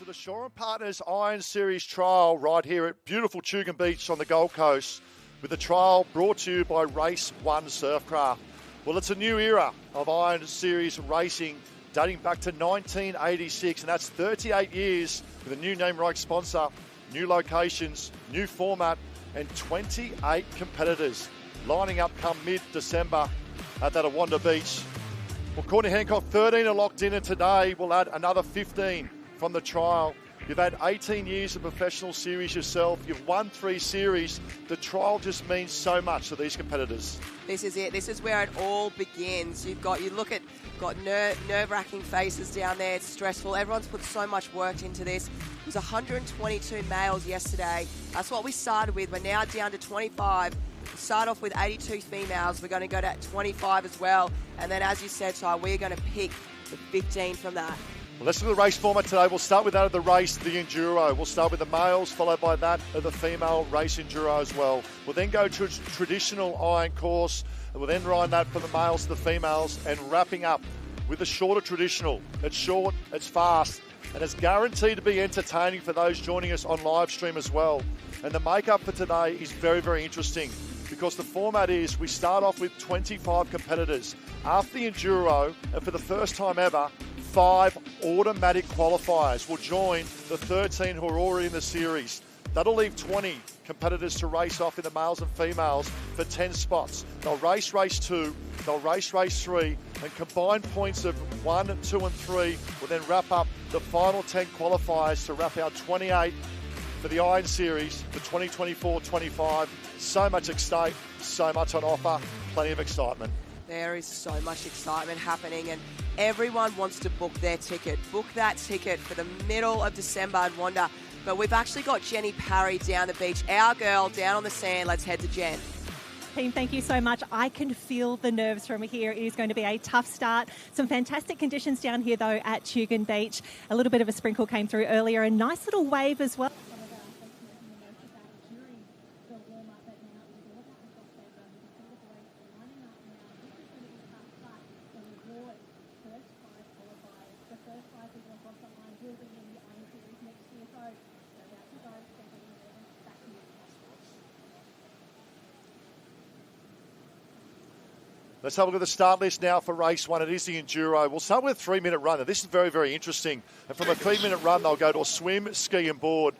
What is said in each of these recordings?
the Shaw and Partners Iron Series trial right here at beautiful Tugun Beach on the Gold Coast, with the trial brought to you by RaceOne Surfcraft. Well, it's a new era of Iron Series racing dating back to 1986, and that's 38 years with a new name right sponsor, new locations, new format, and 28 competitors lining up come mid-December at that Awanda Beach. Well, Courtney Hancock, 13 are locked in, and today we'll add another 15 from the trial. You've had 18 years of professional series yourself. You've won 3 series. The trial just means so much to these competitors. This is it. This is where it all begins. Got nerve-wracking faces down there. It's stressful. Everyone's put so much work into this. It was 122 males yesterday. That's what we started with. We're now down to 25. We start off with 82 females. We're going to go to 25 as well. And then, as you said, Ty, we're going to pick the 15 from that. Well, let's look at the race format today. We'll start with that of the race, the Enduro. We'll start with the males, followed by that of the female race Enduro as well. We'll then go to a traditional iron course, and we'll then ride that from the males to the females, and wrapping up with the shorter traditional. It's short, it's fast, and it's guaranteed to be entertaining for those joining us on live stream as well. And the makeup for today is very, very interesting, because the format is we start off with 25 competitors. After the Enduro, and for the first time ever, 5 automatic qualifiers will join the 13 who are already in the series. That'll leave 20 competitors to race off in the males and females for 10 spots. They'll race 2, they'll race 3, and combined points of 1, 2 and 3 will then wrap up the final 10 qualifiers to wrap our 28 for the Iron Series for 2024-25. So much at stake, so much on offer, plenty of excitement. There is so much excitement happening, and everyone wants to book their ticket. Book that ticket for the middle of December and Wanda. But we've actually got Jenny Parry down the beach, our girl down on the sand. Let's head to Jen. Team, thank you so much. I can feel the nerves from here. It is going to be a tough start. Some fantastic conditions down here, though, at Tugun Beach. A little bit of a sprinkle came through earlier. A nice little wave as well. Let's have a look at the start list now for race 1. It is the Enduro. We'll start with a 3-minute run. Now, this is very, very interesting. And from a 3-minute run, they'll go to a swim, ski and board.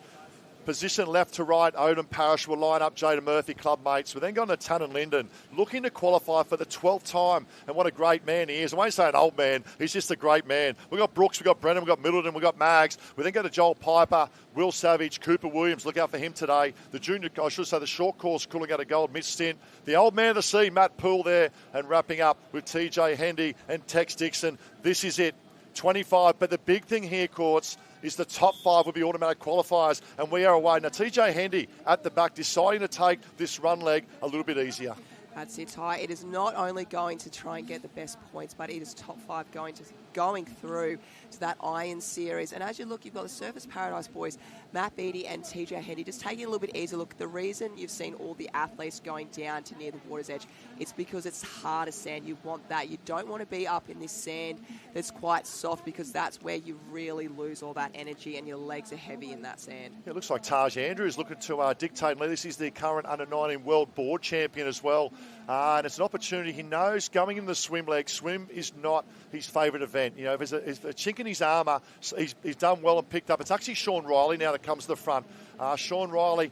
Position left to right, Odin Parrish will line up Jada Murphy, club mates. We're then going to Tannen Linden, looking to qualify for the 12th time. And what a great man he is. I won't say an old man, he's just a great man. We've got Brooks, we've got Brennan, we've got Middleton, we've got Mags. We then go to Joel Piper, Will Savage, Cooper Williams. Look out for him today. The junior, I should say the short course, cooling out a gold mid-stint. The old man of the sea, Matt Poole there. And wrapping up with TJ Hendy and Tex Dixon. This is it, 25. But the big thing here, Courts, is the top 5 will be automatic qualifiers, and we are away. Now, TJ Hendy at the back deciding to take this run leg a little bit easier. That's it, Ty. It is not only going to try and get the best points, but it is top 5 going through to that Iron Series. And as you look, you've got the Surfers Paradise boys, Matt Beattie and TJ Hendy, just taking a little bit easier look. The reason you've seen all the athletes going down to near the water's edge, it's because it's harder sand. You want that. You don't want to be up in this sand that's quite soft, because that's where you really lose all that energy and your legs are heavy in that sand. Yeah, it looks like Taj Andrews looking to dictate and lead. This is the current under-19 world board champion as well. And it's an opportunity. He knows going in the swim leg, swim is not his favourite event. You know, if there's a chink in his armour, he's done well and picked up. It's actually Sean Riley now that comes to the front. Sean Riley,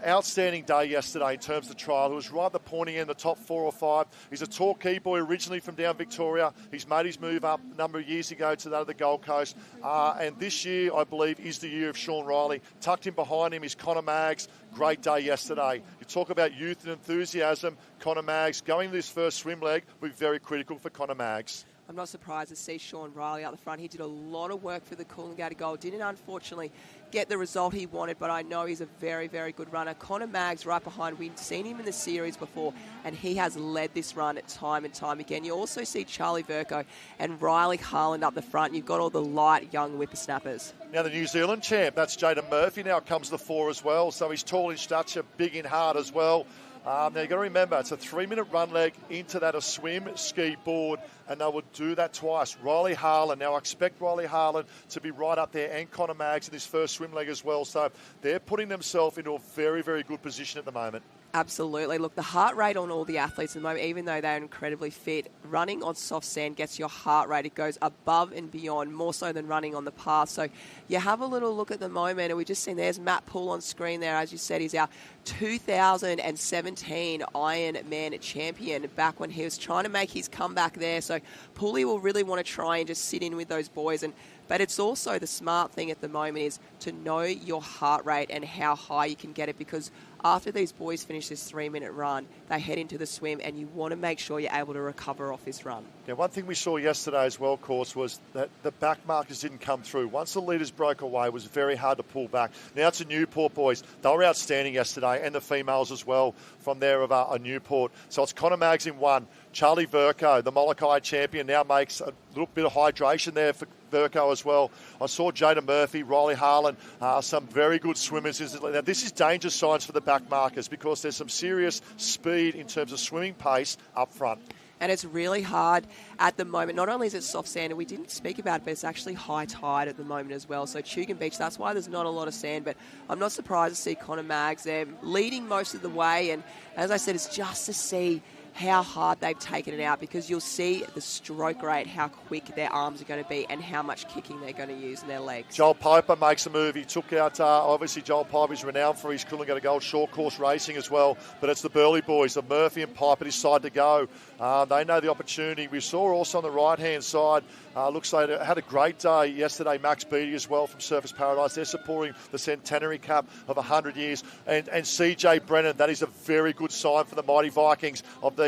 outstanding day yesterday in terms of the trial. He was right at the pointy end, the top 4 or 5. He's a Torquay boy originally from down Victoria. He's made his move up a number of years ago to that of the Gold Coast. And this year, I believe, is the year of Sean Riley. Tucked in behind him is Connor Maggs. Great day yesterday. You talk about youth and enthusiasm. Connor Maggs going to this first swim leg will be very critical for Connor Maggs. I'm not surprised to see Sean Riley out the front. He did a lot of work for the Coolangatta Gold. Didn't, unfortunately, get the result he wanted, but I know he's a very, very good runner. Connor Maggs right behind. We've seen him in the series before, and he has led this run at time and time again. You also see Charlie Verco and Riley Harland up the front. You've got all the light, young whippersnappers. Now the New Zealand champ, that's Jada Murphy, now comes the 4 as well. So he's tall in stature, big in heart as well. Now, you've got to remember, it's a 3-minute run leg into that, a swim, ski, board, and they will do that twice. Riley Harlan, now I expect Riley Harlan to be right up there, and Connor Maggs in his first swim leg as well. So they're putting themselves into a very, very good position at the moment. Absolutely. Look, the heart rate on all the athletes at the moment, even though they're incredibly fit, running on soft sand gets your heart rate. It goes above and beyond, more so than running on the path. So you have a little look at the moment, and we've just seen there's Matt Poole on screen there. As you said, he's our 2017 Ironman champion back when he was trying to make his comeback there. So Pooley will really want to try and just sit in with those boys. But it's also the smart thing at the moment is to know your heart rate and how high you can get it, because after these boys finish this 3-minute run, they head into the swim, and you want to make sure you're able to recover off this run. Yeah, one thing we saw yesterday as well, course, was that the back markers didn't come through. Once the leaders broke away, it was very hard to pull back. Now it's a Newport boys. They were outstanding yesterday, and the females as well from there of a Newport. So it's Connor Maggs in 1. Charlie Verco, the Molokai champion, now makes a little bit of hydration there for Verco as well. I saw Jada Murphy, Riley Harlan, some very good swimmers. Now, this is danger signs for the back markers, because there's some serious speed in terms of swimming pace up front. And it's really hard at the moment. Not only is it soft sand, and we didn't speak about it, but it's actually high tide at the moment as well. So Tugun Beach, that's why there's not a lot of sand. But I'm not surprised to see Connor Maggs there leading most of the way. And as I said, it's just to see how hard they've taken it out, because you'll see the stroke rate, how quick their arms are going to be, and how much kicking they're going to use in their legs. Joel Piper makes a move. He took out, obviously Joel Piper is renowned for his Coolangatta Gold short course racing as well, but it's the Burley boys, the Murphy and Piper decide to go. They know the opportunity. We saw also on the right-hand side, looks like they had a great day yesterday, Max Beattie as well from Surfers Paradise. They're supporting the centenary cap of 100 years. And CJ Brennan, that is a very good sign for the Mighty Vikings of the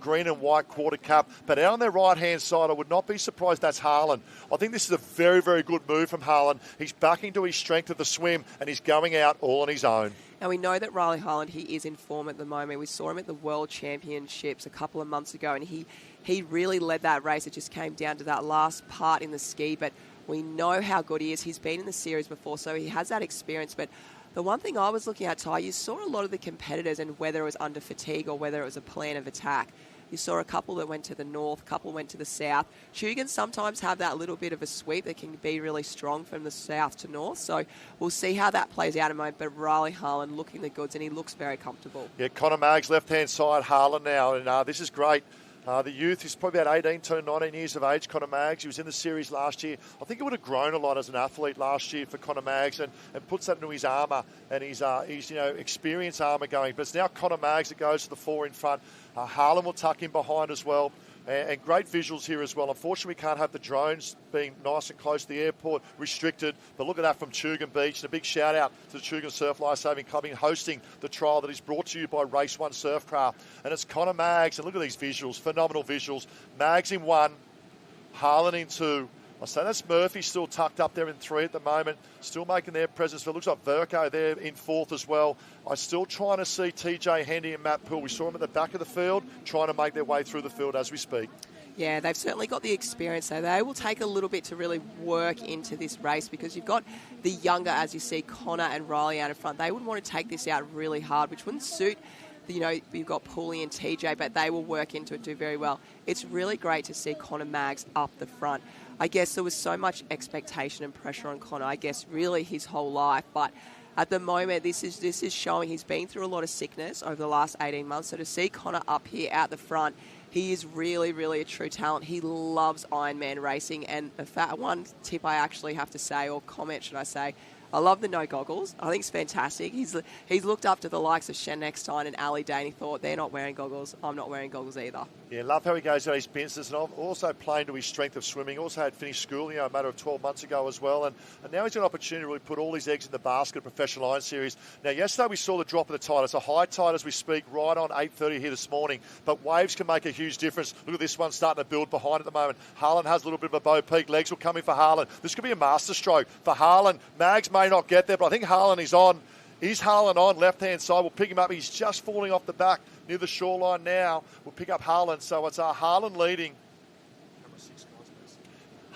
green and white quarter cap. But out on their right-hand side, I would not be surprised that's Harlan. I think this is a very, very good move from Harlan. He's back into his strength of the swim, and he's going out all on his own. And we know that Riley Harlan, he is in form at the moment. We saw him at the World Championships a couple of months ago, and he really led that race. It just came down to that last part in the ski, but we know how good he is. He's been in the series before, so he has that experience. But the one thing I was looking at, Ty, you saw a lot of the competitors, and whether it was under fatigue or whether it was a plan of attack. You saw a couple that went to the north, a couple went to the south. Tugans sometimes have that little bit of a sweep that can be really strong from the south to north. So we'll see how that plays out in a moment. But Riley Harlan looking the goods, and he looks very comfortable. Yeah, Connor Maggs, left-hand side, Harlan now. And this is great. The youth is probably about 18 to 19 years of age, Connor Maggs. He was in the series last year. I think he would have grown a lot as an athlete last year for Connor Maggs, and puts that into his armour and his experience armour going. But it's now Connor Maggs that goes to the 4 in front. Harlan will tuck in behind as well. And great visuals here as well. Unfortunately, we can't have the drones being nice and close to the airport, restricted. But look at that from Tugun Beach. And a big shout out to the Tugun Surf Life Saving Club in hosting the trial that is brought to you by RaceOne Surfcraft. And it's Connor Maggs. And look at these visuals, phenomenal visuals. Maggs in 1, Harlan in 2. I say that's Murphy still tucked up there in 3 at the moment, still making their presence. It looks like Verco there in 4th as well. I'm still trying to see TJ Hendy and Matt Poole. We saw them at the back of the field, trying to make their way through the field as we speak. Yeah, they've certainly got the experience, so they will take a little bit to really work into this race, because you've got the younger, as you see, Connor and Riley out in front. They would want to take this out really hard, which wouldn't suit. You've got Pooley and TJ, but they will work into it, do very well. It's really great to see Connor Maggs up the front. I guess there was so much expectation and pressure on Connor, I guess, really his whole life. But at the moment, this is showing he's been through a lot of sickness over the last 18 months. So to see Connor up here out the front, he is really, really a true talent. He loves Ironman racing. And one tip I actually have to say, or comment should I say, I love the no goggles. I think it's fantastic. He's looked up to the likes of Shen Eckstein and Ali Day, and he thought, they're not wearing goggles, I'm not wearing goggles either. Yeah, love how he goes out his business, and also playing to his strength of swimming. Also had finished school, a matter of 12 months ago as well, and now he's got an opportunity to really put all his eggs in the basket of Professional Iron Series. Now, yesterday we saw the drop of the tide. It's a high tide as we speak, right on 8:30 here this morning, but waves can make a huge difference. Look at this one starting to build behind at the moment. Harlan has a little bit of a bow peak. Legs will come in for Harlan. This could be a master stroke for Harlan. Maggs may not get there, but I think Harlan is on. Is Harlan on left-hand side? We'll pick him up. He's just falling off the back near the shoreline now. We'll pick up Harlan. So it's Harlan leading.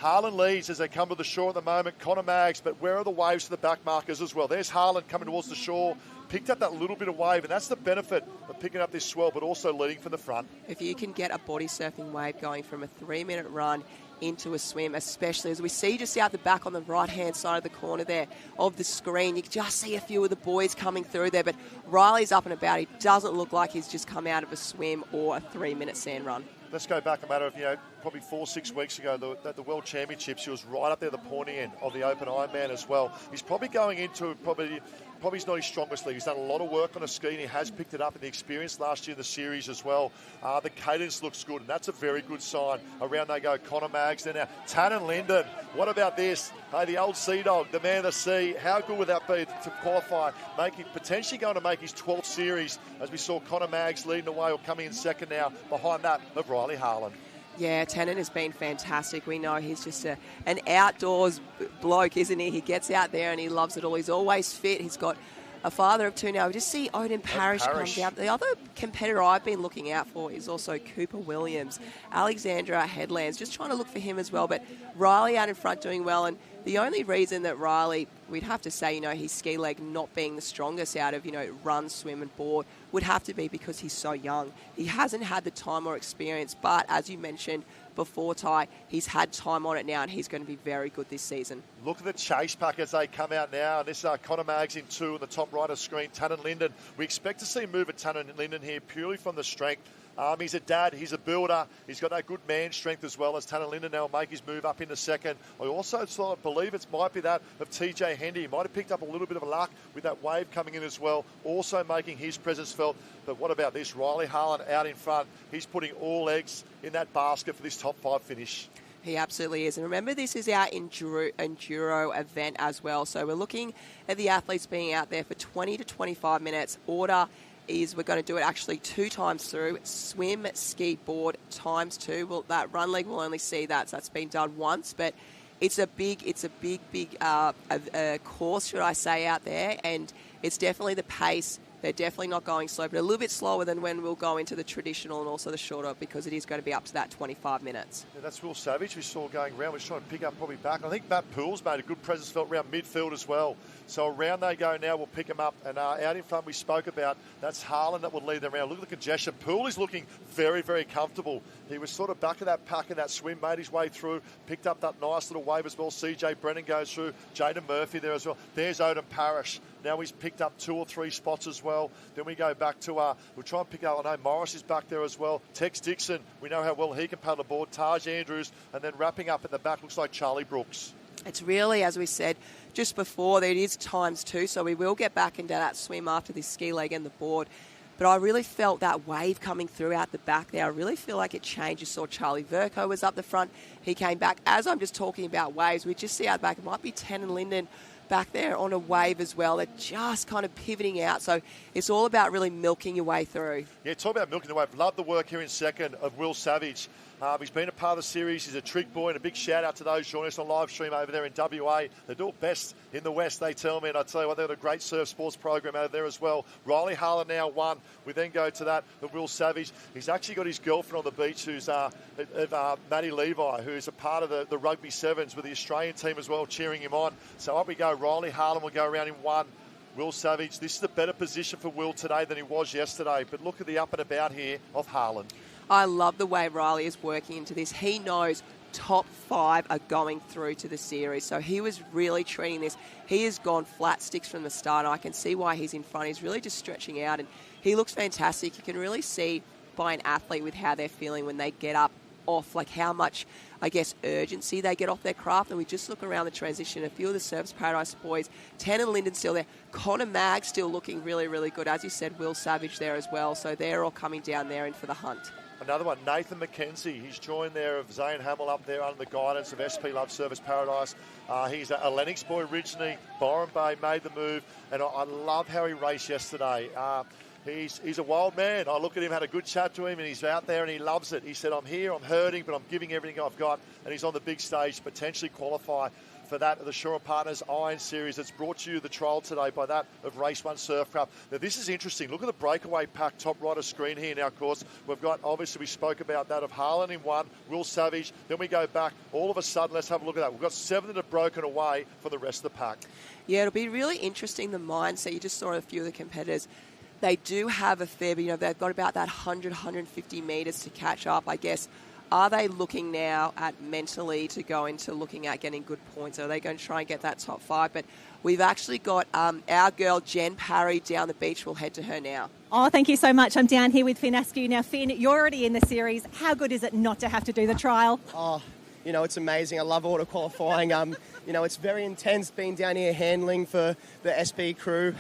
Harlan leads as they come to the shore at the moment. Connor Maggs, but where are the waves for the back markers as well? There's Harlan coming towards the shore. Picked up that little bit of wave, and that's the benefit of picking up this swell, but also leading from the front. If you can get a body surfing wave going from a 3-minute run into a swim, especially as we see just out the back on the right-hand side of the corner there of the screen, you can just see a few of the boys coming through there, but Riley's up and about. He doesn't look like he's just come out of a swim or a 3-minute sand run. Let's go back a matter of, probably 4-6 weeks ago, the World Championships, he was right up there, the pointy end of the Open Ironman as well. He's probably going into probably he's not his strongest league. He's done a lot of work on a ski, and he has picked it up in the experience last year in the series as well. The cadence looks good, and that's a very good sign. Around they go, Connor Maggs. Then now, Tannen Linden. What about this? Hey, the old Sea Dog, the man of the sea. How good would that be to qualify, potentially going to make his 12th series, as we saw Connor Maggs leading the way or coming in second now, behind that of Riley Harlan. Yeah, Tannen has been fantastic. We know he's just an outdoors bloke, isn't he? He gets out there and he loves it all. He's always fit. He's got a father of two now. We just see Odin Parrish come down. The other competitor I've been looking out for is also Cooper Williams. Alexandra Headlands, just trying to look for him as well. But Riley out in front doing well. And the only reason that Riley, we'd have to say, his ski leg not being the strongest out of, run, swim and board, would have to be because he's so young. He hasn't had the time or experience, but as you mentioned before, Ty, he's had time on it now and he's going to be very good this season. Look at the chase pack as they come out now. And this is Connor Maggs in 2 in the top right of screen, Tannen Linden. We expect to see move at Tannen Linden here purely from the strength. He's a dad, he's a builder, he's got that good man strength as well, as Tannen Linden now will make his move up into second. I also sort of believe it might be that of TJ Hendy. He might have picked up a little bit of luck with that wave coming in as well, also making his presence felt. But what about this? Riley Harlan out in front. He's putting all eggs in that basket for this top 5 finish. He absolutely is. And remember, this is our enduro event as well. So we're looking at the athletes being out there for 20 to 25 minutes. Order is we're going to do it actually 2 times through. Swim, ski, board times 2. Well, that run leg will only see that. So that's been done once. But it's a big course, should I say, out there. And it's definitely the pace. They're definitely not going slow, but a little bit slower than when we'll go into the traditional and also the shorter, because it is going to be up to that 25 minutes. Yeah, that's Will Savage we saw going around. We're trying to pick up probably back. I think Matt Poole's made a good presence felt around midfield as well. So around they go now. We'll pick them up. And out in front we spoke about, that's Harlan that will lead them around. Look at the congestion. Poole is looking very, very comfortable. He was sort of back of that pack in that swim, made his way through, picked up that nice little wave as well. CJ Brennan goes through. Jaden Murphy there as well. There's Odin Parrish. Now he's picked up 2 or 3 spots as well. Then we go back to, we'll try and pick up, I know Morris is back there as well. Tex Dixon, we know how well he can paddle board. Taj Andrews, and then wrapping up at the back looks like Charlie Brooks. It's really, as we said just before, that it is times 2, so we will get back into that swim after this ski leg and the board. But I really felt that wave coming through out the back there. I really feel like it changed. You saw Charlie Verco was up the front. He came back. As I'm just talking about waves, we just see out the back, it might be Tannen Linden back there on a wave as well. They're just kind of pivoting out. So it's all about really milking your way through. Yeah, talk about milking the wave. Love the work here in second of Will Savage. He's been a part of the series. He's a trick boy, and a big shout out to those joining us on live stream over there in WA. They do it best in the West, they tell me, and I tell you what, they've got a great surf sports program out there as well. Riley Harlan now 1. We then go to that of Will Savage. He's actually got his girlfriend on the beach, who's Maddie Levi, who's a part of the rugby sevens with the Australian team as well, cheering him on. So up we go. Riley Harlan will go around in 1. Will Savage, this is a better position for Will today than he was yesterday. But look at the up and about here of Harlan. I love the way Riley is working into this. He knows top 5 are going through to the series. So he was really treating this. He has gone flat sticks from the start. I can see why he's in front. He's really just stretching out, and he looks fantastic. You can really see by an athlete with how they're feeling when they get up off, like how much, I guess, urgency they get off their craft. And we just look around the transition. A few of the Surfers Paradise boys, Tannen Linden still there. Connor Maggs still looking really, really good. As you said, Will Savage there as well. So they're all coming down there in for the hunt. Another one, Nathan McKenzie. He's joined there of Zane Hamill up there under the guidance of SP Love Service Paradise. He's a Lennox boy originally. Byron Bay made the move, and I love how he raced yesterday. He's a wild man. I look at him, had a good chat to him, and he's out there and he loves it. He said, I'm here, I'm hurting, but I'm giving everything I've got. And he's on the big stage to potentially qualify for that of the Shaw & Partners Iron Series. It's brought to you the trial today by that of RaceOne Surfcraft. Now, this is interesting. Look at the breakaway pack, top right of screen here now, of course. We've got, obviously, we spoke about that of Harlan in one, Will Savage. Then we go back. All of a sudden, let's have a look at that. We've got 7 that have broken away for the rest of the pack. Yeah, it'll be really interesting, the mindset. You just saw a few of the competitors. They do have a fair bit, they've got about that 100, 150 metres to catch up, I guess. Are they looking now at mentally to go into looking at getting good points? Are they going to try and get that top 5? But we've actually got our girl Jen Parry down the beach. We'll head to her now. Oh, thank you so much. I'm down here with Finn Askew. Now, Finn, you're already in the series. How good is it not to have to do the trial? Oh, it's amazing. I love auto qualifying. It's very intense being down here handling for the SP crew.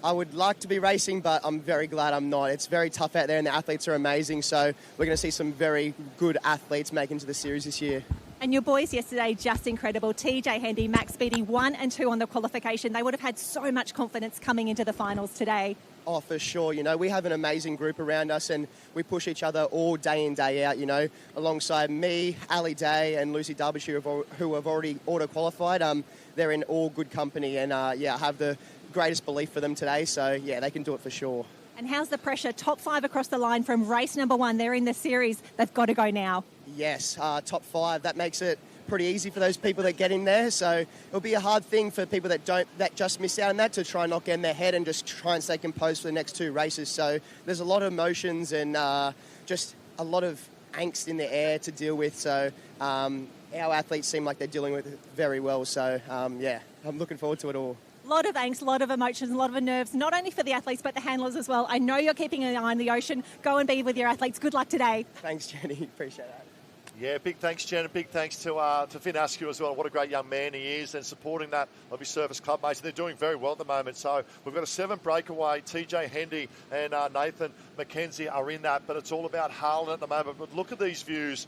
I would like to be racing, but I'm very glad I'm not. It's very tough out there and the athletes are amazing. So we're going to see some very good athletes make into the series this year. And your boys yesterday, just incredible. TJ Hendy, Max Beattie, 1 and 2 on the qualification. They would have had so much confidence coming into the finals today. Oh, for sure. We have an amazing group around us and we push each other all day in, day out, alongside me, Ali Day and Lucy Derbyshire, who have already auto-qualified. They're in all good company and, I have the greatest belief for them today. So, they can do it for sure. And how's the pressure? Top 5 across the line from race number 1. They're in the series. They've got to go now. Yes, top 5. That makes it pretty easy for those people that get in there. So it'll be a hard thing for people that just miss out on that to try and not get in their head and just try and stay composed for the next 2 races. So there's a lot of emotions and just a lot of angst in the air to deal with. So our athletes seem like they're dealing with it very well. So I'm looking forward to it all. A lot of angst, a lot of emotions, a lot of nerves, not only for the athletes but the handlers as well. I know you're keeping an eye on the ocean. Go and be with your athletes. Good luck today. Thanks, Jenny. Appreciate that. Yeah, big thanks, Jen, and big thanks to Finn Askew as well. What a great young man he is, and supporting that of his service club mates. They're doing very well at the moment. So we've got a 7 breakaway. TJ Hendy and Nathan McKenzie are in that, but it's all about Harlan at the moment. But look at these views.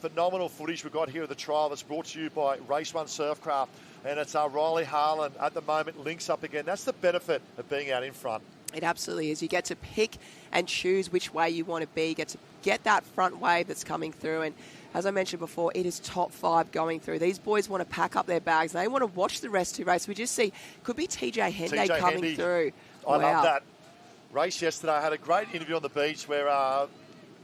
Phenomenal footage we've got here at the trial that's brought to you by RaceOne Surfcraft. And it's Riley Harlan at the moment, links up again. That's the benefit of being out in front. It absolutely is. You get to pick and choose which way you want to be. You get to get that front wave that's coming through. And as I mentioned before, it is top 5 going through. These boys want to pack up their bags. They want to watch the rest of the race. We just see, could be TJ Hendy coming through. I love that. Race yesterday, I had a great interview on the beach where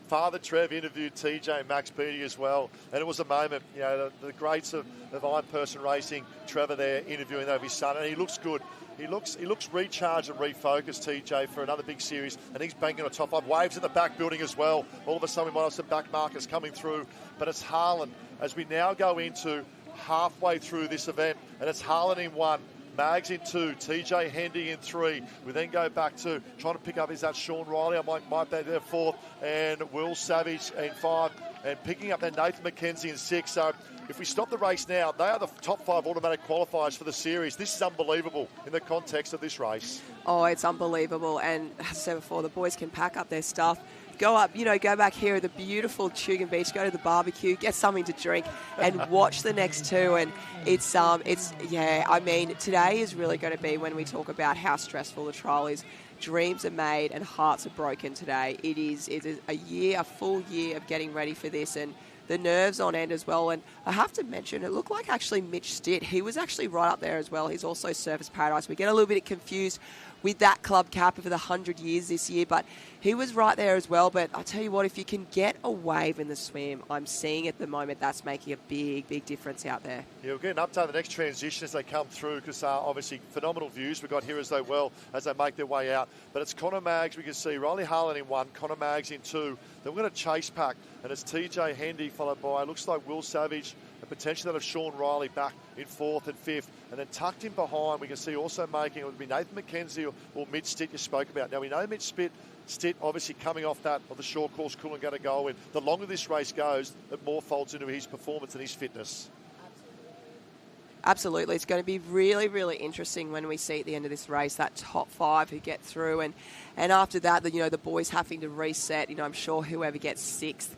Father Trev interviewed TJ and Max Beattie as well, and it was a moment. The greats of Iron Person Racing, Trevor there interviewing over his son, and he looks good. He looks recharged and refocused, TJ, for another big series, and he's banking on top 5. Waves in the back building as well. All of a sudden, we might have some back markers coming through, but it's Harlan as we now go into halfway through this event, and it's Harlan in 1. Mags in 2, TJ Hendy in 3. We then go back to trying to pick up, is that Sean Riley? I might be there 4th. And Will Savage in 5. And picking up then Nathan McKenzie in 6. So if we stop the race now, they are the top 5 automatic qualifiers for the series. This is unbelievable in the context of this race. Oh, it's unbelievable. And as I said before, the boys can pack up their stuff, go up, go back here at the beautiful Tugun Beach, go to the barbecue, get something to drink, and watch the next 2. And today is really going to be when we talk about how stressful the trial is. Dreams are made and hearts are broken today. It is a full year of getting ready for this, and the nerves on end as well. And I have to mention, it looked like actually Mitch Stitt, he was actually right up there as well. He's also Surfers Paradise. We get a little bit confused with that club cap for the 100 years this year, but he was right there as well. But I tell you what, if you can get a wave in the swim, I'm seeing at the moment that's making a big, big difference out there. Yeah, we'll get an update on the next transition as they come through, because obviously phenomenal views we've got here as they make their way out. But it's Connor Maggs, we can see Riley Harlan in 1, Connor Maggs in 2. Then we're going to chase pack, and it's TJ Hendy followed by, looks like Will Savage, and potentially that of Sean Riley back in 4th and 5th. And then tucked in behind, we can see also making, it would be Nathan McKenzie or Mitch Stitt you spoke about. Now we know Mitch Stitt obviously coming off that of the short course Coolangatta goal win. The longer this race goes, it more folds into his performance and his fitness. Absolutely. It's going to be really, really interesting when we see at the end of this race that top 5 who get through. And after that, the boys having to reset. I'm sure whoever gets 6th,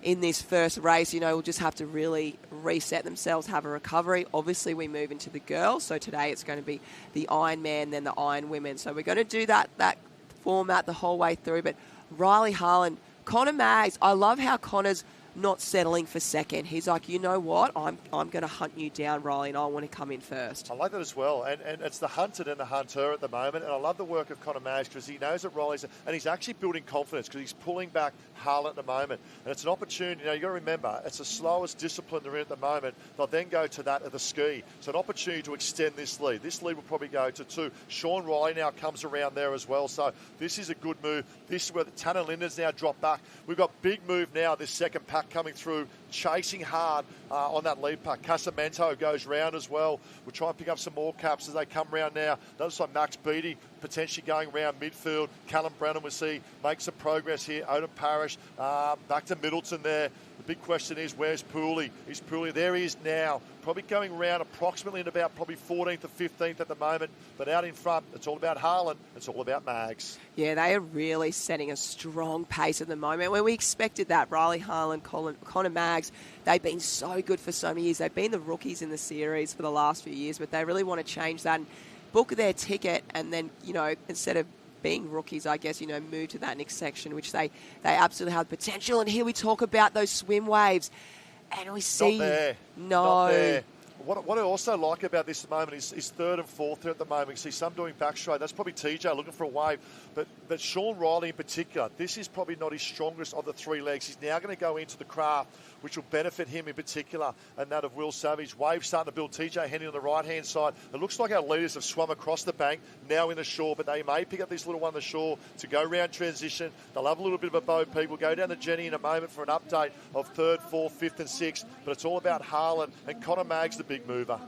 in this first race, will just have to really reset themselves, have a recovery. Obviously, we move into the girls. So today it's going to be the Iron Man, then the Iron Women. So we're going to do that format the whole way through. But Riley Harlan, Connor Maggs, I love how Connor's not settling for second. He's like, you know what? I'm going to hunt you down, Riley, and I want to come in first. I like that as well. And it's the hunted and the hunter at the moment. And I love the work of Connor Maggs because he knows that Riley's... And he's actually building confidence because he's pulling back Harlan at the moment. And it's an opportunity. You've got to remember, it's the slowest discipline they're in at the moment. They'll then go to that of the ski. So an opportunity to extend this lead. This lead will probably go to 2. Sean Riley now comes around there as well. So this is a good move. This is where the Tanner Linden's now dropped back. We've got big move now, this second pack coming through, chasing hard on that lead pack. Casamento goes round as well. We'll try and pick up some more caps as they come round now. Looks like Max Beattie potentially going round midfield. Callum Brennan, we see, make some progress here. Odin Parrish back to Middleton there. The big question is, where's Pooley? Is Pooley? There he is now. Probably going around approximately in about probably 14th or 15th at the moment. But out in front, it's all about Harlan. It's all about Maggs. Yeah, they are really setting a strong pace at the moment. When we expected that, Riley Harlan, Connor Maggs, they've been so good for so many years. They've been the rookies in the series for the last few years, but they really want to change that and book their ticket and then, instead of being rookies, I guess, move to that next section, which they absolutely have potential. And here we talk about those swim waves. And we see... Not there. No. Not there. What I also like about this at the moment is third and fourth here at the moment. You see some doing backstraight. That's probably TJ looking for a wave. But Sean Riley in particular, this is probably not his strongest of the 3 legs. He's now going to go into the craft, which will benefit him in particular, and that of Will Savage. Wave starting to build. TJ Henry on the right-hand side. It looks like our leaders have swum across the bank, now in the shore, but they may pick up this little one on the shore to go round transition. They'll have a little bit of a bow peak. We'll go down to Jenny in a moment for an update of 3rd, 4th, 5th and 6th, but it's all about Harlan and Connor Maggs, the big mover.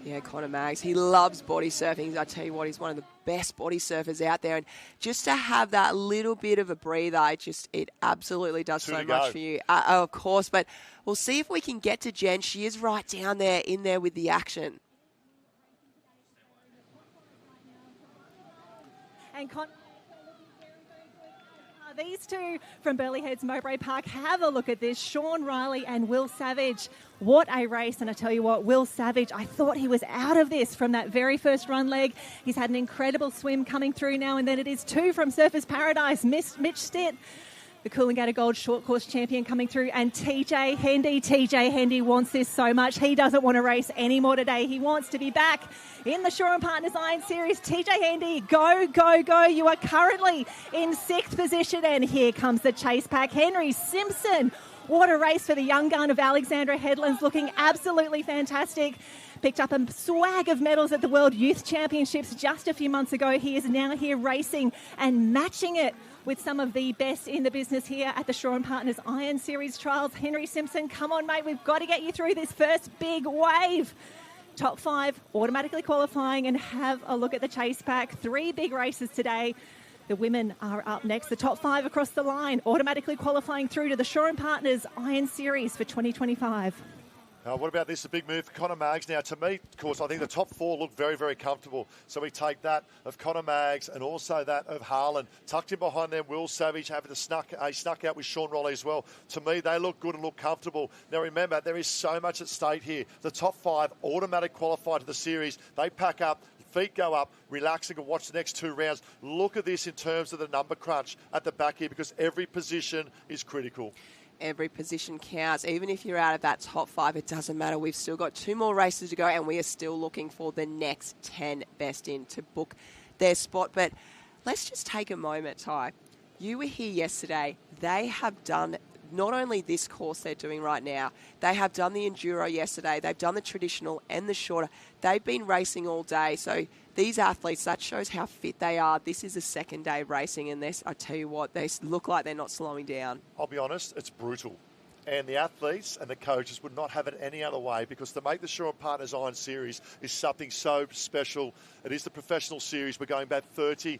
Yeah, Connor Maggs, he loves body surfing. I tell you what, he's one of the best body surfers out there. And just to have that little bit of a breather, it absolutely does so much for you. Of course, but we'll see if we can get to Jen. She is right down there, in there with the action. And these two from Burleigh Heads Mowbray Park, have a look at this. Sean Riley and Will Savage. What a race. And I tell you what, Will Savage, I thought he was out of this from that very first run leg. He's had an incredible swim coming through now. And then it is 2 from Surfers Paradise. Mitch Stitt, the Coolangatta Gold short course champion, coming through. And TJ Hendy wants this so much. He doesn't want to race anymore today. He wants to be back in the Shore & Partners Iron Series. TJ Hendy, go, go, go. You are currently in 6th position. And here comes the chase pack. Henry Simpson. What a race for the young gun of Alexandra Headlands, looking absolutely fantastic. Picked up a swag of medals at the World Youth Championships just a few months ago. He is now here racing and matching it with some of the best in the business here at the Shore & Partners Iron Series trials. Henry Simpson, come on, mate. We've got to get you through this first big wave. Top 5 automatically qualifying, and have a look at the chase pack. 3 big races today. The women are up next. The top 5 across the line, automatically qualifying through to the Shore & Partners Iron Series for 2025. What about this? A big move for Connor Maggs. Now, to me, of course, I think the top 4 look very, very comfortable. So we take that of Connor Maggs and also that of Harlan. Tucked in behind them, Will Savage having to snuck out with Sean Riley as well. To me, they look good and look comfortable. Now, remember, there is so much at stake here. The top 5 automatic qualify to the series. They pack up. Feet go up, relaxing, and watch the next 2 rounds. Look at this in terms of the number crunch at the back here, because every position is critical. Every position counts. Even if you're out of that top 5, it doesn't matter. We've still got 2 more races to go, and we are still looking for the next 10 best in to book their spot. But let's just take a moment, Ty. You were here yesterday. They have done not only this course they're doing right now, they have done the Enduro yesterday, they've done the traditional and the shorter. They've been racing all day. So these athletes, that shows how fit they are. This is the second day of racing, and I tell you what, they look like they're not slowing down. I'll be honest, it's brutal. And the athletes and the coaches would not have it any other way, because to make the Shore & Partners Iron Series is something so special. It is the professional series. We're going back 38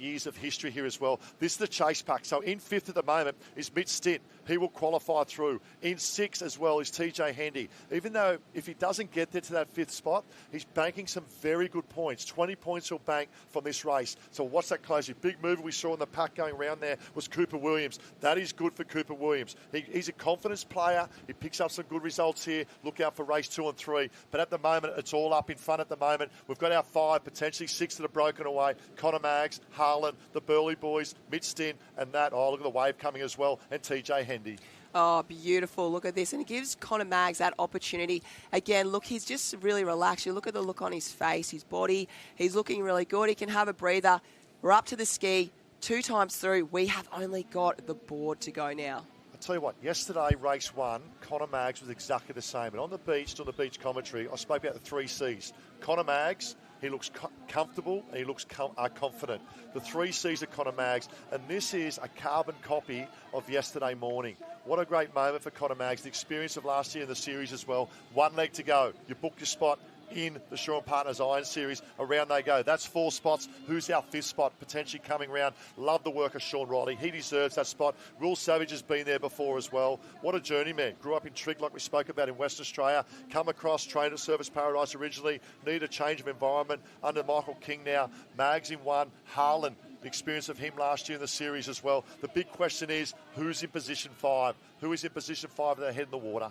years of history here as well. This is the chase pack. So in 5th at the moment is Mitch Stint. He will qualify through. In 6th as well is TJ Hendy. Even though if he doesn't get there to that 5th spot, he's banking some very good points. 20 points he'll bank from this race. So watch that closely. Big mover we saw in the pack going around there was Cooper Williams. That is good for Cooper Williams. He he's a confidence player. He picks up some good results here. Look out for race 2 and 3. But at the moment, it's all up in front at the moment. We've got our 5, potentially 6 that have broken away. Connor Maggs, Harlan, the Burley boys, Mitch Stint, and that. Oh, look at the wave coming as well. And TJ Hendy. Oh, beautiful. Look at this. And it gives Connor Maggs that opportunity. Again, look, he's just really relaxed. You look at the look on his face, his body. He's looking really good. He can have a breather. We're up to the ski 2 times through. We have only got the board to go now. I'll tell you what, yesterday, race 1, Connor Maggs was exactly the same. And on the beach commentary, I spoke about the 3 C's. Connor Maggs, he looks comfortable and he looks confident. The 3 C's of Connor Maggs, and this is a carbon copy of yesterday morning. What a great moment for Connor Maggs. The experience of last year in the series as well. 1 leg to go. You book your spot in the Shaw and Partners Iron Series. Around they go. That's 4 spots. Who's our 5th spot potentially coming round? Love the work of Sean Riley. He deserves that spot. Will Savage has been there before as well. What a journeyman. Grew up in Trigg, like we spoke about in Western Australia. Come across, trained at Service Paradise originally. Need a change of environment under Michael King now. Maggs in 1. Harlan, the experience of him last year in the series as well. The big question is, who's in position 5? Who is in position 5 with their head in the water?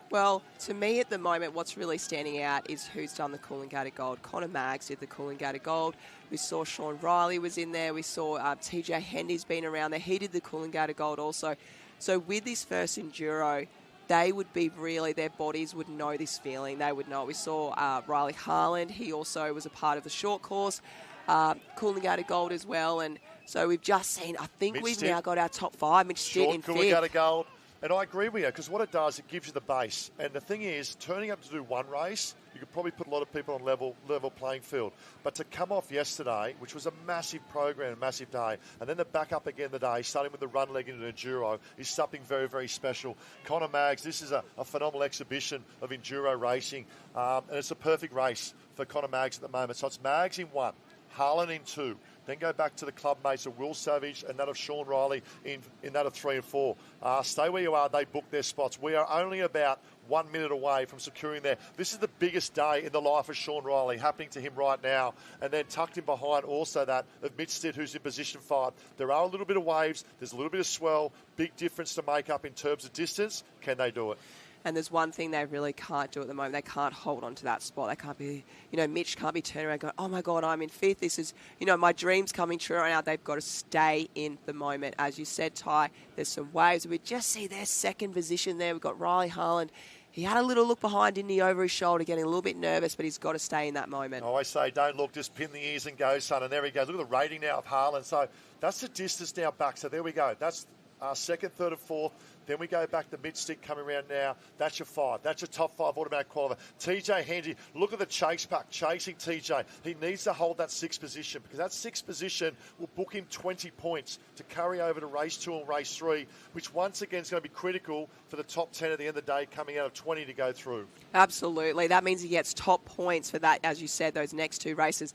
Well, to me at the moment, what's really standing out is who's done the Coolangatta Gold. Connor Maggs did the Coolangatta Gold. We saw Sean Riley was in there. We saw TJ Hendy's been around there. He did the Coolangatta Gold also. So with this first Enduro, they would be really, their bodies would know this feeling. They would know it. We saw Riley Harland. He also was a part of the short course. Coolangatta Gold as well. And so we've just seen, I think we've now got our top 5. Mitch Stint in 5th. Coolangatta Gold. And I agree with you, because what it does, it gives you the base. And the thing is, turning up to do 1 race, you could probably put a lot of people on level playing field. But to come off yesterday, which was a massive program, a massive day, and then to back up again today, starting with the run leg into an Enduro, is something very, very special. Connor Maggs, this is a phenomenal exhibition of Enduro racing. And it's a perfect race for Connor Maggs at the moment. So it's Maggs in 1, Harlan in 2. Then go back to the club mates of Will Savage and that of Sean Riley in that of 3 and 4. Stay where you are. They book their spots. We are only about 1 minute away from securing there. This is the biggest day in the life of Sean Riley, happening to him right now. And then tucked in behind also that of Mitch Stint, who's in position 5. There are a little bit of waves. There's a little bit of swell. Big difference to make up in terms of distance. Can they do it? And there's one thing they really can't do at the moment. They can't hold on to that spot. They can't be, Mitch can't be turning around going, oh my God, I'm in 5th. This is, my dream's coming true right now. They've got to stay in the moment. As you said, Ty, there's some waves. We just see their 2nd position there. We've got Riley Harland. He had a little look behind, didn't he, over his shoulder, getting a little bit nervous, but he's got to stay in that moment. I always say, don't look, just pin the ears and go, son. And there he goes. Look at the rating now of Harlan. So that's the distance now back. So there we go. That's our 2nd, 3rd and 4th. Then we go back to mid-stick coming around now. That's your 5. That's your top 5 automatic qualifier. TJ Hendy, look at the chase pack, chasing TJ. He needs to hold that 6th position, because that 6th position will book him 20 points to carry over to race 2 and race 3, which once again is going to be critical for the top 10 at the end of the day, coming out of 20 to go through. Absolutely. That means he gets top points for that, as you said, those next 2 races.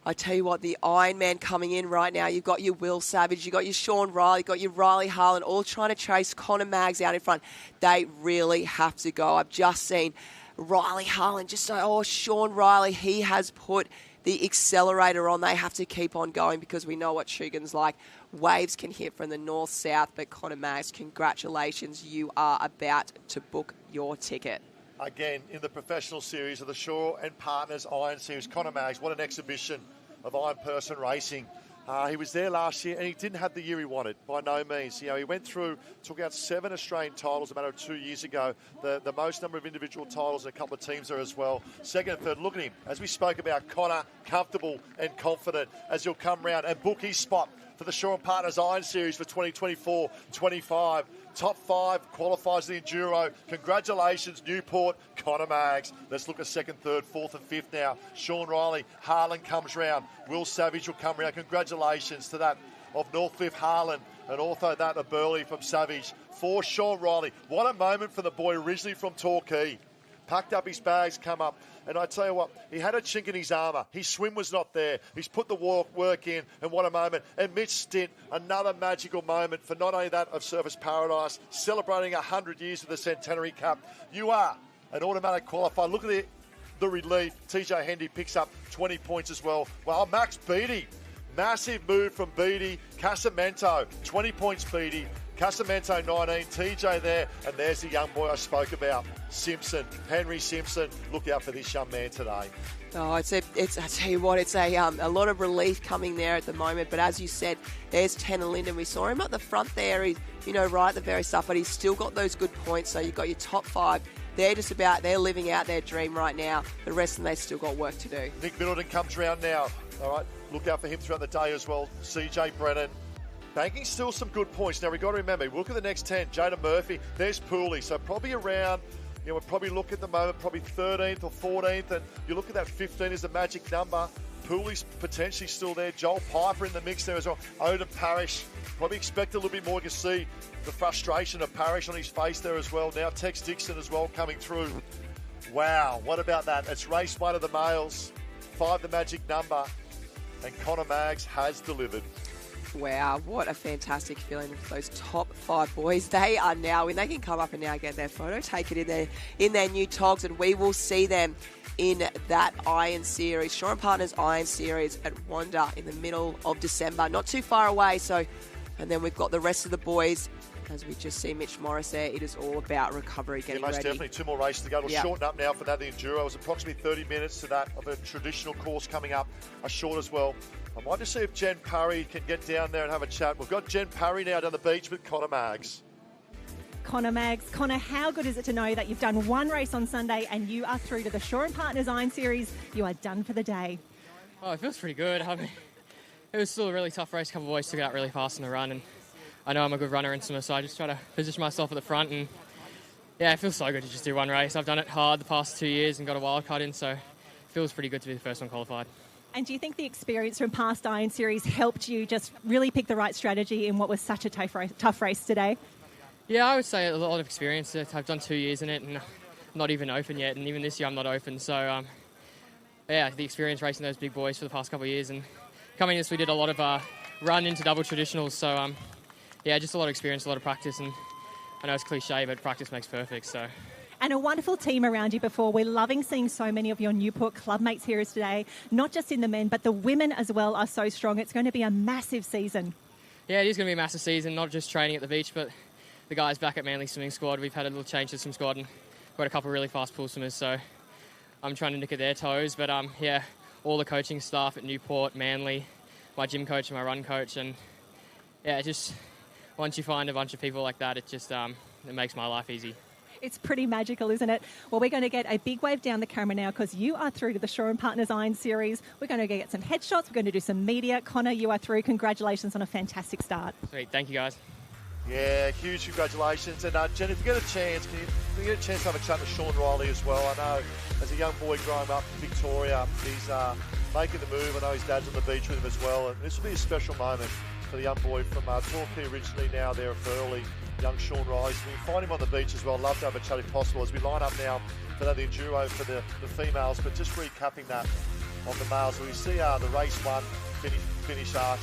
I tell you what, the Ironman coming in right now, you've got your Will Savage, you've got your Sean Riley, you've got your Riley Harlan, all trying to chase Connor Maggs out in front. They really have to go. I've just seen Riley Harlan Sean Riley, he has put the accelerator on. They have to keep on going, because we know what Shugan's like. Waves can hit from the north-south, but Connor Maggs, congratulations. You are about to book your ticket. Again, in the professional series of the Shaw and Partners Iron Series, Connor Maggs, what an exhibition of iron person racing. He was there last year, and he didn't have the year he wanted, by no means. He went through, took out 7 Australian titles a matter of 2 years ago, the most number of individual titles, and a couple of teams there as well. 2nd and 3rd, look at him. As we spoke about, Connor, comfortable and confident as he'll come round and book his spot for the Shaw and Partners Iron Series for 2024-25. Top 5 qualifies the Enduro. Congratulations, Newport, Connor Maggs. Let's look at 2nd, 3rd, 4th and 5th now. Sean Riley, Harlan comes round. Will Savage will come round. Congratulations to that of Northcliffe Harlan, and also that of Burley from Savage. For Sean Riley, what a moment for the boy originally from Torquay. Packed up his bags, come up, and I tell you what, he had a chink in his armour. His swim was not there. He's put the work in, and what a moment. And Mitch Stint, another magical moment for not only that of Surface Paradise, celebrating 100 years of the Centenary Cup. You are an automatic qualifier. Look at the relief. TJ Hendy picks up 20 points as well. Well, Max Beattie, massive move from Beattie. Casamento, 20 points Beattie. Casamento 19, TJ there, and there's the young boy I spoke about, Simpson, Henry Simpson. Look out for this young man today. Oh, I tell you what, it's a lot of relief coming there at the moment. But as you said, there's Tanner Linden. We saw him at the front there. He's, right at the very stuff, but he's still got those good points. So you've got your top 5. They're living out their dream right now. The rest of them, they've still got work to do. Nick Middleton comes around now. All right, look out for him throughout the day as well. CJ Brennan. Banking still some good points. Now, we've got to remember, look at the next 10. Jada Murphy, there's Pooley. So probably around, we're probably looking at the moment, probably 13th or 14th. And you look at that 15 is the magic number. Pooley's potentially still there. Joel Piper in the mix there as well. Odin Parrish, probably expect a little bit more. You can see the frustration of Parrish on his face there as well. Now Tex Dixon as well coming through. Wow, what about that? It's race 1 of the males. 5 the magic number. And Connor Maggs has delivered. Wow, what a fantastic feeling for those top 5 boys. They are now, when they can come up and now get their photo taken in their new togs, and we will see them in that Iron Series, Shaw & Partners Iron Series at Wanda in the middle of December. Not too far away, and then we've got the rest of the boys. As we just see Mitch Morris there, it is all about recovery, getting most ready. Definitely 2 more races to go. We'll shorten up now for that. The Enduro is approximately 30 minutes to that of a traditional course coming up, a short as well. I might just see if Jen Parry can get down there and have a chat. We've got Jen Parry now down the beach with Connor Maggs. Connor Maggs. Connor, how good is it to know that you've done 1 race on Sunday and you are through to the Shaw & Partners Iron Series? You are done for the day. Oh, it feels pretty good. I mean, it was still a really tough race. A couple of boys took it out really fast in the run, and I know I'm a good runner in summer, so I just try to position myself at the front, and yeah, it feels so good to just do 1 race. I've done it hard the past 2 years and got a wild card in, so it feels pretty good to be the first one qualified. And do you think the experience from past Iron Series helped you just really pick the right strategy in what was such a tough race today? Yeah, I would say a lot of experience. I've done 2 years in it and I'm not even open yet, and even this year I'm not open. So, the experience racing those big boys for the past couple of years, and coming in this we did a lot of run into double traditionals. So, just a lot of experience, a lot of practice, and I know it's cliche, but practice makes perfect. So. And a wonderful team around you before. We're loving seeing so many of your Newport club mates here today, not just in the men, but the women as well are so strong. It's going to be a massive season. Yeah, it is going to be a massive season, not just training at the beach, but the guys back at Manly Swimming Squad. We've had a little change to the swim squad and got a couple of really fast pool swimmers, so I'm trying to nick at their toes. But, all the coaching staff at Newport, Manly, my gym coach and my run coach, and, just once you find a bunch of people like that, it just it makes my life easy. It's pretty magical, isn't it? Well, we're going to get a big wave down the camera now because you are through to the Shaw & Partners Iron Series. We're going to go get some headshots. We're going to do some media. Connor, you are through. Congratulations on a fantastic start. Sweet. Thank you, guys. Yeah, huge congratulations. And Jen, if you get a chance, can you get a chance to have a chat with Sean Riley as well? I know as a young boy growing up in Victoria, he's making the move. I know his dad's on the beach with him as well. And this will be a special moment for the young boy from Torquay originally, now there at Burleigh. Young Sean Riley. So we can find him on the beach as well. Love to have a chat if possible as we line up now for the Enduro for the females. But just recapping that on the males, we see the race 1 finish arch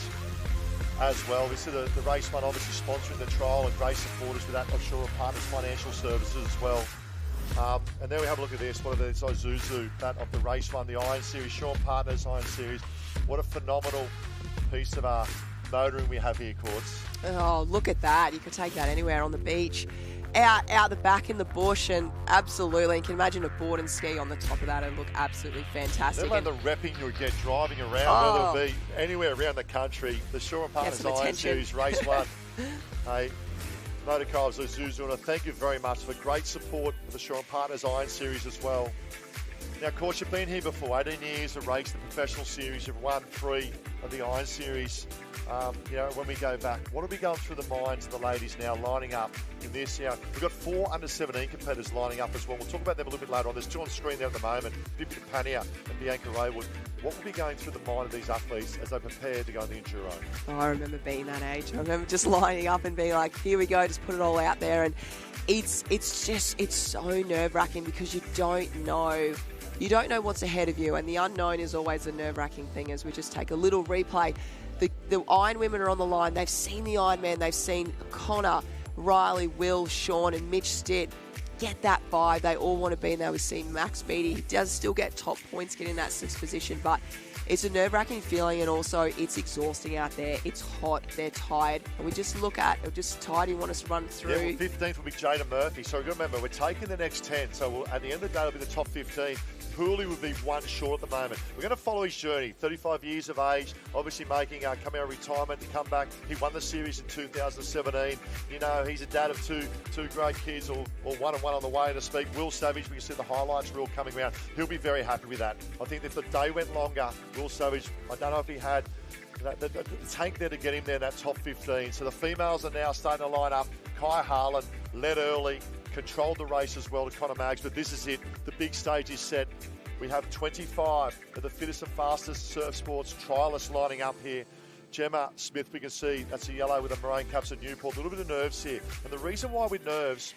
as well. We see the race 1 obviously sponsoring the trial and great supporters with that offshore Partners Financial Services as well. And then we have a look at this. What are these Isuzu, that of the race 1, the Iron Series, Shaw & Partners Iron Series. What a phenomenal piece of motoring we have here, Courts. Oh, look at that. You could take that anywhere on the beach, out the back in the bush, and absolutely, you can imagine a board and ski on the top of that. It'd look absolutely fantastic. Never mind the repping you'll get driving around, whether it be anywhere around the country. The Shaw & Partners Iron Series Race 1. Hey, Motorcars Isuzu, and thank you very much for great support for the Shaw & Partners Iron Series as well. Now, of course, you've been here before, 18 years of race, the professional series. You've won 3 of the Iron Series. When we go back, what are we going through the minds of the ladies now lining up in this? We've got 4 under-17 competitors lining up as well. We'll talk about them a little bit later on. There's 2 on screen there at the moment, Vivian Pania and Bianca Raywood. What will be going through the mind of these athletes as they prepare to go in the Enduro? Oh, I remember being that age. I remember just lining up and being like, here we go, just put it all out there. And it's so nerve-wracking because you don't know what's ahead of you, and the unknown is always a nerve-wracking thing. As we just take a little replay, the Iron women are on the line. They've seen the Iron Man. They've seen Connor, Riley, Will, Sean and Mitch Stitt get that vibe. They all want to be in there. We've seen Max Beattie. He does still get top points, getting that 6th position, but it's a nerve-wracking feeling, and also it's exhausting out there. It's hot. They're tired. And we just look at, we're just tired. You want us to run through. Yeah, well, 15th will be Jada Murphy. So remember, we're taking the next 10. So at the end of the day, it'll be the top 15. Pooley would be one short at the moment. We're going to follow his journey. 35 years of age, obviously coming out of retirement to come back. He won the series in 2017. You know, he's a dad of two great kids, or one and one on the way to speak. Will Savage, we can see the highlights reel coming around. He'll be very happy with that. I think if the day went longer, Will Savage, I don't know if he had the tank there to get him there in that top 15. So the females are now starting to line up. Kai Harlan led early, controlled the race as well to Connor Maggs, but this is it. The big stage is set. We have 25 of the fittest and fastest surf sports trialists lining up here. Gemma Smith, we can see, that's a yellow with the maroon caps at Newport. A little bit of nerves here. And the reason why with nerves,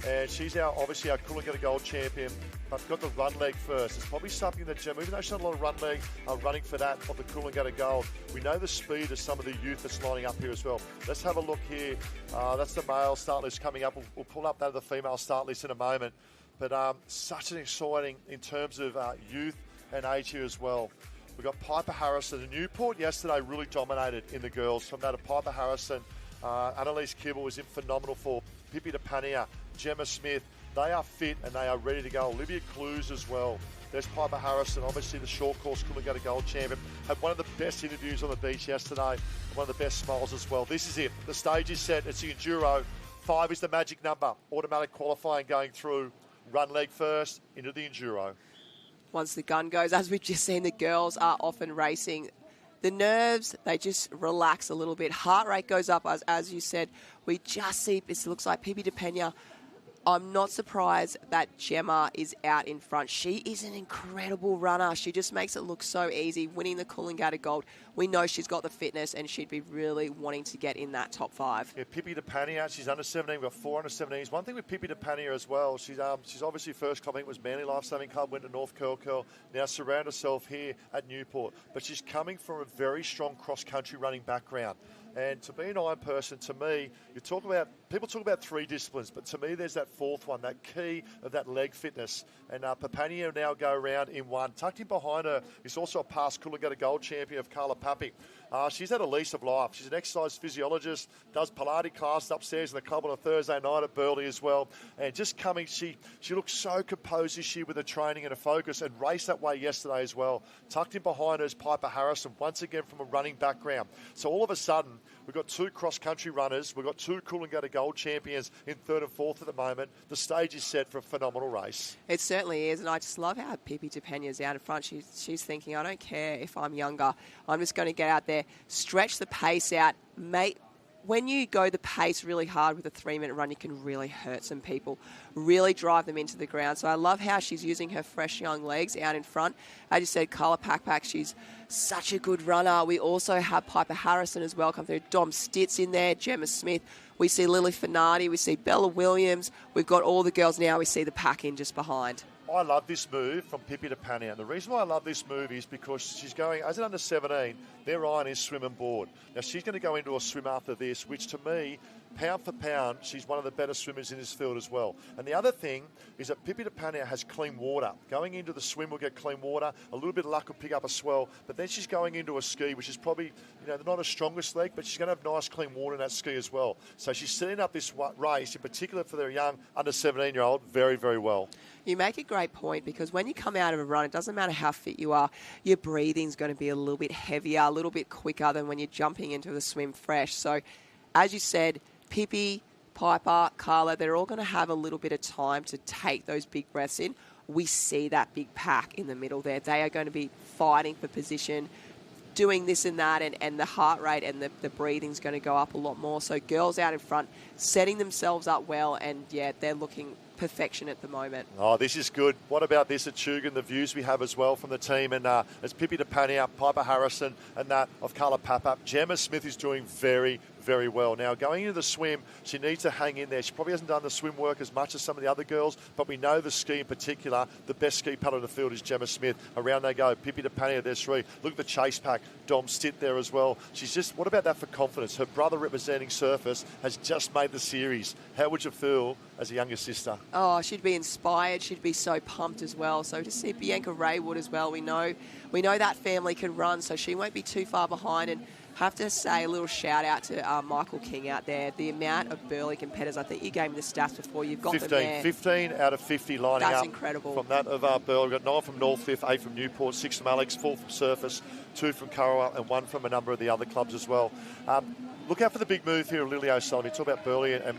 and she's obviously our Coolangatta Gold champion, but got the run leg first. It's probably something that Gemma, even though she's done a lot of run leg, running for that of the Coolangatta Gold, we know the speed of some of the youth that's lining up here as well. Let's have a look here. That's the male start list coming up. We'll pull up that of the female start list in a moment. But such an exciting in terms of youth and age here as well. We've got Piper Harrison. The Newport yesterday really dominated in the girls. From that of Piper Harrison, Annalise Kibble was in phenomenal form. Pippi DePania, Gemma Smith, they are fit and they are ready to go. Olivia Clues as well. There's Piper Harrison, obviously the short course Coolangatta Gold champion. Had one of the best interviews on the beach yesterday. One of the best smiles as well. This is it. The stage is set. It's the Enduro. 5 is the magic number. Automatic qualifying going through. Run leg first into the Enduro. Once the gun goes, as we've just seen, the girls are often racing. The nerves, they just relax a little bit. Heart rate goes up, as you said. We just see, it looks like Pippi DePena. I'm not surprised that Gemma is out in front. She is an incredible runner. She just makes it look so easy, winning the Coolangatta Gold. We know she's got the fitness and she'd be really wanting to get in that top 5. Yeah, Pippi DePania, she's under 17. We've got 4 under 17s. One thing with Pippi DePania as well, she's obviously first club, I think it was Manly Lifesaving Club, went to North Curl. Now surround herself here at Newport. But she's coming from a very strong cross-country running background. And to be an iron person, to me, people talk about 3 disciplines, but to me there's that 4th one, that key of that leg fitness. And Papania now go around in 1. Tucked in behind her is also a past Coolangatta Gold champion of Carla Papi. She's had a lease of life. She's an exercise physiologist, does Pilates class upstairs in the club on a Thursday night at Burleigh as well. And just coming, she looks so composed this year with her training and her focus, and raced that way yesterday as well. Tucked in behind her is Piper Harrison, once again from a running background. So all of a sudden, we've got 2 cross-country runners. We've got 2 Coolangatta Gold champions in 3rd and 4th at the moment. The stage is set for a phenomenal race. It certainly is, and I just love how Pippi DePena's out in front. She's thinking, I don't care if I'm younger. I'm just going to get out there, stretch the pace out. Mate, when you go the pace really hard with a 3-minute run, you can really hurt some people, really drive them into the ground. So I love how she's using her fresh young legs out in front. As you said, Carla Packpack, she's such a good runner. We also have Piper Harrison as well come through. Dom Stitz in there, Gemma Smith. We see Lily Finardi, we see Bella Williams. We've got all the girls now. We see the pack in just behind. I love this move from Pippi DePania. And the reason why I love this move is because she's going, as an under 17, their iron is swim and board. Now, she's going to go into a swim after this, which to me, pound for pound, she's one of the better swimmers in this field as well. And the other thing is that Pippi DePania has clean water. Going into the swim will get clean water. A little bit of luck will pick up a swell. But then she's going into a ski, which is probably, not her strongest leg, but she's going to have nice clean water in that ski as well. So she's setting up this race, in particular for their young under 17-year-old, very, very well. You make a great point, because when you come out of a run, it doesn't matter how fit you are, your breathing's going to be a little bit heavier, a little bit quicker than when you're jumping into the swim fresh. So, as you said, Pippi, Piper, Carla, they're all going to have a little bit of time to take those big breaths in. We see that big pack in the middle there. They are going to be fighting for position, doing this and that, and the heart rate and the breathing's going to go up a lot more. So girls out in front, setting themselves up well, and yeah, they're looking perfection at the moment. Oh, this is good. What about this at Tugun? The views we have as well from the team, and it's Pippi DePania, Piper Harrison, and that of Carla Papap. Gemma Smith is doing very, very well. Now, going into the swim, she needs to hang in there. She probably hasn't done the swim work as much as some of the other girls, but we know the ski in particular, the best ski paddler in the field is Gemma Smith. Around they go. Pippi DePania, there's three. Look at the chase pack. Dom Stitt there as well. She's just, what about that for confidence? Her brother representing Surface has just made the series. How would you feel as a younger sister? Oh, she'd be inspired. She'd be so pumped as well. So to see Bianca Raywood as well, we know that family can run, so she won't be too far behind. And have to say a little shout out to Michael King out there. The amount of Burley competitors, I think you gave me the stats before, you've got 15, them there. 15 out of 50 lining up. That's incredible. From that of Burley. We've got 9 from Northcliffe, 8 from Newport, 6 from Alex, 4 from Surface, 2 from Kurrawa and 1 from a number of the other clubs as well. Look out for the big move here of Lily O'Sullivan. You talk about Burley and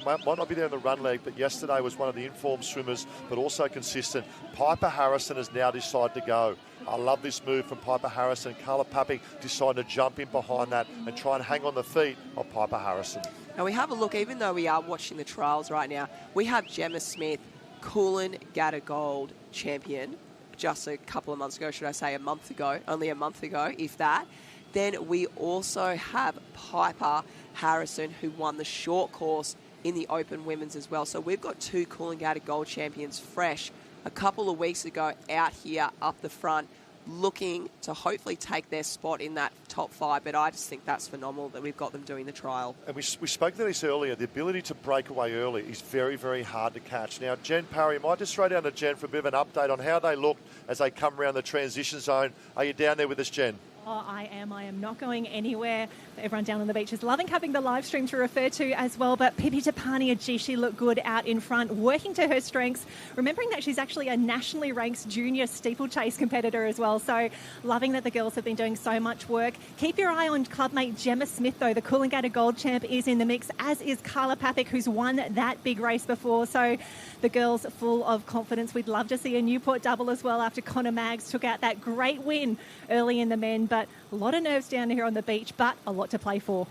might not be there in the run leg, but yesterday was one of the informed swimmers, but also consistent. Piper Harrison has now decided to go. I love this move from Piper Harrison. Carla Pappy decided to jump in behind that and try and hang on the feet of Piper Harrison. Now we have a look, even though we are watching the trials right now, we have Gemma Smith, Coolangatta Gold champion, just a couple of months ago, should I say a month ago, only a month ago, if that. Then we also have Piper Harrison, who won the short course in the Open Women's as well. So we've got 2 Coolangatta Gold champions fresh a couple of weeks ago out here up the front, looking to hopefully take their spot in that top 5. But I just think that's phenomenal that we've got them doing the trial. And we spoke to this earlier. The ability to break away early is very, very hard to catch. Now, Jen Parry, might just throw down to Jen for a bit of an update on how they look as they come around the transition zone. Are you down there with us, Jen? Oh, I am not going anywhere. Everyone down on the beach is loving having the live stream to refer to as well. But Pippi DePania, gee, she looked good out in front, working to her strengths. Remembering that she's actually a nationally ranked junior steeplechase competitor as well. So loving that the girls have been doing so much work. Keep your eye on clubmate Gemma Smith, though. The Coolangatta Gold champ is in the mix, as is Carla Papik, who's won that big race before. So the girls full of confidence. We'd love to see a Newport double as well after Connor Maggs took out that great win early in the men. But a lot of nerves down here on the beach, but a lot to play for.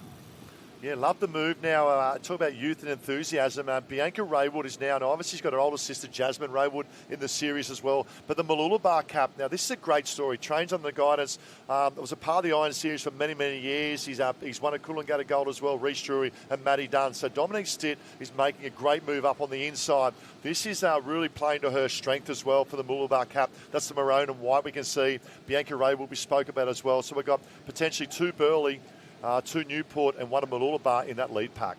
Yeah, love the move now. Talk about youth and enthusiasm. Bianca Raywood is now, and obviously she's got her older sister Jasmine Raywood in the series as well. But the Mooloolaba Cup, now this is a great story. Trains under the guidance. It was a part of the Iron Series for many, many years. He's won a Coolangatta Gold as well, Reece Drury and Maddie Dunn. So Dominique Stitt is making a great move up on the inside. This is really playing to her strength as well for the Mooloolaba Cup. That's the maroon and white we can see. Bianca Raywood we spoke about as well. So we've got potentially 2 Burley, 2 Newport and 1 Mooloolaba in that lead pack.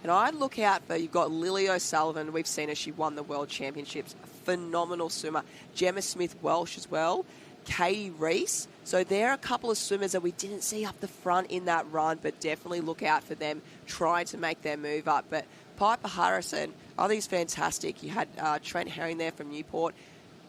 And I'd look out for, you've got Lily O'Sullivan. We've seen her. She won the World Championships. Phenomenal swimmer. Gemma Smith-Welsh as well. Katie Reese. So there are a couple of swimmers that we didn't see up the front in that run, but definitely look out for them trying to make their move up. But Piper Harrison, I think he's fantastic. You had Trent Herring there from Newport.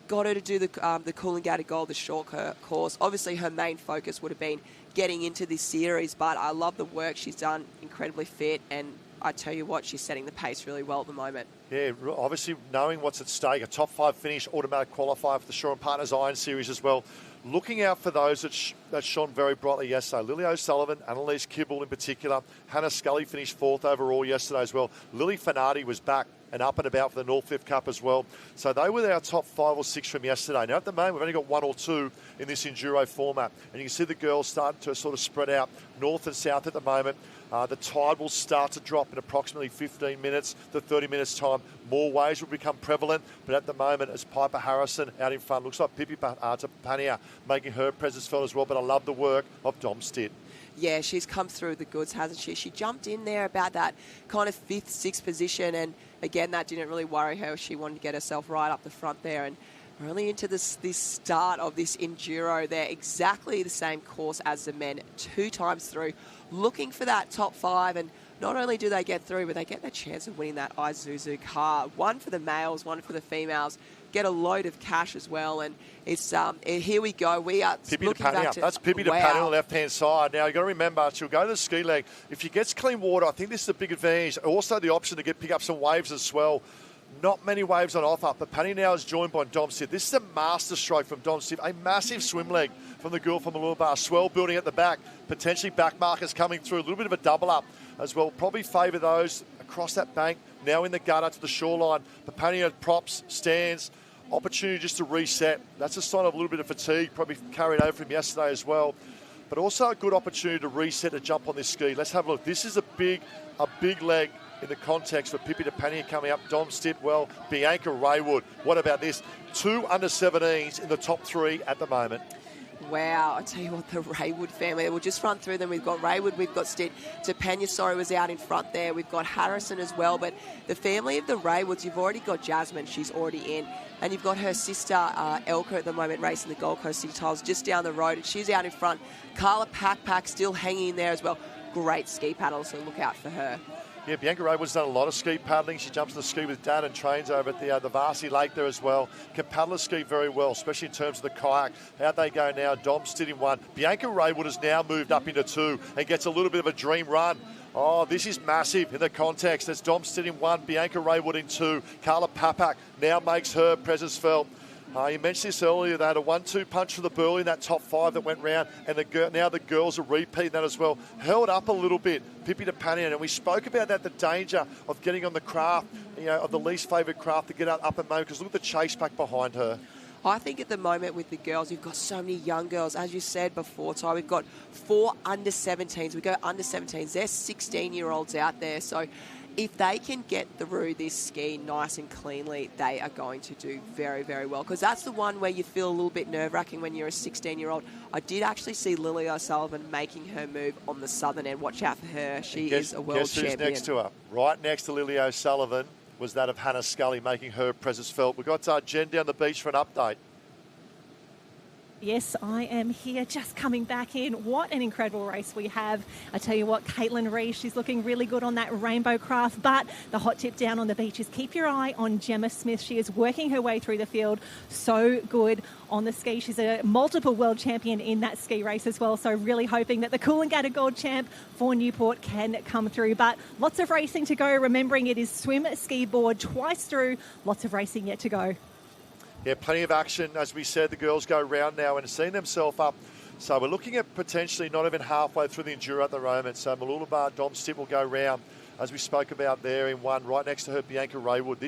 Got her to do the Coolangatta Gold, the short course. Obviously, her main focus would have been getting into this series, but I love the work she's done, incredibly fit, and I tell you what, she's setting the pace really well at the moment. Yeah, obviously knowing what's at stake, a top 5 finish, automatic qualifier for the Shaw and Partners Iron Series as well. Looking out for those that shone very brightly yesterday. Lily O'Sullivan, Annalise Kibble in particular. Hannah Scully finished 4th overall yesterday as well. Lily Fanardi was back and up and about for the Northcliffe Cup as well. So they were our top 5 or 6 from yesterday. Now at the moment, we've only got 1 or 2 in this Enduro format. And you can see the girls starting to sort of spread out north and south at the moment. The tide will start to drop in approximately 15 minutes to 30 minutes time. More waves will become prevalent, but at the moment, as Piper Harrison out in front, looks like Pippi DePania making her presence felt as well, but I love the work of Dom Stitt. Yeah, she's come through the goods, hasn't she? She jumped in there about that kind of 5th, 6th position, and again, that didn't really worry her. She wanted to get herself right up the front there, and we're only into this start of this Enduro. They're exactly the same course as the men, 2 times through, looking for that top 5, and not only do they get through, but they get the chance of winning that Isuzu car. 1 for the males, 1 for the females. Get a load of cash as well, and it's here we go. We are Pippi looking back to... That's Pippi DePania on the left-hand side. Now, you've got to remember, she'll go to the ski leg. If she gets clean water, I think this is a big advantage. Also, the option to pick up some waves as well. Not many waves on offer, but Penny now is joined by Dom Stitt. This is a master stroke from Dom Stitt, a massive swim leg from the girl from Mooloolaba. Swell building at the back, potentially back markers coming through, a little bit of a double up as well. Probably favour those across that bank, now in the gutter to the shoreline. Papania props, stands, opportunity just to reset. That's a sign of a little bit of fatigue, probably carried over from yesterday as well. but also a good opportunity to reset a jump on this ski. Let's have a look. This is a big leg in the context for Pippi DePania coming up, Dom Stitwell, Bianca Raywood. What about this? 2 under-17s in the top 3 at the moment. Wow, I tell you what, the Raywood family, we'll just run through them. We've got Raywood, we've got DePania, sorry, was out in front there. We've got Harrison as well, but the family of the Raywoods, you've already got Jasmine, she's already in, and you've got her sister, Elka, at the moment, racing the Gold Coast City Tiles just down the road, and she's out in front. Carla Pack still hanging in there as well. Great ski paddle, so look out for her. Yeah, Bianca Raywood's done a lot of ski paddling. She jumps on the ski with Dad and trains over at the Varsity Lake there as well. Can paddle a ski very well, especially in terms of the kayak. Out they go now. Dom Stitt in 1. Bianca Raywood has now moved up into 2 and gets a little bit of a dream run. Oh, this is massive in the context. There's Dom Stitt in 1, Bianca Raywood in 2. Carla Papak now makes her presence felt. You mentioned this earlier, they had a 1-2 punch for the Burley in that top 5 that went round, and now the girls are repeating that as well. Held up a little bit, Pippi DePania, and we spoke about that, the danger of getting on the craft, of the least favoured craft to get up and move, because look at the chase back behind her. I think at the moment with the girls, you've got so many young girls. As you said before, Ty, we've got 4 under-17s. We go under-17s. There's 16-year-olds out there, so if they can get through this ski nice and cleanly, they are going to do very, very well. Because that's the one where you feel a little bit nerve-wracking when you're a 16-year-old. I did actually see Lily O'Sullivan making her move on the southern end. Watch out for her. She is a world champion. Guess who's next to her? Right next to Lily O'Sullivan was that of Hannah Scully making her presence felt. We've got Jen down the beach for an update. Yes, I am here, just coming back in. What an incredible race we have. I tell you what, Caitlin Rees, she's looking really good on that rainbow craft, but the hot tip down on the beach is keep your eye on Gemma Smith. She is working her way through the field so good on the ski. She's a multiple world champion in that ski race as well, so really hoping that the Coolangatta Gold Champ for Newport can come through. But lots of racing to go, remembering it is swim, ski, board twice through. Lots of racing yet to go. Yeah, plenty of action. As we said, the girls go round now and seeing themselves up. So we're looking at potentially not even halfway through the Enduro at the moment. So Mooloolaba, Dom Stitt will go round, as we spoke about there in 1, right next to her, Bianca Raywood.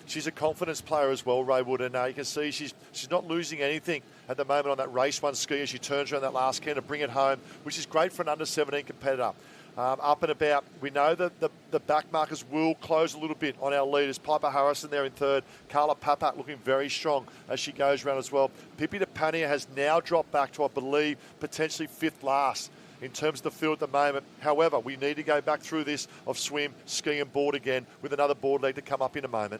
She's a confidence player as well, Raywood, and you can see she's not losing anything at the moment on that RaceOne ski as she turns around that last can to bring it home, which is great for an under-17 competitor. Up and about. We know that the back markers will close a little bit on our leaders. Piper Harrison there in 3rd. Carla Papak looking very strong as she goes around as well. Pippi DePania has now dropped back to, I believe, potentially 5th last in terms of the field at the moment. However, we need to go back through this of swim, ski and board again with another board leg to come up in a moment.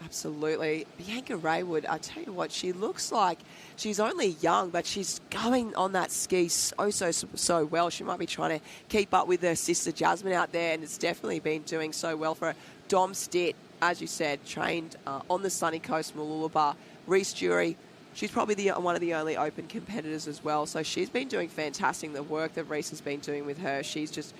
Absolutely. Bianca Raywood, I tell you what, she looks like she's only young, but she's going on that ski so well. She might be trying to keep up with her sister Jasmine out there, and it's definitely been doing so well for her. Dom Stitt, as you said, trained on the sunny coast, Mooloolaba. Reese Jury, she's probably one of the only open competitors as well, so she's been doing fantastic. The work that Reese has been doing with her, she's just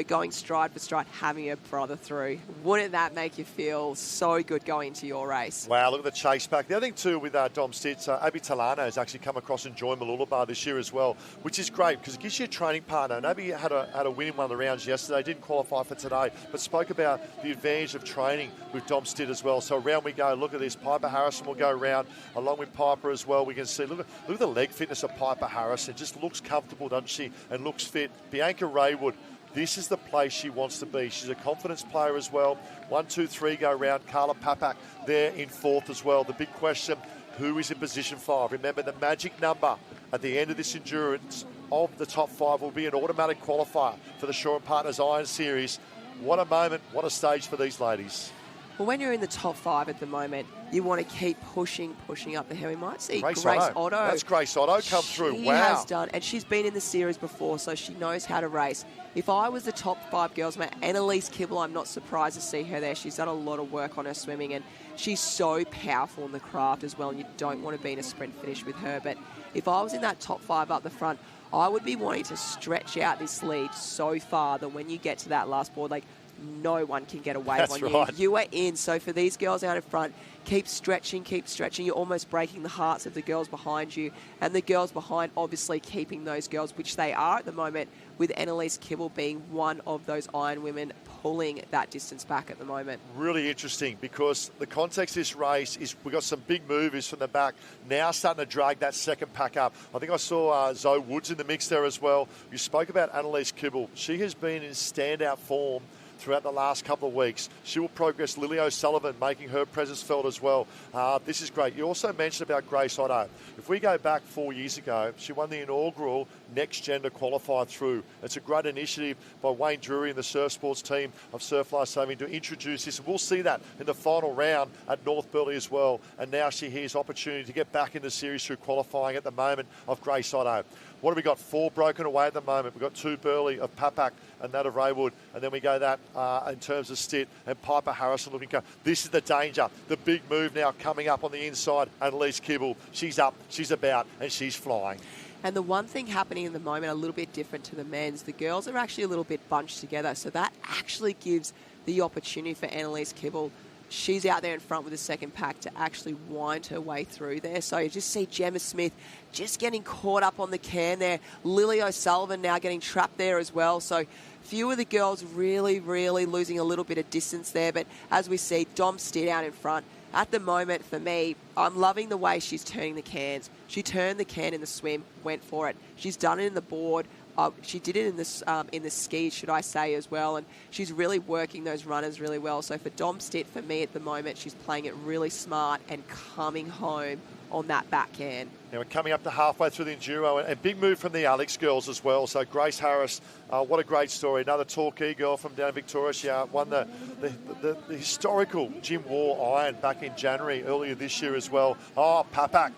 going stride for stride, having her brother through. Wouldn't that make you feel so good going into your race? Wow, look at the chase back. The other thing too with Dom Stitt, Abby Talano has actually come across and joined Mooloolaba this year as well, which is great because it gives you a training partner. And Abby had a win in one of the rounds yesterday, didn't qualify for today, but spoke about the advantage of training with Dom Stitt as well. So around we go. Look at this. Piper Harrison will go around along with Piper as well. We can see, look at the leg fitness of Piper Harrison. Just looks comfortable, doesn't she? And looks fit. Bianca Raywood, this is the place she wants to be. She's a confidence player as well. 1, 2, 3 go round. Carla Papak there in 4th as well. The big question, who is in position 5? Remember, the magic number at the end of this endurance of the top 5 will be an automatic qualifier for the Shaw & Partners Iron Series. What a moment, what a stage for these ladies. Well, when you're in the top 5 at the moment, you want to keep pushing up the hill. We might see Grace Otto. That's Grace Otto come through. She wow. has done, and she's been in the series before, so she knows how to race. If I was the top 5 girls, Annalise Kibble, I'm not surprised to see her there. She's done a lot of work on her swimming, and she's so powerful in the craft as well, and you don't want to be in a sprint finish with her. But if I was in that top 5 up the front, I would be wanting to stretch out this lead so far that when you get to that last board, no one can get a wave on you. You are in. So for these girls out in front, keep stretching. You're almost breaking the hearts of the girls behind you. And the girls behind, obviously, keeping those girls, which they are at the moment, with Annalise Kibble being one of those Iron Women pulling that distance back at the moment. Really interesting, because the context of this race is we've got some big movers from the back now starting to drag that second pack up. I think I saw Zoe Woods in the mix there as well. You spoke about Annalise Kibble. She has been in standout form throughout the last couple of weeks. She will progress. Lily O'Sullivan making her presence felt as well. This is great. You also mentioned about Grace Otto. If we go back 4 years ago, she won the inaugural Next Gen to qualify through. It's a great initiative by Wayne Drury and the surf sports team of Surf Life Saving to introduce this. We'll see that in the final round at North Burleigh as well. And now she has opportunity to get back in the series through qualifying at the moment of Grace Otto. What have we got? 4 broken away at the moment. We've got 2 Burleigh of Papak and that of Raywood. And then we go that in terms of Stitt and Piper Harrison looking. This is the danger. The big move now coming up on the inside. Annalise Kibble. She's up, she's about, and she's flying. And the one thing happening in the moment, a little bit different to the men's, the girls are actually a little bit bunched together. So that actually gives the opportunity for Annalise Kibble. She's out there in front with the second pack to actually wind her way through there. So you just see Gemma Smith just getting caught up on the can there. Lily O'Sullivan now getting trapped there as well. So few of the girls really, really losing a little bit of distance there. But as we see, Dom Stitt out in front. At the moment, for me, I'm loving the way she's turning the cans. She turned the can in the swim, went for it. She's done it in the board. She did it in the skis, should I say, as well. And she's really working those runners really well. So for Dom Stitt, for me at the moment, she's playing it really smart and coming home on that backhand. Now we're coming up to halfway through the Enduro, and big move from the Alex girls as well. So Grace Harris, what a great story. Another Torquay girl from down in Victoria. She won the historical Jim War Iron back in January earlier this year as well. Oh, Papak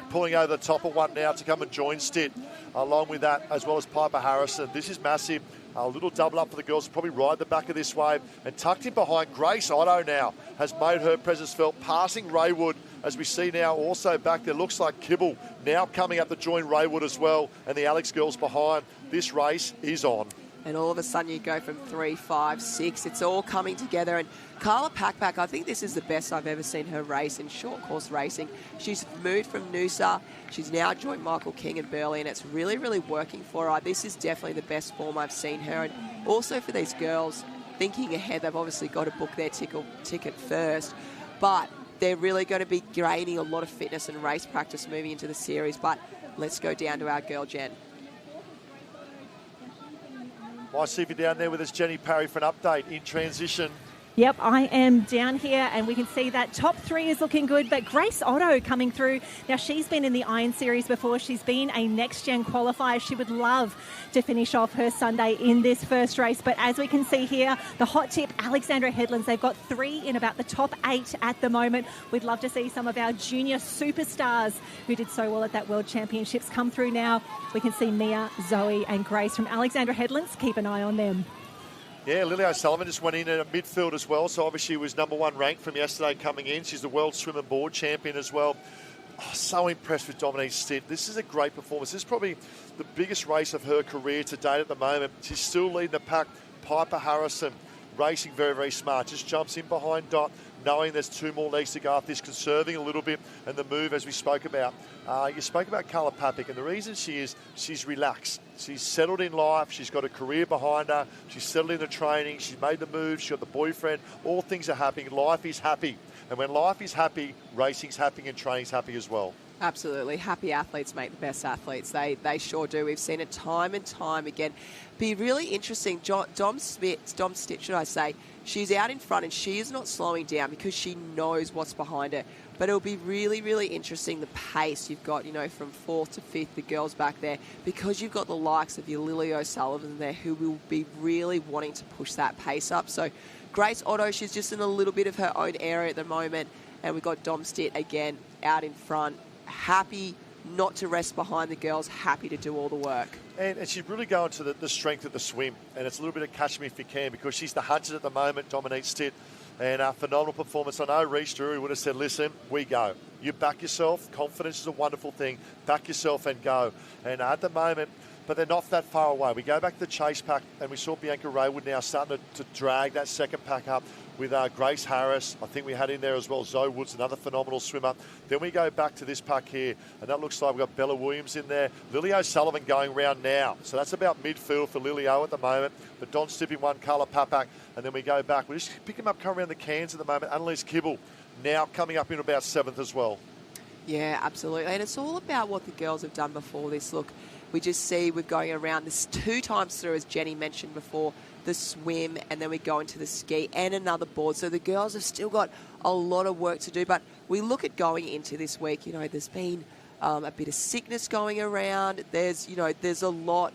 pulling over the top of one now to come and join Stitt. Along with that, as well as Piper Harrison. This is massive. A little double up for the girls, probably ride the back of this wave. And tucked in behind, Grace Otto now has made her presence felt, passing Raywood, as we see now also back there. Looks like Kibble now coming up to join Raywood as well, and the Alex girls behind. This race is on. And all of a sudden you go from 3, 5, 6. It's all coming together. And Carla Packback, I think this is the best I've ever seen her race in short course racing. She's moved from Noosa. She's now joined Michael King and Burleigh, and it's really, really working for her. This is definitely the best form I've seen her. And also for these girls, thinking ahead, they've obviously got to book their ticket first. But they're really going to be gaining a lot of fitness and race practice moving into the series. But let's go down to our girl, Jen. I see you down there with us, Jenny Parry, for an update in transition. Yep, I am down here and we can see that top 3 is looking good, but Grace Otto coming through. Now, she's been in the Iron Series before. She's been a next-gen qualifier. She would love to finish off her Sunday in this first race, but as we can see here, the hot tip, Alexandra Headlands, they've got 3 in about the top 8 at the moment. We'd love to see some of our junior superstars who did so well at that World Championships come through now. We can see Mia, Zoe and Grace from Alexandra Headlands. Keep an eye on them. Yeah, Lily O'Sullivan just went in at a midfield as well, so obviously was number 1 ranked from yesterday coming in. She's the World Swim and Board champion as well. Oh, so impressed with Dominique Stitt. This is a great performance. This is probably the biggest race of her career to date at the moment. She's still leading the pack. Piper Harrison racing very, very smart. Just jumps in behind Dot, knowing there's 2 more legs to go after this, conserving a little bit, and the move as we spoke about. You spoke about Carla Papak, and the reason she's relaxed. She's settled in life. She's got a career behind her. She's settled in the training. She's made the move. She's got the boyfriend. All things are happening. Life is happy. And when life is happy, racing's happy and training's happy as well. Absolutely. Happy athletes make the best athletes. They sure do. We've seen it time and time again. Be really interesting. Dom Stitt, should I say, she's out in front and she is not slowing down because she knows what's behind her. But it'll be really, really interesting the pace you've got, from 4th to 5th, the girls back there, because you've got the likes of your Lily O'Sullivan there who will be really wanting to push that pace up. So Grace Otto, she's just in a little bit of her own area at the moment. And we've got Dom Stitt again out in front, happy not to rest behind the girls, happy to do all the work. And she's really going to the strength of the swim. And it's a little bit of catch me if you can, because she's the hunted at the moment, Dominique Stitt. And a phenomenal performance. I know Reece Drury would have said, listen, we go. You back yourself. Confidence is a wonderful thing. Back yourself and go. And at the moment, but they're not that far away. We go back to the chase pack, and we saw Bianca Raywood now starting to drag that second pack up with Grace Harris. I think we had in there as well Zoe Woods, another phenomenal swimmer. Then we go back to this pack here, and that looks like we've got Bella Williams in there. Lily O'Sullivan going round now. So that's about midfield for Lily O at the moment. But Don Stippy won, Carla Papak, and then we go back. We just pick him up coming around the cans at the moment. Annalise Kibble now coming up in about 7th as well. Yeah, absolutely. And it's all about what the girls have done before this. Look, we just see we're going around this 2 times through, as Jenny mentioned before, the swim, and then we go into the ski and another board. So the girls have still got a lot of work to do. But we look at going into this week, you know, there's been a bit of sickness going around. There's a lot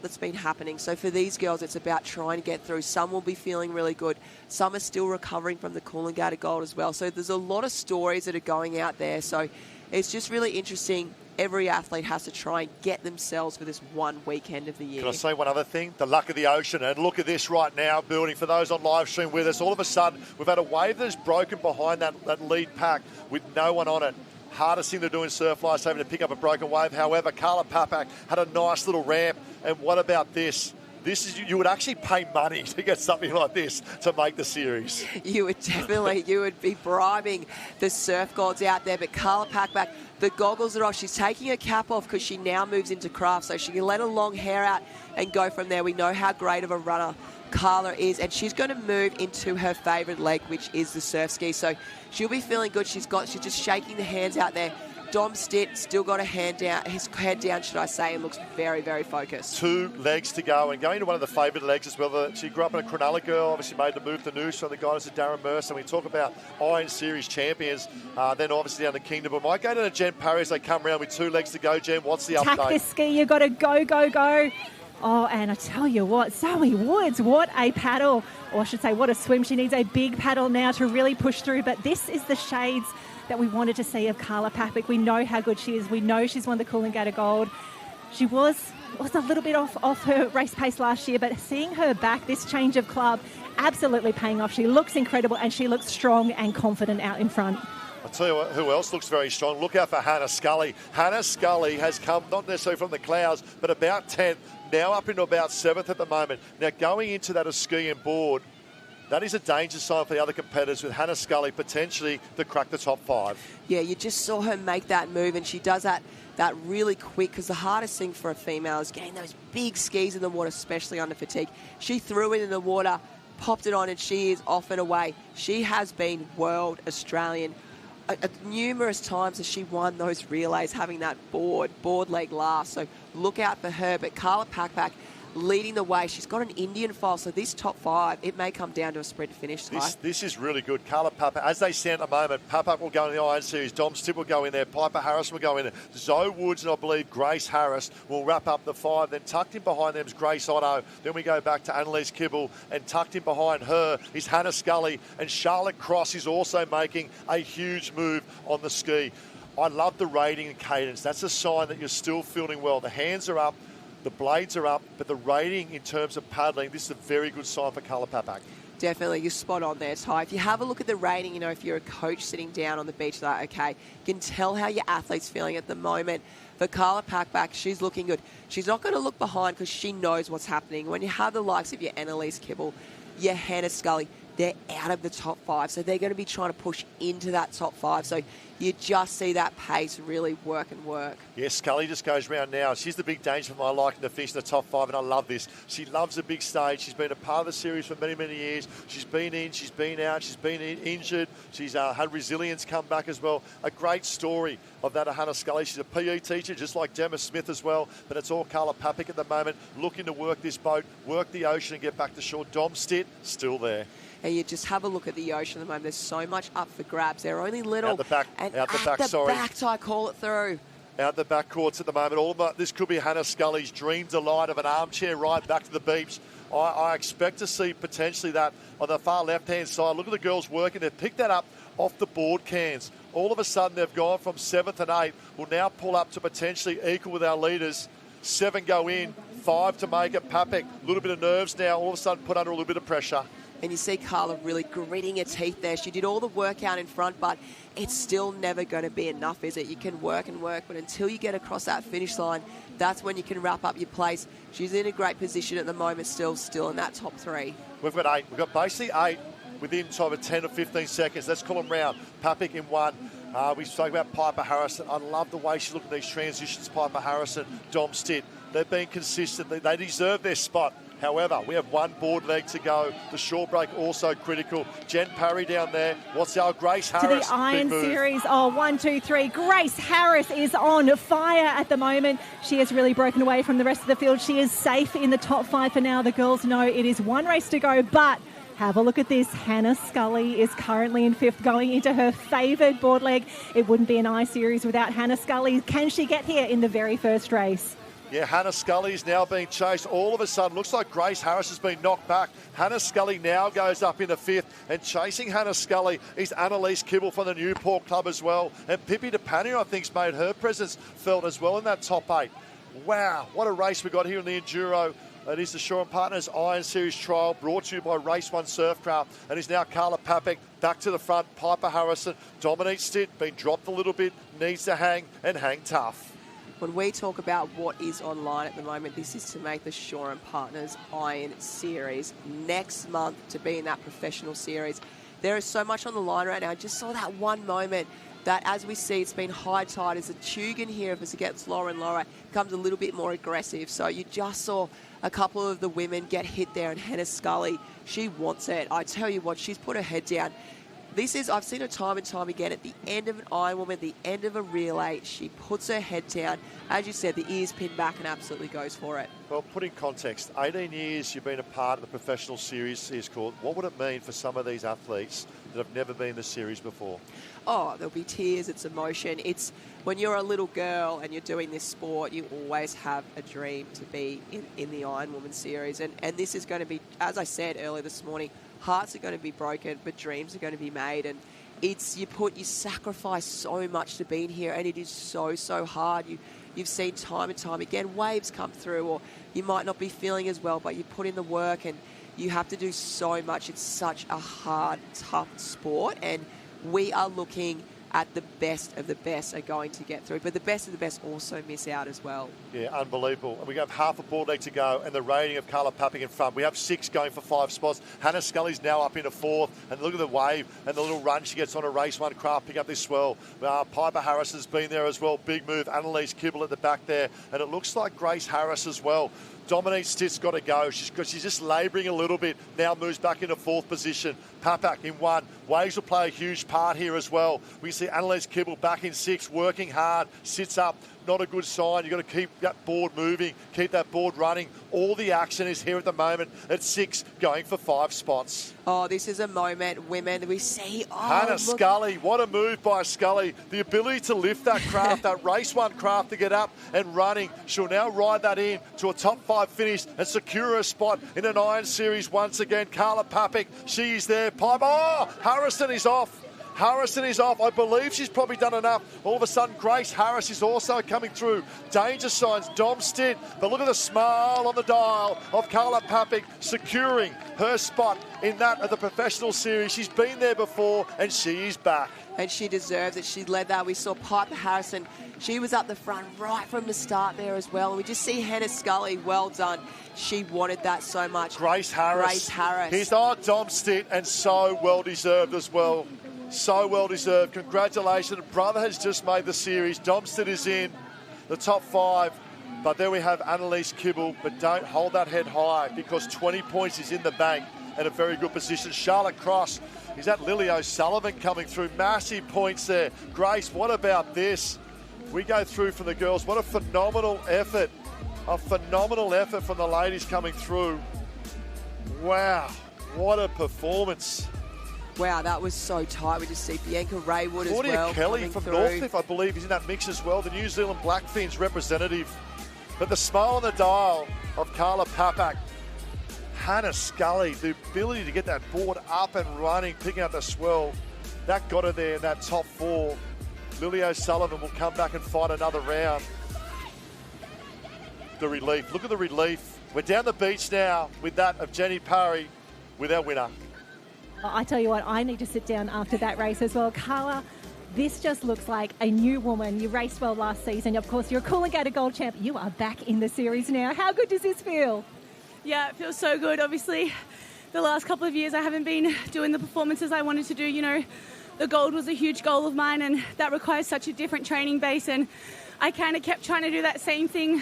that's been happening. So for these girls, it's about trying to get through. Some will be feeling really good. Some are still recovering from the Coolangatta Gold as well. So there's a lot of stories that are going out there. So it's just really interesting. Every athlete has to try and get themselves for this one weekend of the year. Can I say one other thing? The luck of the ocean. And look at this right now, building. For those on live stream with us, all of a sudden, we've had a wave that's broken behind that lead pack with no one on it. Hardest thing to do in surf life, having to pick up a broken wave. However, Carla Papak had a nice little ramp. And what about this? You would actually pay money to get something like this to make the series. You would be bribing the surf gods out there. But Carla Packback, the goggles are off. She's taking her cap off because she now moves into craft, so she can let her long hair out and go from there. We know how great of a runner Carla is, and she's going to move into her favourite leg, which is the surf ski. So she'll be feeling good. She's just shaking the hands out there. Dom Stitt still got his head down, should I say, and looks very, very focused. 2 legs to go, and going to one of the favourite legs as well. She grew up in a Cronulla girl, obviously made the move to Noosa, the guidance of Darren Mercer. We talk about Iron Series champions, then obviously down the Kingdom. But might go to Jen Parry as they come around with 2 legs to go. Jen, what's the update? Tack this ski, you've got to go, go, go. Oh, and I tell you what, Zoe Woods, what a paddle. Or I should say, what a swim. She needs a big paddle now to really push through. But this is the shades that we wanted to see of Carla Papak. We know how good she is. We know she's won the Coolangatta Gold. She was a little bit off her race pace last year, but seeing her back, this change of club, absolutely paying off. She looks incredible, and she looks strong and confident out in front. I'll tell you who else looks very strong. Look out for Hannah Scully. Hannah Scully has come, not necessarily from the clouds, but about 10th, now up into about 7th at the moment. Now, going into that ski and board, that is a danger sign for the other competitors, with Hannah Scully potentially to crack the top 5. Yeah, you just saw her make that move, and she does that really quick, because the hardest thing for a female is getting those big skis in the water, especially under fatigue. She threw it in the water, popped it on, and she is off and away. She has been World Australian numerous times as she won those relays, having that board leg last. So look out for her. But Carla Papak leading the way. She's got an Indian file, so this top 5, it may come down to a sprint finish. This is really good. Carla Papak, as they stand at the moment, Papak will go in the Iron Series, Dom Stitt will go in there, Piper Harris will go in there, Zoe Woods and I believe Grace Harris will wrap up the 5. Then tucked in behind them is Grace Otto. Then we go back to Annalise Kibble, and tucked in behind her is Hannah Scully, and Charlotte Cross is also making a huge move on the ski. I love the rating and cadence. That's a sign that you're still feeling well. The hands are up, the blades are up, but the rating in terms of paddling, this is a very good sign for Carla Papak. Definitely, you're spot on there, Ty. If you have a look at the rating, if you're a coach sitting down on the beach, like, okay, you can tell how your athlete's feeling at the moment. For Carla Papak, she's looking good. She's not going to look behind because she knows what's happening. When you have the likes of your Annalise Kibble, your Hannah Scully, they're out of the top 5, so they're going to be trying to push into that top 5. So you just see that pace really work. Yeah, Scully just goes round now. She's the big danger for my liking to finish in the top 5, and I love this. She loves the big stage. She's been a part of the series for many, many years. She's been in, she's been out, she's been injured. She's had resilience come back as well. A great story of that of Hannah Scully. She's a PE teacher, just like Gemma Smith as well, but it's all Carla Papak at the moment, looking to work this boat, work the ocean and get back to shore. Dom Stitt, still there. And you just have a look at the ocean at the moment. There's so much up for grabs. They're only little. Out the back, I call it through. Out the back courts at the moment. This could be Hannah Scully's dream delight of an armchair ride back to the beach. I expect to see potentially that on the far left-hand side. Look at the girls working. They've picked that up off the board cans. All of a sudden, they've gone from 7th and 8th. Will now pull up to potentially equal with our leaders. 7 go in, 5 to make it. Papak, a little bit of nerves now. All of a sudden, put under a little bit of pressure. And you see Carla really gritting her teeth there. She did all the work out in front, but it's still never going to be enough, is it? You can work and work, but until you get across that finish line, that's when you can wrap up your place. She's in a great position at the moment, still in that top 3. We've got 8. We've got basically 8 within sort of 10 or 15 seconds. Let's call them round. Papik in 1. We spoke about Piper Harrison. I love the way she looked at these transitions, Piper Harrison, Dom Stitt. They've been consistent. They deserve their spot. However, we have 1 board leg to go. The short break also critical. Jen Parry down there. What's our Grace Harris? To the Iron Series. Oh, 1, 2, 3. Grace Harris is on fire at the moment. She has really broken away from the rest of the field. She is safe in the top 5 for now. The girls know it is 1 race to go, but have a look at this. Hannah Scully is currently in 5th, going into her favoured board leg. It wouldn't be an I-Series without Hannah Scully. Can she get here in the very first race? Yeah, Hannah Scully is now being chased. All of a sudden, looks like Grace Harris has been knocked back. Hannah Scully now goes up into 5th, and chasing Hannah Scully is Annalise Kibble from the Newport Club as well. And Pippi DePania, I think, has made her presence felt as well in that top 8. Wow, what a race we got here in the Enduro. It is the Shaw & Partners Iron Series trial, brought to you by RaceOne Surfcraft. And is now Carla Papik back to the front. Piper Harrison, Dominique Stitt, been dropped a little bit, needs to hang and hang tough. When we talk about what is online at the moment, this is to make the Shaw & Partners Iron Series next month to be in that professional series. There is so much on the line right now. I just saw that one moment that, as we see, it's been high tide as the Tugan here, as it gets lower and lower, becomes a little bit more aggressive. So you just saw a couple of the women get hit there, and Hannah Scully, she wants it. I tell you what, she's put her head down. I've seen her time and time again at the end of an Ironwoman, the end of a relay. She puts her head down. As you said, the ears pinned back and absolutely goes for it. Well, put in context, 18 years you've been a part of the professional series, is called. What would it mean for some of these athletes that have never been in the series before? Oh, there'll be tears, it's emotion. It's when you're a little girl and you're doing this sport, you always have a dream to be in the Ironwoman series. And this is going to be, as I said earlier this morning, hearts are going to be broken, but dreams are going to be made. And you sacrifice so much to be in here, and it is so hard. You've seen time and time again waves come through, or you might not be feeling as well, but you put in the work and you have to do so much. It's such a hard, tough sport, and we are looking at the best of the best are going to get through, but the best of the best also miss out as well. Yeah, unbelievable. And we have half a board leg to go, and the rating of Carla Papik in front. We have 6 going for 5 spots. Hannah Scully's now up into 4th, and look at the wave and the little run she gets on a RaceOne craft, pick up this swell. Piper Harris has been there as well. Big move. Annalise Kibble at the back there, and it looks like Grace Harris as well. Dominique Stitt's got to go. She's just labouring a little bit. Now moves back into 4th position. Papak in 1. Waves will play a huge part here as well. We see Annalise Kibble back in 6, working hard, sits up. Not a good sign. You've got to keep that board moving, keep that board running. All the action is here at the moment at 6, going for 5 spots. Oh, this is a moment, women. We see, Hannah Scully, what a move by Scully. The ability to lift that craft, that RaceOne craft, to get up and running. She'll now ride that in to a top 5 finish and secure a spot in an Iron Series once again. Carla Papik, she's there. Piper, Harrison is off. Harrison is off. I believe she's probably done enough. All of a sudden, Grace Harris is also coming through. Danger signs, Dom Stitt. But look at the smile on the dial of Carla Papik, securing her spot in that of the professional series. She's been there before, and she is back. And she deserves it. She led that. We saw Piper Harrison. She was up the front right from the start there as well. And we just see Hannah Scully. Well done. She wanted that so much. Grace Harris. Grace Harris. Here's Dom Stitt, and so well deserved as well. So well deserved. Congratulations. Brother has just made the series. Dom Stitt is in the top 5. But there we have Annalise Kibble. But don't hold that head high, because 20 points is in the bank and a very good position. Charlotte Cross. Is that Lily O'Sullivan coming through? Massive points there. Grace, what about this? We go through from the girls. What a phenomenal effort. A phenomenal effort from the ladies coming through. Wow. What a performance. Wow, that was so tight. We just see Bianca Raywood as well. Kelly from Northcliffe, I believe, is in that mix as well. The New Zealand Blackfins representative. But the smile on the dial of Carla Papak. Hannah Scully, the ability to get that board up and running, picking up the swell, that got her there in that top 4. Lily O'Sullivan will come back and fight another round. The relief, look at the relief. We're down the beach now with that of Jenny Parry with our winner. I tell you what, I need to sit down after that race as well. Carla, this just looks like a new woman. You raced well last season. Of course, you're a Coolangatta Gold champ. You are back in the series now. How good does this feel? Yeah, it feels so good. Obviously, the last couple of years I haven't been doing the performances I wanted to do. You know, the gold was a huge goal of mine, and that requires such a different training base. And I kind of kept trying to do that same thing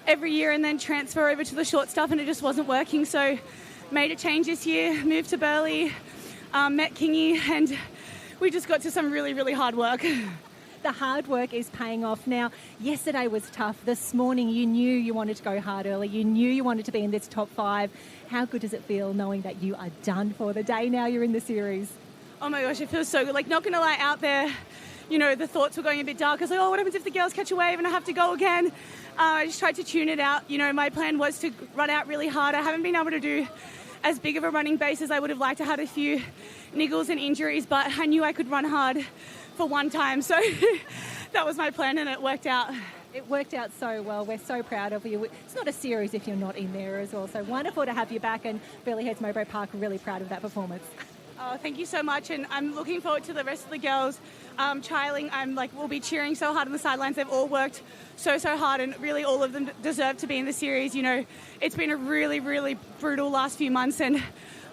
every year and then transfer over to the short stuff, and it just wasn't working. So made a change this year, moved to Burleigh, met Kingy, and we just got to some really, really hard work. The hard work is paying off now. Yesterday was tough. This morning you knew you wanted to go hard early. You knew you wanted to be in this top 5. How good does it feel knowing that you are done for the day now? You're in the series. Oh my gosh, it feels so good. Like, not going to lie, out there, you know, the thoughts were going a bit dark. I was like, oh, what happens if the girls catch a wave and I have to go again? I just tried to tune it out. You know, my plan was to run out really hard. I haven't been able to do as big of a running base as I would have liked. I had a few niggles and injuries, but I knew I could run hard for one time. So that was my plan, and it worked out. It worked out so well. We're so proud of you. It's not a series if you're not in there as well. So wonderful to have you back, and Burleigh Heads Mowbray Park really proud of that performance. Oh, thank you so much, and I'm looking forward to the rest of the girls trialling. We'll be cheering so hard on the sidelines. They've all worked so hard, and really all of them deserve to be in the series. You know, it's been a really, really brutal last few months, and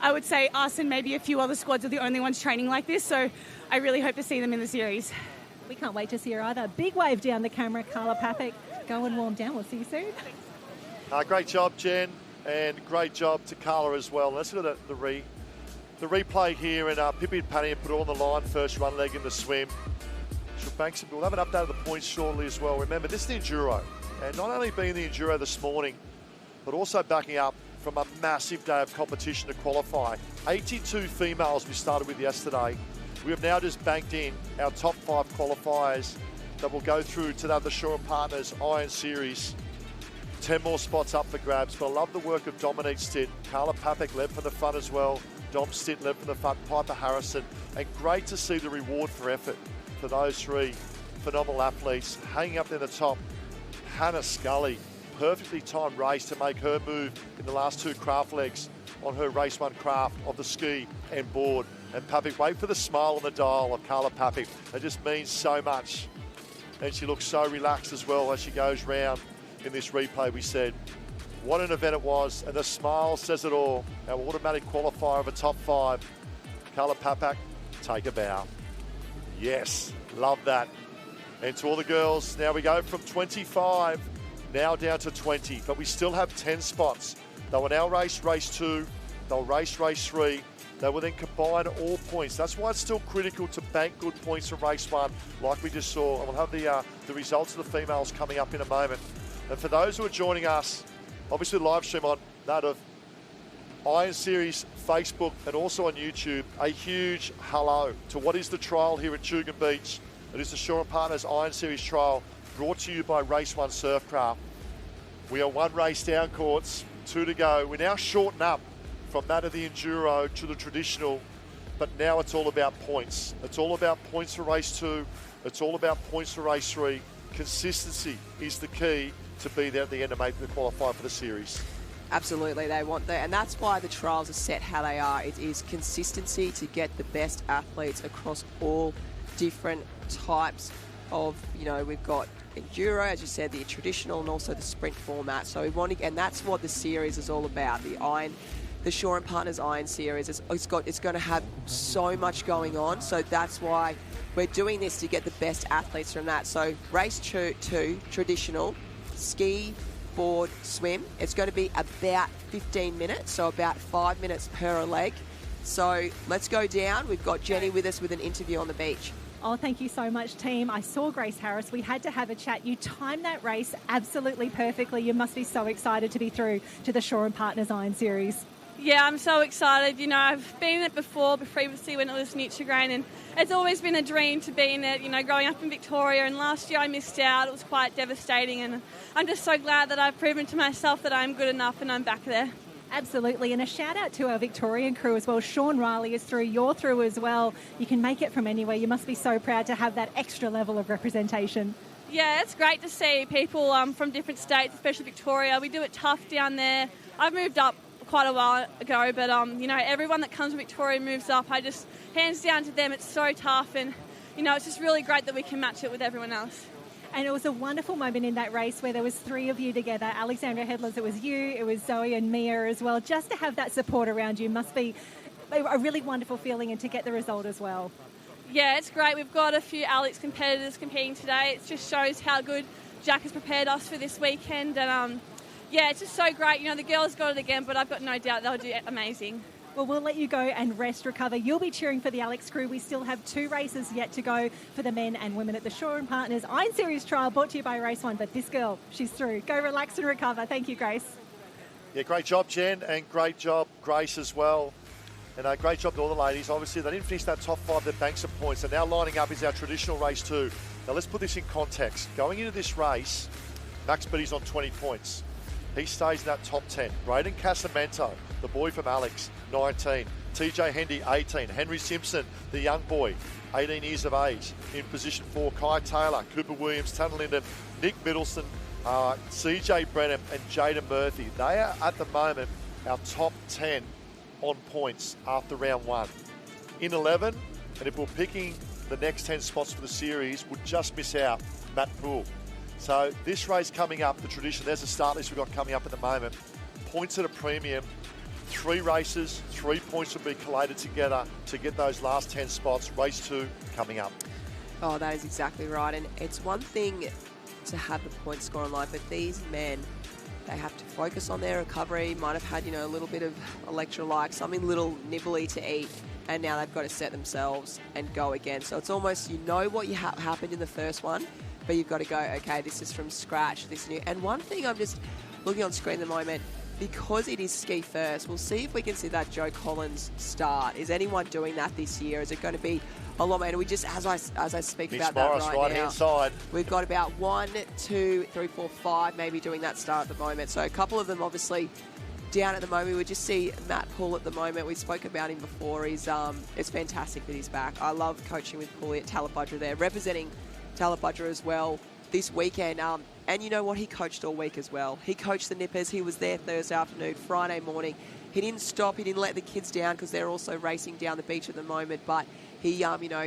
I would say us and maybe a few other squads are the only ones training like this, so I really hope to see them in the series. We can't wait to see her either. Big wave down the camera, Carla Papik. Go and warm down. We'll see you soon. Great job, Jen, and great job to Carla as well. Let's look at the replay here, and Pippi and Paddy put it on the line, first run leg in the swim. We'll have an update of the points shortly as well. Remember, this is the Enduro, and not only being the Enduro this morning, but also backing up from a massive day of competition to qualify. 82 females we started with yesterday. We have now just banked in our top 5 qualifiers that will go through to the Shaw & Partners Iron Series. 10 more spots up for grabs, but I love the work of Dominique Stitt. Carla Papik led from the front as well. Dom Stitt led from the front, Piper Harrison. And great to see the reward for effort for those 3 phenomenal athletes. Hanging up in the top, Hannah Scully. Perfectly timed race to make her move in the last 2 craft legs on her RaceOne craft of the ski and board. And Papik, wait for the smile on the dial of Carla Papik. It just means so much. And she looks so relaxed as well as she goes round in this replay. We said, what an event it was, and the smile says it all. Our automatic qualifier of a top 5. Carla Papik, take a bow. Yes, love that. And to all the girls, now we go from 25, now down to 20, but we still have 10 spots. They will now race race 2, they'll race race 3, they will then combine all points. That's why it's still critical to bank good points from race 1, like we just saw. And we'll have the results of the females coming up in a moment. And for those who are joining us, obviously live stream on that of Iron Series Facebook and also on YouTube, a huge hello to what is the trial here at Tugun Beach. It is the Shaw & Partners Iron Series trial, brought to you by RaceOne Surfcraft. We are 1 race down, courts, 2 to go. We now shorten up from that of the Enduro to the traditional, but now it's all about points. It's all about points for race 2. It's all about points for race 3. Consistency is the key to be there at the end and make the qualifier for the series. Absolutely, they want that, and that's why the trials are set how they are. It is consistency to get the best athletes across all different types of, you know, we've got Enduro, as you said, the traditional, and also the sprint format. So we want to, and that's what the series is all about. The Shaw & Partners Iron Series, it's going to have so much going on. So that's why we're doing this, to get the best athletes from that. So race 2, traditional, ski, board, swim. It's going to be about 15 minutes, so about 5 minutes per leg. So let's go down. We've got Jenny with us with an interview on the beach. Oh, thank you so much, team. I saw Grace Harris. We had to have a chat. You timed that race absolutely perfectly. You must be so excited to be through to the Shaw & Partners Iron Series. Yeah, I'm so excited. You know, I've been in it before, previously when it was Nutrigrain, and it's always been a dream to be in it, you know, growing up in Victoria. And last year I missed out. It was quite devastating, and I'm just so glad that I've proven to myself that I'm good enough and I'm back there. Absolutely, and a shout out to our Victorian crew as well. Sean Riley is through, you're through as well. You can make it from anywhere. You must be so proud to have that extra level of representation. Yeah, it's great to see people from different states, especially Victoria. We do it tough down there. I've moved up quite a while ago, but everyone that comes to Victoria moves up. I just, hands down to them, it's so tough, and it's just really great that we can match it with everyone else. And it was a wonderful moment in that race where there was 3 of you together. Alexandra Hedlers, it was you, it was Zoe and Mia as well. Just to have that support around you must be a really wonderful feeling, and to get the result as well. Yeah, it's great. We've got a few Alex competitors competing today. It just shows how good Jack has prepared us for this weekend. And, it's just so great. The girls got it again, but I've got no doubt they'll do amazing. Well, we'll let you go and rest, recover. You'll be cheering for the Alex crew. We still have 2 races yet to go for the men and women at the Shaw & Partners Iron Series trial, brought to you by RaceOne. But this girl, she's through. Go relax and recover. Thank you, Grace. Yeah, great job, Jen, and great job, Grace, as well. And great job to all the ladies. Obviously, they didn't finish that top 5, their banks of points. And now lining up is our traditional race 2. Now, let's put this in context. Going into this race, Max Beatty's on 20 points. He stays in that top 10. Braden Casamento, the boy from Alex, 19. TJ Hendy, 18. Henry Simpson, the young boy, 18 years of age. In position 4, Kai Taylor, Cooper Williams, Tanner Linden, Nick Middleton, CJ Brennan and Jaden Murphy. They are, at the moment, our top 10 on points after round 1. In 11, and if we're picking the next 10 spots for the series, would just miss out Matt Poole. So this race coming up, the tradition, there's a start list we've got coming up at the moment. Points at a premium. 3 races, 3 points will be collated together to get those last 10 spots. Race 2 coming up. Oh, that is exactly right. And it's one thing to have the point score online, but these men, they have to focus on their recovery. Might have had, a little bit of electrolyte, something little nibbly to eat, and now they've got to set themselves and go again. So it's almost, what happened in the first one, but you've got to go, okay, this is from scratch, this new. And one thing I'm just looking on screen at the moment, because it is ski first, we'll see if we can see that Joe Collins start. Is anyone doing that this year? Is it going to be a lot more? And we just, as I speak Mitch about Morris, that right hand now, side. we've got about 1, 2, 3, 4, 5 maybe doing that start at the moment. So a couple of them obviously down at the moment. We just see Matt Poole at the moment. We spoke about him before. It's fantastic that he's back. I love coaching with Poole at Tallapudgera there, representing Tallapudgera as well this weekend. And you know what? He coached all week as well. He coached the Nippers. He was there Thursday afternoon, Friday morning. He didn't stop. He didn't let the kids down because they're also racing down the beach at the moment. But he,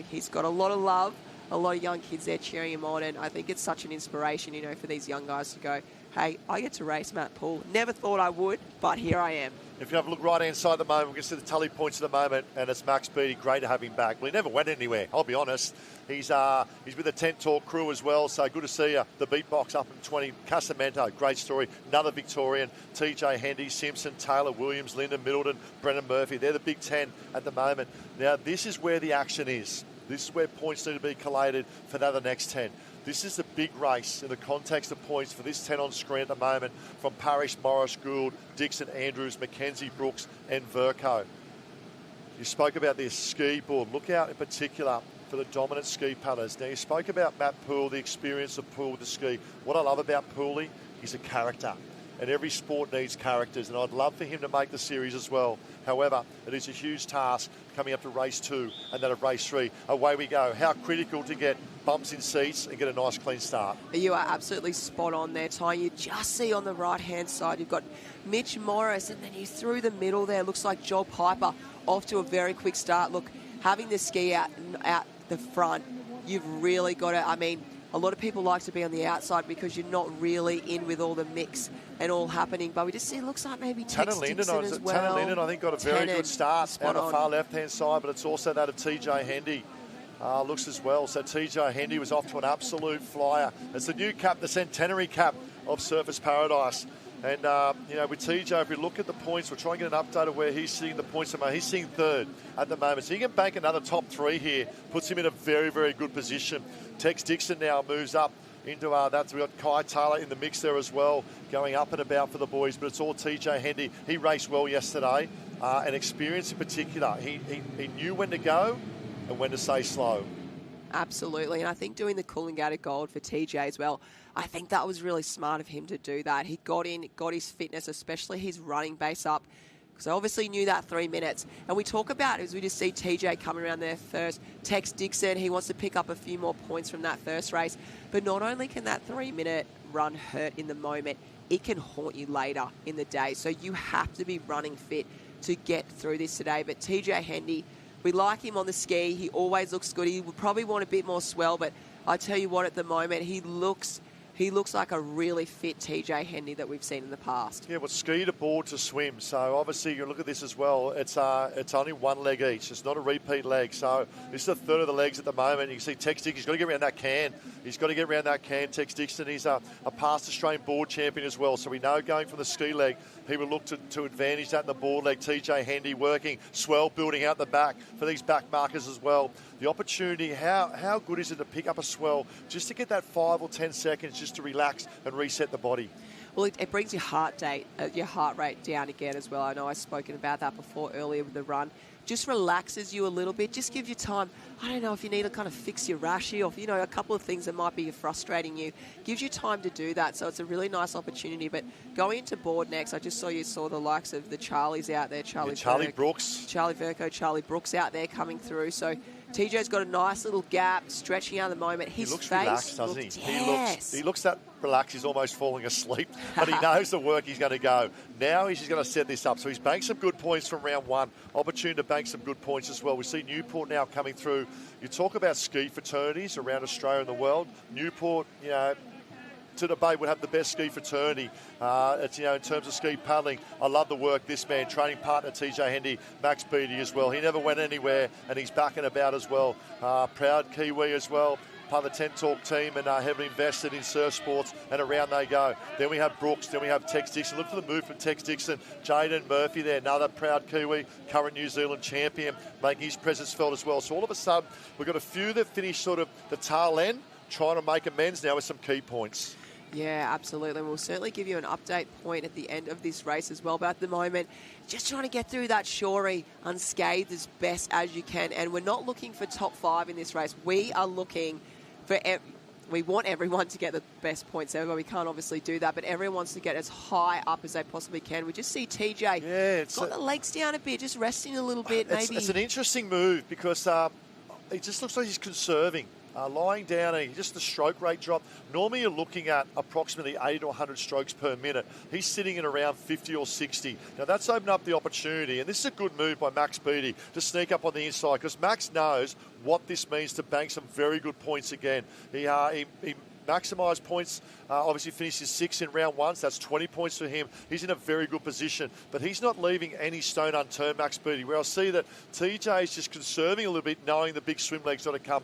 he's got a lot of love, a lot of young kids there cheering him on. And I think it's such an inspiration, for these young guys to go, hey, I get to race Matt Poole. Never thought I would, but here I am. If you have a look right-hand side at the moment, we can see the tally points at the moment, and it's Max Beatty. Great to have him back. Well, he never went anywhere, I'll be honest. He's with the Tent Talk crew as well, so good to see you. The beatbox up in 20. Casamento, great story. Another Victorian. TJ Hendy, Simpson, Taylor, Williams, Lyndon, Middleton, Brennan Murphy. They're the big 10 at the moment. Now, this is where the action is. This is where points need to be collated for the next 10. This is the big race in the context of points for this 10 on screen at the moment from Parrish, Morris, Gould, Dixon, Andrews, Mackenzie, Brooks and Verco. You spoke about this ski board. Look out in particular for the dominant ski putters. Now, you spoke about Matt Poole, the experience of Poole with the ski. What I love about Poole, he's a character. And every sport needs characters, and I'd love for him to make the series as well. However, it is a huge task coming up to race 2 and then of race 3. Away we go. How critical to get bumps in seats and get a nice clean start. You are absolutely spot on there, Ty. You just see on the right-hand side, you've got Mitch Morris, and then you through the middle there, looks like Joel Piper off to a very quick start. Look, having the ski out the front, you've really got to, a lot of people like to be on the outside because you're not really in with all the mix and all happening. But we just see it looks like maybe Tanner Linden, I think, got a very good start out the far left-hand side, but it's also that of TJ Hendy. Looks as well. So TJ Hendy was off to an absolute flyer. It's the new cap, the centenary cap of Surfers Paradise. And, with TJ, if we look at the points, we'll try and get an update of where he's seeing the points. He's seeing 3rd at the moment. So he can bank another top 3 here. Puts him in a very, very good position. Tex Dixon now moves up into that. We've got Kai Taylor in the mix there as well, going up and about for the boys. But it's all TJ Hendy. He raced well yesterday. And experience in particular. He knew when to go and when to stay slow. Absolutely, and I think doing the Coolangatta Gold for TJ as well, I think that was really smart of him to do that. He got his fitness, especially his running base up, because I obviously knew that 3 minutes. And we talk about, as we just see TJ coming around there first, Tex Dixon, he wants to pick up a few more points from that first race. But not only can that 3 minute run hurt in the moment, it can haunt you later in the day. So you have to be running fit to get through this today. But TJ Hendy, we like him on the ski. He always looks good. He would probably want a bit more swell, but I tell you what, at the moment, he looks like a really fit TJ Hendy that we've seen in the past. Yeah, well, ski to board to swim. So obviously you look at this as well. It's only one leg each. It's not a repeat leg. So this is a third of the legs at the moment. You can see Tex Dixon, he's got to get around that can. He's got to get around that can. Tex Dixon, he's a past Australian board champion as well. So we know going from the ski leg, he will look to advantage that in the board leg. TJ Hendy working, swell building out the back for these back markers as well. The opportunity, how good is it to pick up a swell just to get that 5 or 10 seconds just to relax and reset the body? Well, it brings your heart rate down again as well. I know I've spoken about that before earlier with the run. Just relaxes you a little bit. Just gives you time. I don't know if you need to kind of fix your rashy or, a couple of things that might be frustrating you. Gives you time to do that. So it's a really nice opportunity. But going into board next, I just saw the likes of the Charlies out there. Charlie Brooks. Charlie Verco, Charlie Brooks out there coming through. So TJ's got a nice little gap, stretching out at the moment. He looks face relaxed, doesn't he? Yes. He looks that relaxed. He's almost falling asleep, but he knows the work he's going to go. Now he's just going to set this up. So he's banked some good points from round one. Opportunity to bank some good points as well. We see Newport now coming through. You talk about ski fraternities around Australia and the world. Newport, to debate would have the best ski fraternity. It's in terms of ski paddling. I love the work this man, training partner TJ Hendy, Max Beattie as well. He never went anywhere, and he's back and about as well. Proud Kiwi as well. Part of the 10 Talk team and heavily invested in surf sports, and around they go. Then we have Brooks, then we have Tex Dixon. Look for the move from Tex Dixon. Jaden Murphy there, another proud Kiwi, current New Zealand champion, making his presence felt as well. So all of a sudden, we've got a few that finish sort of the tail end, trying to make amends now with some key points. Yeah, absolutely. We'll certainly give you an update point at the end of this race as well. But at the moment, just trying to get through that Shorey unscathed as best as you can. And we're not looking for top 5 in this race. We are looking for... We want everyone to get the best points ever. We can't obviously do that, but everyone wants to get as high up as they possibly can. We just see TJ got the legs down a bit, just resting a little bit. Maybe it's an interesting move because it just looks like he's conserving. Lying down, just the stroke rate drop. Normally you're looking at approximately 80 to 100 strokes per minute. He's sitting at around 50 or 60. Now that's opened up the opportunity, and this is a good move by Max Beattie to sneak up on the inside because Max knows what this means to bank some very good points again. He maximised points, obviously finishes 6 in round 1, so that's 20 points for him. He's in a very good position, but he's not leaving any stone unturned, Max Beattie, where I see that TJ is just conserving a little bit, knowing the big swim leg's got to come.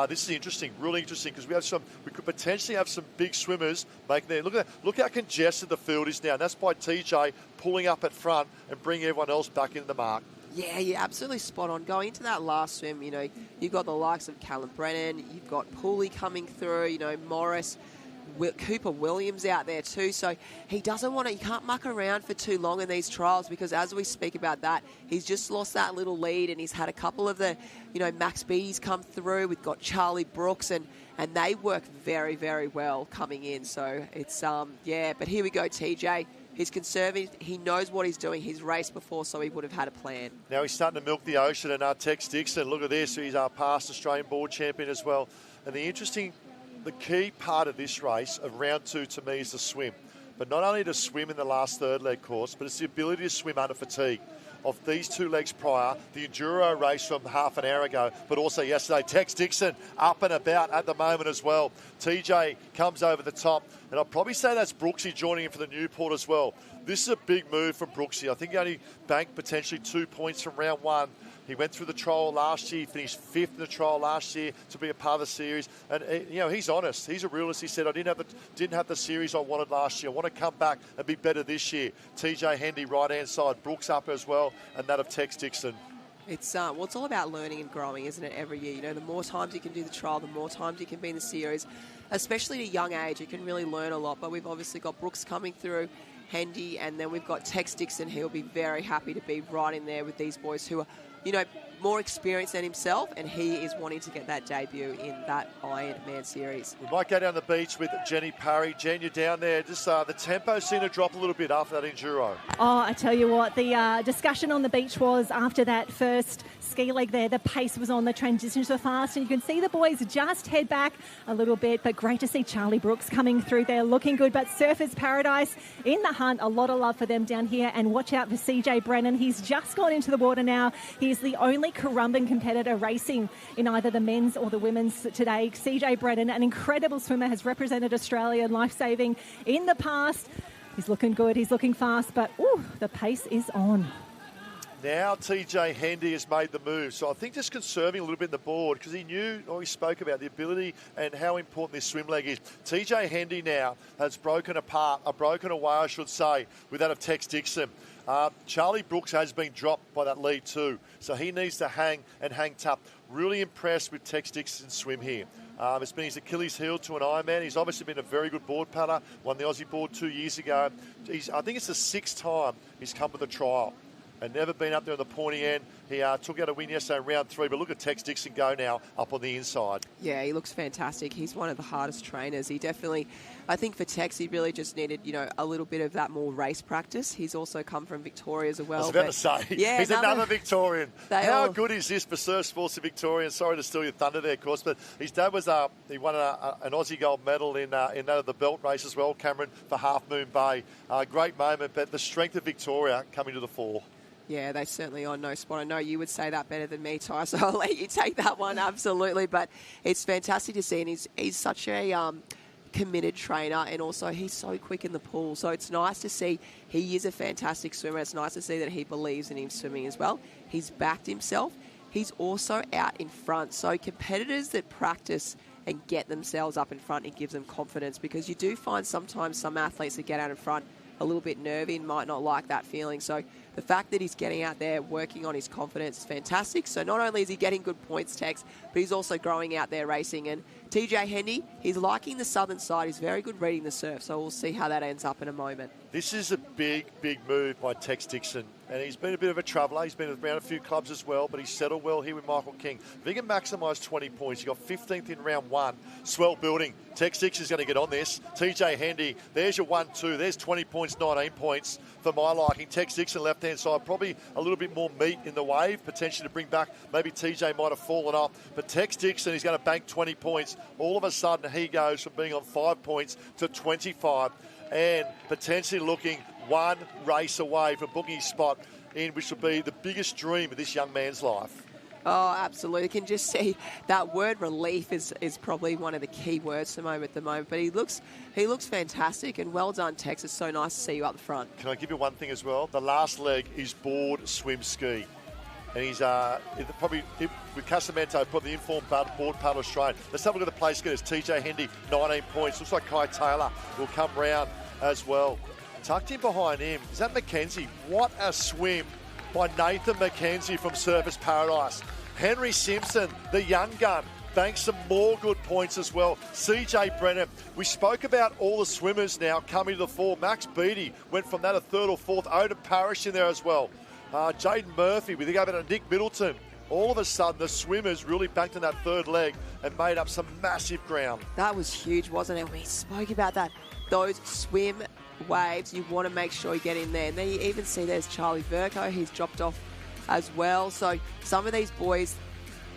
This is interesting, really interesting, because we could potentially have some big swimmers making their... Look how congested the field is now, and that's by TJ pulling up at front and bringing everyone else back into the mark. Yeah, you're absolutely spot on. Going into that last swim, you've got the likes of Callum Brennan, you've got Pooley coming through, Morris, Cooper Williams out there too. So he can't muck around for too long in these trials because as we speak about that, he's just lost that little lead and he's had a couple of the, Max Beatties come through. We've got Charlie Brooks and they work very, very well coming in. So it's, but here we go, TJ. He's conservative. He knows what he's doing. He's raced before, so he would have had a plan. Now he's starting to milk the ocean. And Tex Dixon, look at this. He's our past Australian board champion as well. And the key part of this race of round 2 to me is the swim. But not only to swim in the last third leg course, but it's the ability to swim under fatigue. Of these 2 legs prior, the Enduro race from half an hour ago, but also yesterday, Tex Dixon up and about at the moment as well. TJ comes over the top, and I'll probably say that's Brooksy joining in for the Newport as well. This is a big move from Brooksy. I think he only banked potentially 2 points from round 1. He went through the trial last year. He finished 5th in the trial last year to be a part of the series. And, he's honest. He's a realist. He said, I didn't have the series I wanted last year. I want to come back and be better this year. TJ Hendy, right-hand side. Brooks up as well, and that of Tex Dixon. It's it's all about learning and growing, isn't it, every year? The more times you can do the trial, the more times you can be in the series. Especially at a young age, you can really learn a lot. But we've obviously got Brooks coming through, Hendy, and then we've got Tex Dixon. He'll be very happy to be right in there with these boys who are, more experienced than himself, and he is wanting to get that debut in that Ironman series. We might go down the beach with Jenny Parry. Jen, you're down there. Just the tempo seemed to drop a little bit after that Enduro. Oh, I tell you what, the discussion on the beach was after that first ski leg there, the pace was on, the transitions were fast, and you can see the boys just head back a little bit, but great to see Charlie Brooks coming through there looking good. But Surfers Paradise in the hunt, a lot of love for them down here, and watch out for CJ Brennan. He's just gone into the water now. He's the only Currumbin competitor racing in either the men's or the women's today. CJ Brennan, an incredible swimmer, has represented Australia in life-saving in the past. He's looking good, he's looking fast, but the pace is on. Now TJ Hendy has made the move, so I think just conserving a little bit in the board, because he knew, or he spoke about the ability and how important this swim leg is. TJ Hendy now has broken away, I should say, with that of Tex Dixon. Charlie Brooks has been dropped by that lead too, so he needs to hang tough. Really impressed with Tex Dixon's swim here. It's been his Achilles heel to an Ironman. He's obviously been a very good board paddler, won the Aussie board 2 years ago. I think it's the 6th time he's come with a trial and never been up there on the pointy end. He took out a win yesterday in round 3, but look at Tex Dixon go now up on the inside. Yeah, he looks fantastic. He's one of the hardest trainers. He definitely, I think for Tex, he really just needed, a little bit of that more race practice. He's also come from Victoria as well. I was about to say, yeah, he's another Victorian. How good is this for Surf Sports in Victoria? Sorry to steal your thunder there, of course, but his dad was he won an Aussie gold medal in that of the belt race as well, Cameron, for Half Moon Bay. Great moment, but the strength of Victoria coming to the fore. Yeah, they certainly are no spot. I know you would say that better than me, Ty, so I'll let you take that one, absolutely. But it's fantastic to see, and he's such a committed trainer, and also he's so quick in the pool. So it's nice to see he is a fantastic swimmer. It's nice to see that he believes in him swimming as well. He's backed himself. He's also out in front. So competitors that practice and get themselves up in front, it gives them confidence, because you do find sometimes some athletes that get out in front a little bit nervy and might not like that feeling. So the fact that he's getting out there, working on his confidence is fantastic. So not only is he getting good points, Tex, but he's also growing out there racing. And TJ Hendy, he's liking the southern side. He's very good reading the surf. So we'll see how that ends up in a moment. This is a big, big move by Tex Dixon. And he's been a bit of a traveller. He's been around a few clubs as well, but he's settled well here with Michael King. If he can maximise 20 points, he got 15th in round 1. Swell building. Tex Dixon's going to get on this. TJ Hendy, there's your 1-2. There's 20 points, 19 points for my liking. Tex Dixon, left-hand side, probably a little bit more meat in the wave, potentially to bring back. Maybe TJ might have fallen off. But Tex Dixon, he's going to bank 20 points. All of a sudden, he goes from being on 5 points to 25 and potentially looking one race away from booking his spot in which will be the biggest dream of this young man's life. Oh, absolutely. You can just see that word relief is probably one of the key words to him at the moment. But he looks fantastic, and well done, Tex. It's so nice to see you up the front. Can I give you one thing as well? The last leg is board, swim, ski. And he's probably, with Casamento, probably the informed board paddle Australian. Let's have a look at the place getters. TJ Hendy, 19 points. Looks like Kai Taylor will come round as well. Tucked in behind him, is that McKenzie? What a swim by Nathan McKenzie from Surfers Paradise. Henry Simpson, the young gun, banks some more good points as well. CJ Brennan. We spoke about all the swimmers now coming to the fore. Max Beattie went from that a 3rd or 4th. Odin Parrish in there as well. Jaden Murphy, we think about it, Nick Middleton. All of a sudden, the swimmers really banked on that 3rd leg and made up some massive ground. That was huge, wasn't it? We spoke about that. Those swim waves, you want to make sure you get in there. And then you even see there's Charlie Verco. He's dropped off as well. So some of these boys,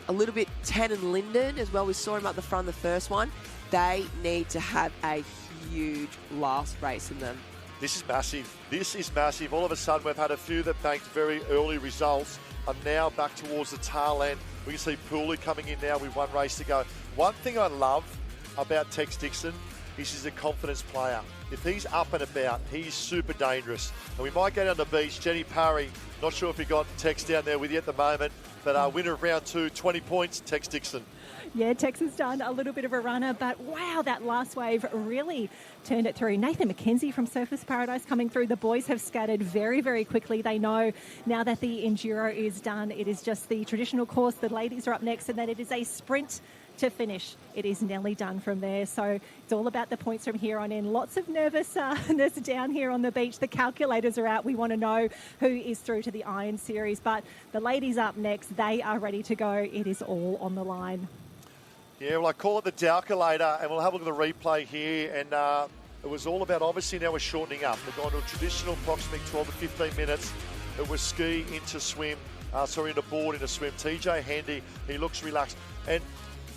a little bit, Ten and Linden as well. We saw him up the front of the first one. They need to have a huge last race in them. This is massive. This is massive. All of a sudden, we've had a few that banked very early results are now back towards the tail end. We can see Pooley coming in now with one race to go. One thing I love about Tex Dixon is he's a confidence player. If he's up and about, he's super dangerous. And we might go down the beach. Jenny Parry, not sure if you got Tex down there with you at the moment, but winner of round 2, 20 points, Tex Dixon. Yeah, Tex has done a little bit of a runner, but wow, that last wave really turned it through. Nathan McKenzie from Surfers Paradise coming through. The boys have scattered very, very quickly. They know now that the Enduro is done, it is just the traditional course. The ladies are up next, and that it is a sprint to finish, it is nearly done from there. So it's all about the points from here on in. Lots of nervousness down here on the beach. The calculators are out. We want to know who is through to the Iron Series. But the ladies up next, they are ready to go. It is all on the line. Yeah, well, I call it the calculator, and we'll have a look at the replay here. And it was all about, obviously, now we're shortening up. We're going to a traditional approximately 12 to 15 minutes. It was ski into swim, into board into swim. TJ Hendy, he looks relaxed. And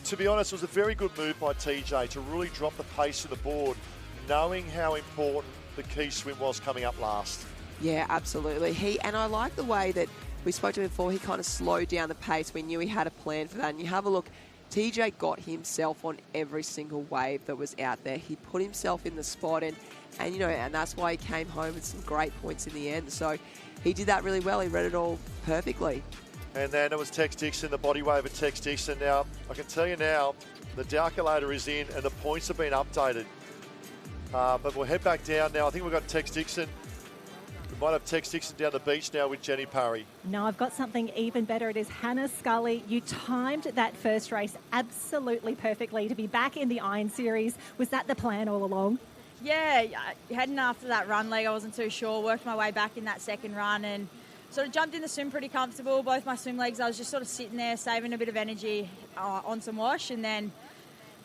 to be honest, it was a very good move by TJ to really drop the pace of the board, knowing how important the key swim was coming up last. Yeah, absolutely. And I like the way that we spoke to him before, he kind of slowed down the pace. We knew he had a plan for that. And you have a look, TJ got himself on every single wave that was out there. He put himself in the spot and that's why he came home with some great points in the end. So he did that really well. He read it all perfectly. And then it was Tex Dixon, the body wave of Tex Dixon. Now, I can tell you now, the calculator is in and the points have been updated. But we'll head back down now. I think we've got Tex Dixon. We might have Tex Dixon down the beach now with Jenny Parry. No, I've got something even better. It is Hannah Scully. You timed that first race absolutely perfectly to be back in the Iron Series. Was that the plan all along? Yeah, heading after that run leg, I wasn't too sure. Worked my way back in that second run and sort of jumped in the swim pretty comfortable. Both my swim legs, I was just sort of sitting there saving a bit of energy on some wash, and then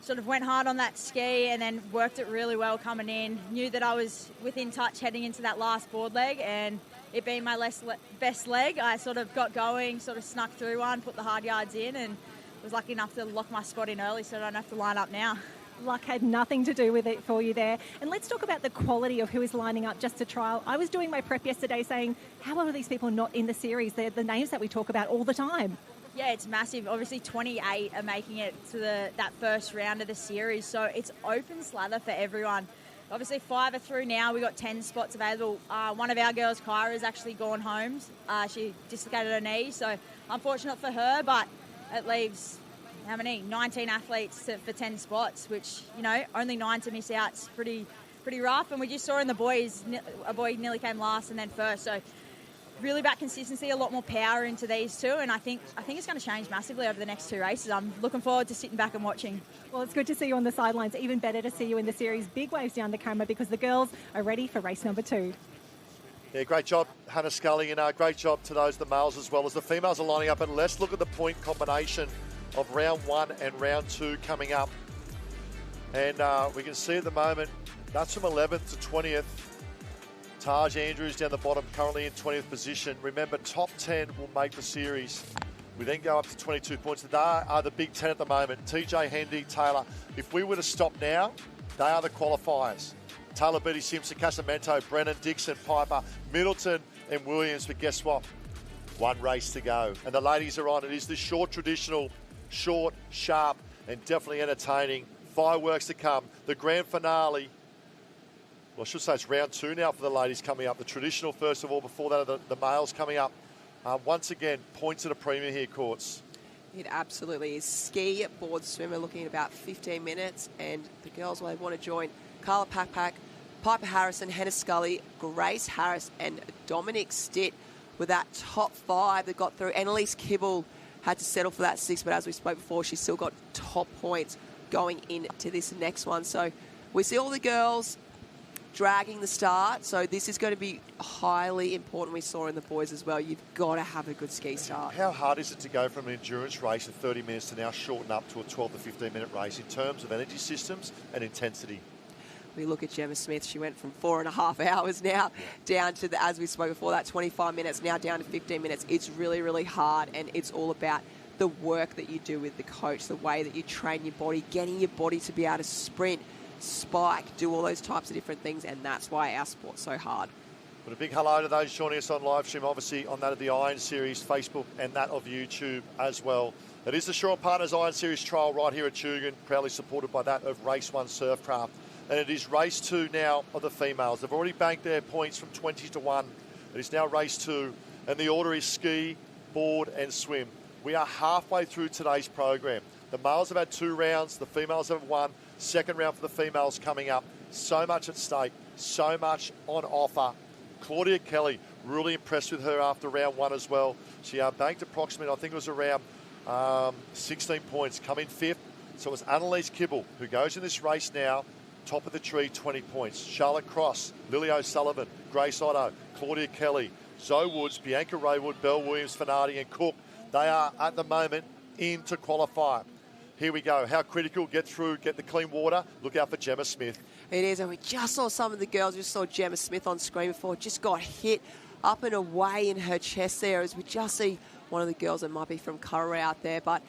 sort of went hard on that ski and then worked it really well coming in. Knew that I was within touch heading into that last board leg, and it being my best leg, I sort of got going, sort of snuck through one, put the hard yards in, and was lucky enough to lock my spot in early so I don't have to line up now. Luck had nothing to do with it for you there. And let's talk about the quality of who is lining up just to trial. I was doing my prep yesterday saying, how are these people not in the series? They're the names that we talk about all the time. Yeah, it's massive. Obviously, 28 are making it to that first round of the series, so it's open slather for everyone. Obviously, 5 are through now. We've got 10 spots available. One of our girls, Kyra, has actually gone home. She dislocated her knee, so unfortunate for her, but it leaves, 19 athletes for 10 spots, which, only 9 to miss out is pretty rough. And we just saw in the boys, a boy nearly came last and then first, so really about consistency, a lot more power into these two, and I think it's going to change massively over the next 2 races. I'm looking forward to sitting back and watching. Well, it's good to see you on the sidelines. Even better to see you in the series. Big waves down the camera because the girls are ready for race number 2. Yeah, great job, Hannah Scully, and great job to the males as well as the females are lining up. And let's look at the point combination of round 1 and round 2 coming up. And we can see at the moment, that's from 11th to 20th. Taj Andrews down the bottom, currently in 20th position. Remember, top 10 will make the series. We then go up to 22 points. They are the big 10 at the moment. TJ Hendy, Taylor. If we were to stop now, they are the qualifiers. Taylor, Beatty, Simpson, Casamento, Brennan, Dixon, Piper, Middleton and Williams. But guess what? One race to go. And the ladies are on. It is the short, traditional, short, sharp, and definitely entertaining. Fireworks to come. The grand finale. Well, I should say it's round 2 now for the ladies coming up. The traditional, first of all, before that are the males coming up. Once again, points at a premium here, Courts. It absolutely is. Ski, board, swimmer looking at about 15 minutes. And the girls, well, they want to join Carla Packpack, Piper Harrison, Hannah Scully, Grace Harris, and Dominic Stitt with that top 5 that got through. Annalise Kibble had to settle for that 6, but as we spoke before, she's still got top points going into this next one. So we see all the girls dragging the start, so this is going to be highly important. We saw in the boys as well. You've got to have a good ski start. How hard is it to go from an endurance race of 30 minutes to now shorten up to a 12 to 15 minute race in terms of energy systems and intensity? We look at Gemma Smith. She went from 4.5 hours now down to, as we spoke before, that 25 minutes, now down to 15 minutes. It's really, really hard, and it's all about the work that you do with the coach, the way that you train your body, getting your body to be able to sprint, spike, do all those types of different things, and that's why our sport's so hard. But a big hello to those joining us on live stream, obviously on that of the Iron Series Facebook and that of YouTube as well. It is the Shaw & Partners Iron Series trial right here at Tugun, proudly supported by that of RaceOne Surfcraft. And it is race 2 now of the females. They've already banked their points from 20 to 1. It is now race 2, and the order is ski, board and swim. We are halfway through today's program. The males have had 2 rounds, the females have 1. Second round for the females coming up. So much at stake, so much on offer. Claudia Kelly, really impressed with her after round 1 as well. She banked approximately, I think it was around 16 points, come in 5th. So it's Annalise Kibble who goes in this race now, top of the tree, 20 points. Charlotte Cross, Lily O'Sullivan, Grace Otto, Claudia Kelly, Zoe Woods, Bianca Raywood, Belle Williams, Fanardi and Cook. They are at the moment in to qualify. Here we go. How critical, get through, get the clean water. Look out for Gemma Smith. It is, and we just saw some of the girls. We just saw Gemma Smith on screen before, just got hit up and away in her chest there, as we just see one of the girls that might be from Curra out there. But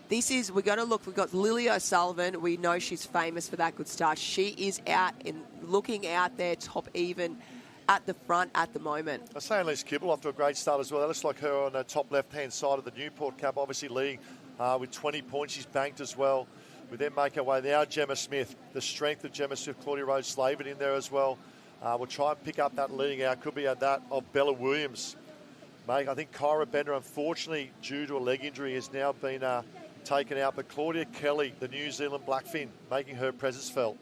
this is, we're going to look, we've got Lily O'Sullivan. We know she's famous for that good start. She is out and looking out there, top even at the front at the moment. I say Annalise Kibble off to a great start as well. That looks like her on the top left-hand side of the Newport Cup, obviously leading with 20 points. She's banked as well. We then make our way now. Gemma Smith, the strength of Gemma Smith, Claudia Rose Slavin in there as well. We'll try and pick up that leading out. Could be at that of Bella Williams. Mate, I think Kyra Bender, unfortunately, due to a leg injury, has now been taken out. But Claudia Kelly, the New Zealand Blackfin, making her presence felt.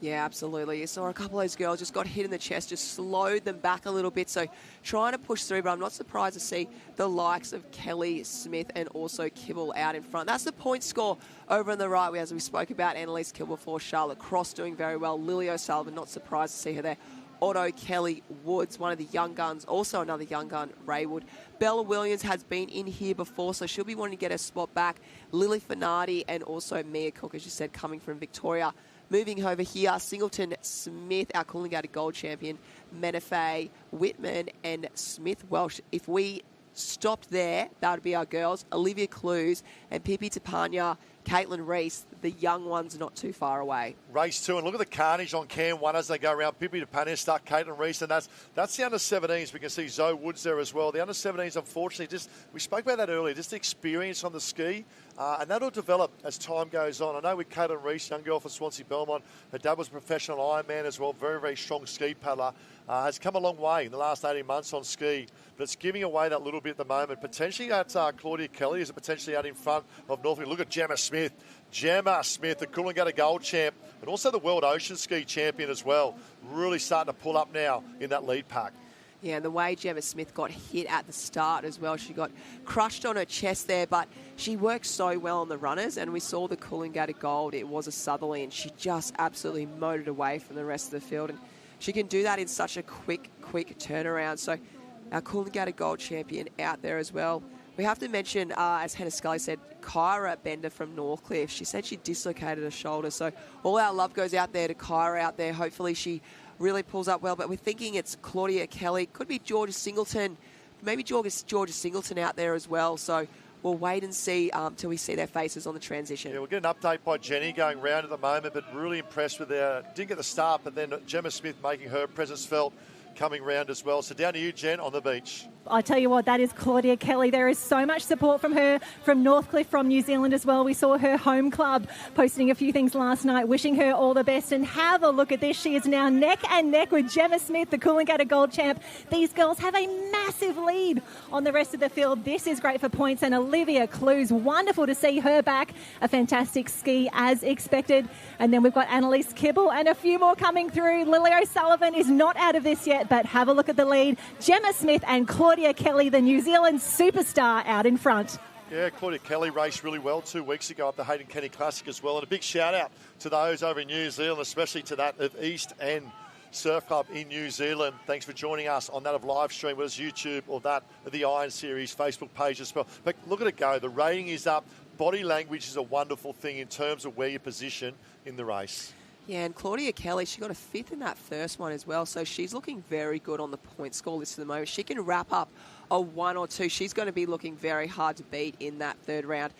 Yeah, absolutely. You saw a couple of those girls just got hit in the chest, just slowed them back a little bit. So trying to push through, but I'm not surprised to see the likes of Kelly, Smith, and also Kibble out in front. That's the point score over on the right, as we spoke about. Annalise Kibble before, Charlotte Cross doing very well. Lily O'Sullivan, not surprised to see her there. Otto, Kelly, Woods, one of the young guns, also another young gun, Raywood. Bella Williams has been in here before, so she'll be wanting to get her spot back. Lily Fanardi and also Mia Cook, as you said, coming from Victoria. Moving over here, Singleton, Smith, our Coolangatta Gold champion, Menifee, Whitman and Smith Welsh. If we stopped there, that would be our girls. Olivia Clues and Pippi Tapania, Caitlin Reese, the young ones not too far away. Race 2, and look at the carnage on Cam 1 as they go around. Pippi Tapania start Caitlin Reese, and that's the under-17s. We can see Zoe Woods there as well. The under-17s, unfortunately, we spoke about that earlier, just the experience on the ski, and that'll develop as time goes on. I know with Caitlin Reese, young girl for Swansea Belmont, her dad was a professional Ironman as well, very, very strong ski paddler, has come a long way in the last 18 months on ski, but it's giving away that little bit at the moment. Potentially that's Claudia Kelly is potentially out in front of Norfolk. Look at Gemma Smith. Gemma Smith, the Coolangatta Gold champ, and also the World Ocean Ski champion as well. Really starting to pull up now in that lead pack. Yeah, and the way Gemma Smith got hit at the start as well, she got crushed on her chest there, but she worked so well on the runners, and we saw the Coolangatta Gold. It was a southerly, and she just absolutely motored away from the rest of the field, and she can do that in such a quick turnaround. So our Coolangatta Gold champion out there as well. We have to mention, as Hannah Scully said, Kyra Bender from Northcliffe. She said she dislocated her shoulder. So all our love goes out there to Kyra out there. Hopefully she really pulls up well. But we're thinking it's Claudia Kelly. Could be Georgia Singleton. Maybe Georgia Singleton out there as well. So we'll wait and see till we see their faces on the transition. Yeah, we'll get an update by Jenny going round at the moment, but really impressed with her. Didn't get the start, but then Gemma Smith making her presence felt coming round as well. So down to you, Jen, on the beach. I tell you what, that is Claudia Kelly. There is so much support from her, from Northcliffe, from New Zealand as well. We saw her home club posting a few things last night, wishing her all the best. And have a look at this. She is now neck and neck with Gemma Smith, the Coolangatta Gold champ. These girls have a massive lead on the rest of the field. This is great for points. And Olivia Clues, wonderful to see her back. A fantastic ski as expected. And then we've got Annalise Kibble and a few more coming through. Lily O'Sullivan is not out of this yet, but have a look at the lead. Gemma Smith and Claudia Kelly, the New Zealand superstar, out in front. Yeah, Claudia Kelly raced really well 2 weeks ago at the Hayden Kenny Classic as well. And a big shout out to those over in New Zealand, especially to that of East End Surf Club in New Zealand. Thanks for joining us on that of live stream, whether it's YouTube or that of the Iron Series Facebook page as well. But look at it go. The rating is up. Body language is a wonderful thing in terms of where you position in the race. Yeah, and Claudia Kelly, she got a 5th in that first one as well, so she's looking very good on the point score list at the moment. She can wrap up a 1 or 2. She's going to be looking very hard to beat in that third round.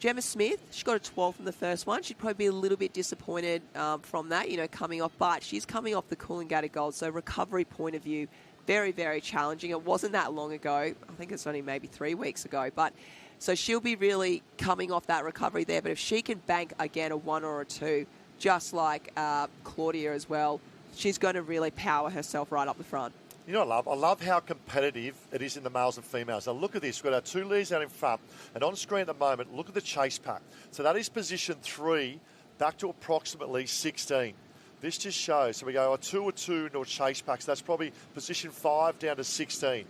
Gemma Smith, she got a 12th in the first one. She'd probably be a little bit disappointed from that, coming off, but she's coming off the Coolangatta Gold, so recovery point of view, very, very challenging. It wasn't that long ago. I think it's only maybe 3 weeks ago, but so she'll be really coming off that recovery there, but if she can bank again a 1 or a 2, just like Claudia as well, she's going to really power herself right up the front. You know what I love how competitive it is in the males and females. Now look at this, we've got our 2 leaders out in front, and on screen at the moment, look at the chase pack. So that is position 3, back to approximately 16. This just shows, so we go a 2 or 2 into a chase pack, so that's probably position 5 down to 16.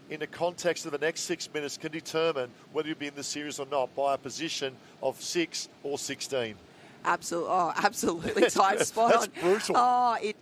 in the context of the next 6 minutes can determine whether you'll be in the series or not by a position of 6 or 16. Absolutely tight, spot on. That's brutal.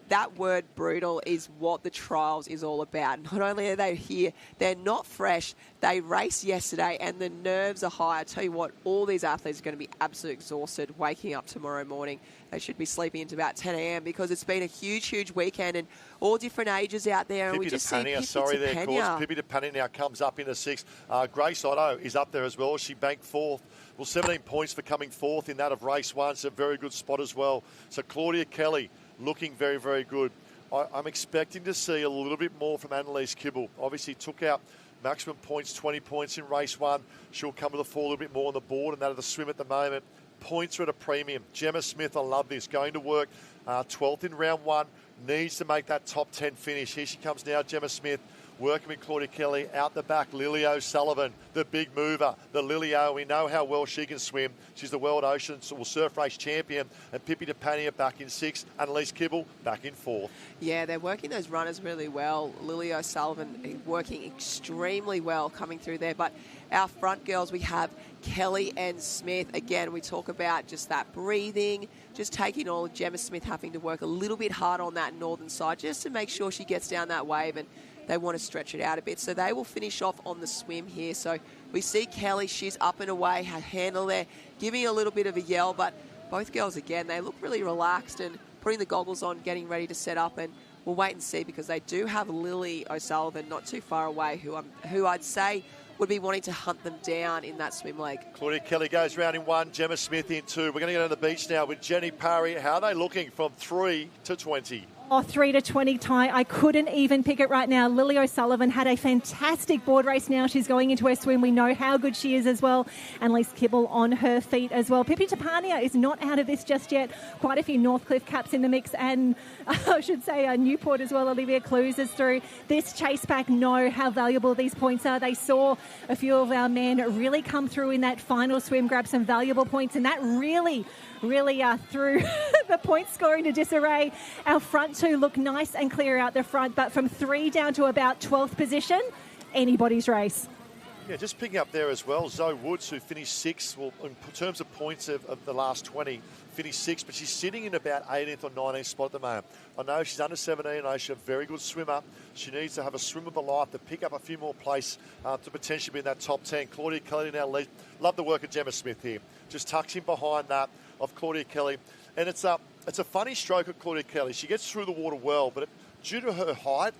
That word brutal is what the trials is all about. Not only are they here, they're not fresh. They raced yesterday and the nerves are high. I tell you what, all these athletes are going to be absolutely exhausted waking up tomorrow morning. They should be sleeping into about 10 a.m. because it's been a huge, huge weekend and all different ages out there. And Pippi we just see Pippi DePania now comes up in the 6th. Grace Otto is up there as well. She banked 4th. Well, 17 points for coming 4th in that of race 1. It's a very good spot as well. So Claudia Kelly looking very, very good. I'm expecting to see a little bit more from Annalise Kibble. Obviously took out maximum points, 20 points in race 1. She'll come to the fore a little bit more on the board, and that of the swim at the moment. Points are at a premium. Gemma Smith, I love this. Going to work 12th in round 1. Needs to make that top 10 finish. Here she comes now, Gemma Smith. Working with Claudia Kelly. Out the back, Lily O'Sullivan, the big mover. The Lily O, we know how well she can swim. She's the World Ocean Surf Race champion. And Pippi DePania back in 6th. Annalise Kibble back in 4th. Yeah, they're working those runners really well. Lily O'Sullivan working extremely well coming through there. But our front girls, we have Kelly and Smith. Again, we talk about just that breathing, just taking all Gemma Smith having to work a little bit hard on that northern side just to make sure she gets down that wave, and they want to stretch it out a bit. So they will finish off on the swim here. So we see Kelly, she's up and away, her handle there, giving a little bit of a yell, but both girls, again, they look really relaxed and putting the goggles on, getting ready to set up, and we'll wait and see because they do have Lily O'Sullivan not too far away, who I'd say would be wanting to hunt them down in that swim leg. Claudia Kelly goes round in 1, Gemma Smith in 2. We're going to go to the beach now with Jenny Parry. How are they looking from 3 to 20? 3 to 20 tie. I couldn't even pick it right now. Lily O'Sullivan had a fantastic board race now. She's going into her swim. We know how good she is as well. Annalise Kibble on her feet as well. Pippi DePania is not out of this just yet. Quite a few Northcliffe caps in the mix, and I should say Newport as well. Olivia Clues is through. This chase pack know how valuable these points are. They saw a few of our men really come through in that final swim, grab some valuable points, and that really threw the point scoring to disarray. Our front two look nice and clear out the front, but from 3 down to about 12th position, anybody's race. Yeah, just picking up there as well, Zoe Woods, who finished 6th, well, in terms of points of the last 20, finished 6th, but she's sitting in about 18th or 19th spot at the moment. I know she's under 17, I know she's a very good swimmer. She needs to have a swim of a life to pick up a few more place to potentially be in that top 10. Claudia Kelly now leads. Love the work of Gemma Smith here. Just tucks in behind that of Claudia Kelly. And it's a funny stroke of Claudia Kelly. She gets through the water well, but due to her height,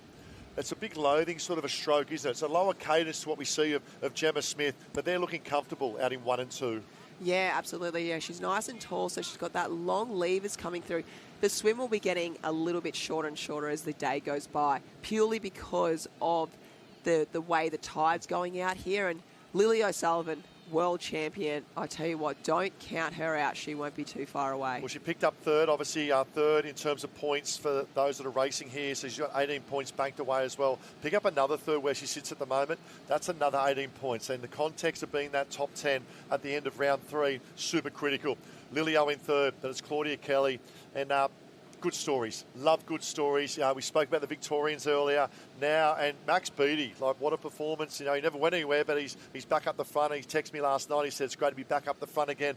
it's a big loathing sort of a stroke, isn't it? It's a lower cadence to what we see of Gemma Smith, but they're looking comfortable out in 1 and 2. Yeah, absolutely. Yeah, she's nice and tall, so she's got that long levers coming through. The swim will be getting a little bit shorter and shorter as the day goes by, purely because of the way the tide's going out here. And Lily O'Sullivan, world champion, I tell you what, don't count her out. She won't be too far away. Well, she picked up 3rd, obviously 3rd in terms of points for those that are racing here. So she's got 18 points banked away as well. Pick up another 3rd where she sits at the moment. That's another 18 points. And in the context of being that top 10 at the end of round 3, super critical. Lily O in 3rd, but it's Claudia Kelly. And good stories. Love good stories. We spoke about the Victorians earlier. Now, and Max Beattie, like what a performance. You know, he never went anywhere, but he's back up the front. He texted me last night. He said it's great to be back up the front again.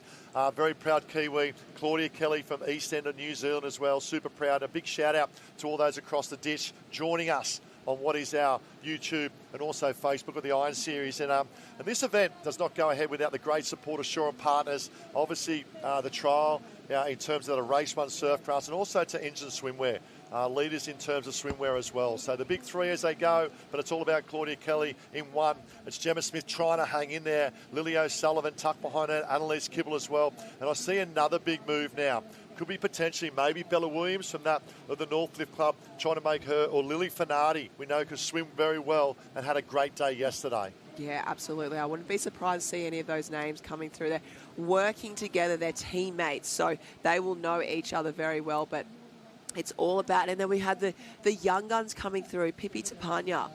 Very proud Kiwi. Claudia Kelly from East End of New Zealand as well. Super proud. A big shout out to all those across the ditch joining us on what is our YouTube and also Facebook of the Iron Series. And this event does not go ahead without the great support of Shaw and Partners. Obviously, the trial in terms of the RaceOne Surfcrafts and also to Engine Swimwear. Leaders in terms of swimwear as well. So the big 3 as they go, but it's all about Claudia Kelly in 1. It's Gemma Smith trying to hang in there. Lily O'Sullivan tucked behind her. Annalise Kibble as well. And I see another big move now. Could be potentially maybe Bella Williams from that of the Northcliffe Club trying to make her, or Lily Finardi, we know can swim very well and had a great day yesterday. Yeah, absolutely. I wouldn't be surprised to see any of those names coming through there. Working together, they're teammates, so they will know each other very well, but it's all about, and then we had the young guns coming through. Pippi DePania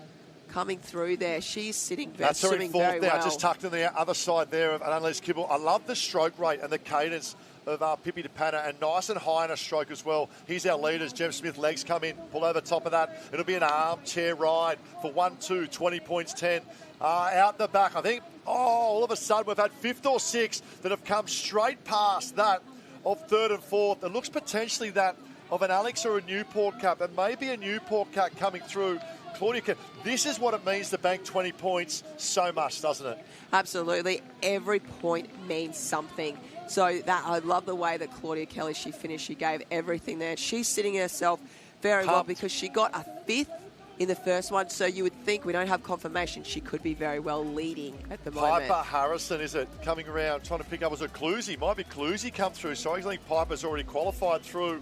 coming through there. She's swimming That's her in 4th very now, well. just tucked in the other side there of Annalise Kibble. I love the stroke rate and the cadence of Pippi DePanna, and nice and high in a stroke as well. Here's our leaders. Jem Smith, legs come in, pull over top of that. It'll be an armchair ride for 1, 2, 20 points, 10. Out the back, I think, all of a sudden we've had 5th or 6th that have come straight past that of 3rd and 4th. It looks potentially that of an Alex or a Newport Cup, and maybe a Newport Cup coming through. Claudia, this is what it means to bank 20 points so much, doesn't it? Absolutely. Every point means something. So that I love the way that Claudia Kelly, she finished. She gave everything there. She's sitting herself very well because she got a 5th in the first one. So you would think, we don't have confirmation, she could be very well leading at the moment. Piper Harrison, is it, coming around, trying to pick up, was it Clusie? Might be Clusie come through. So I think Piper's already qualified through.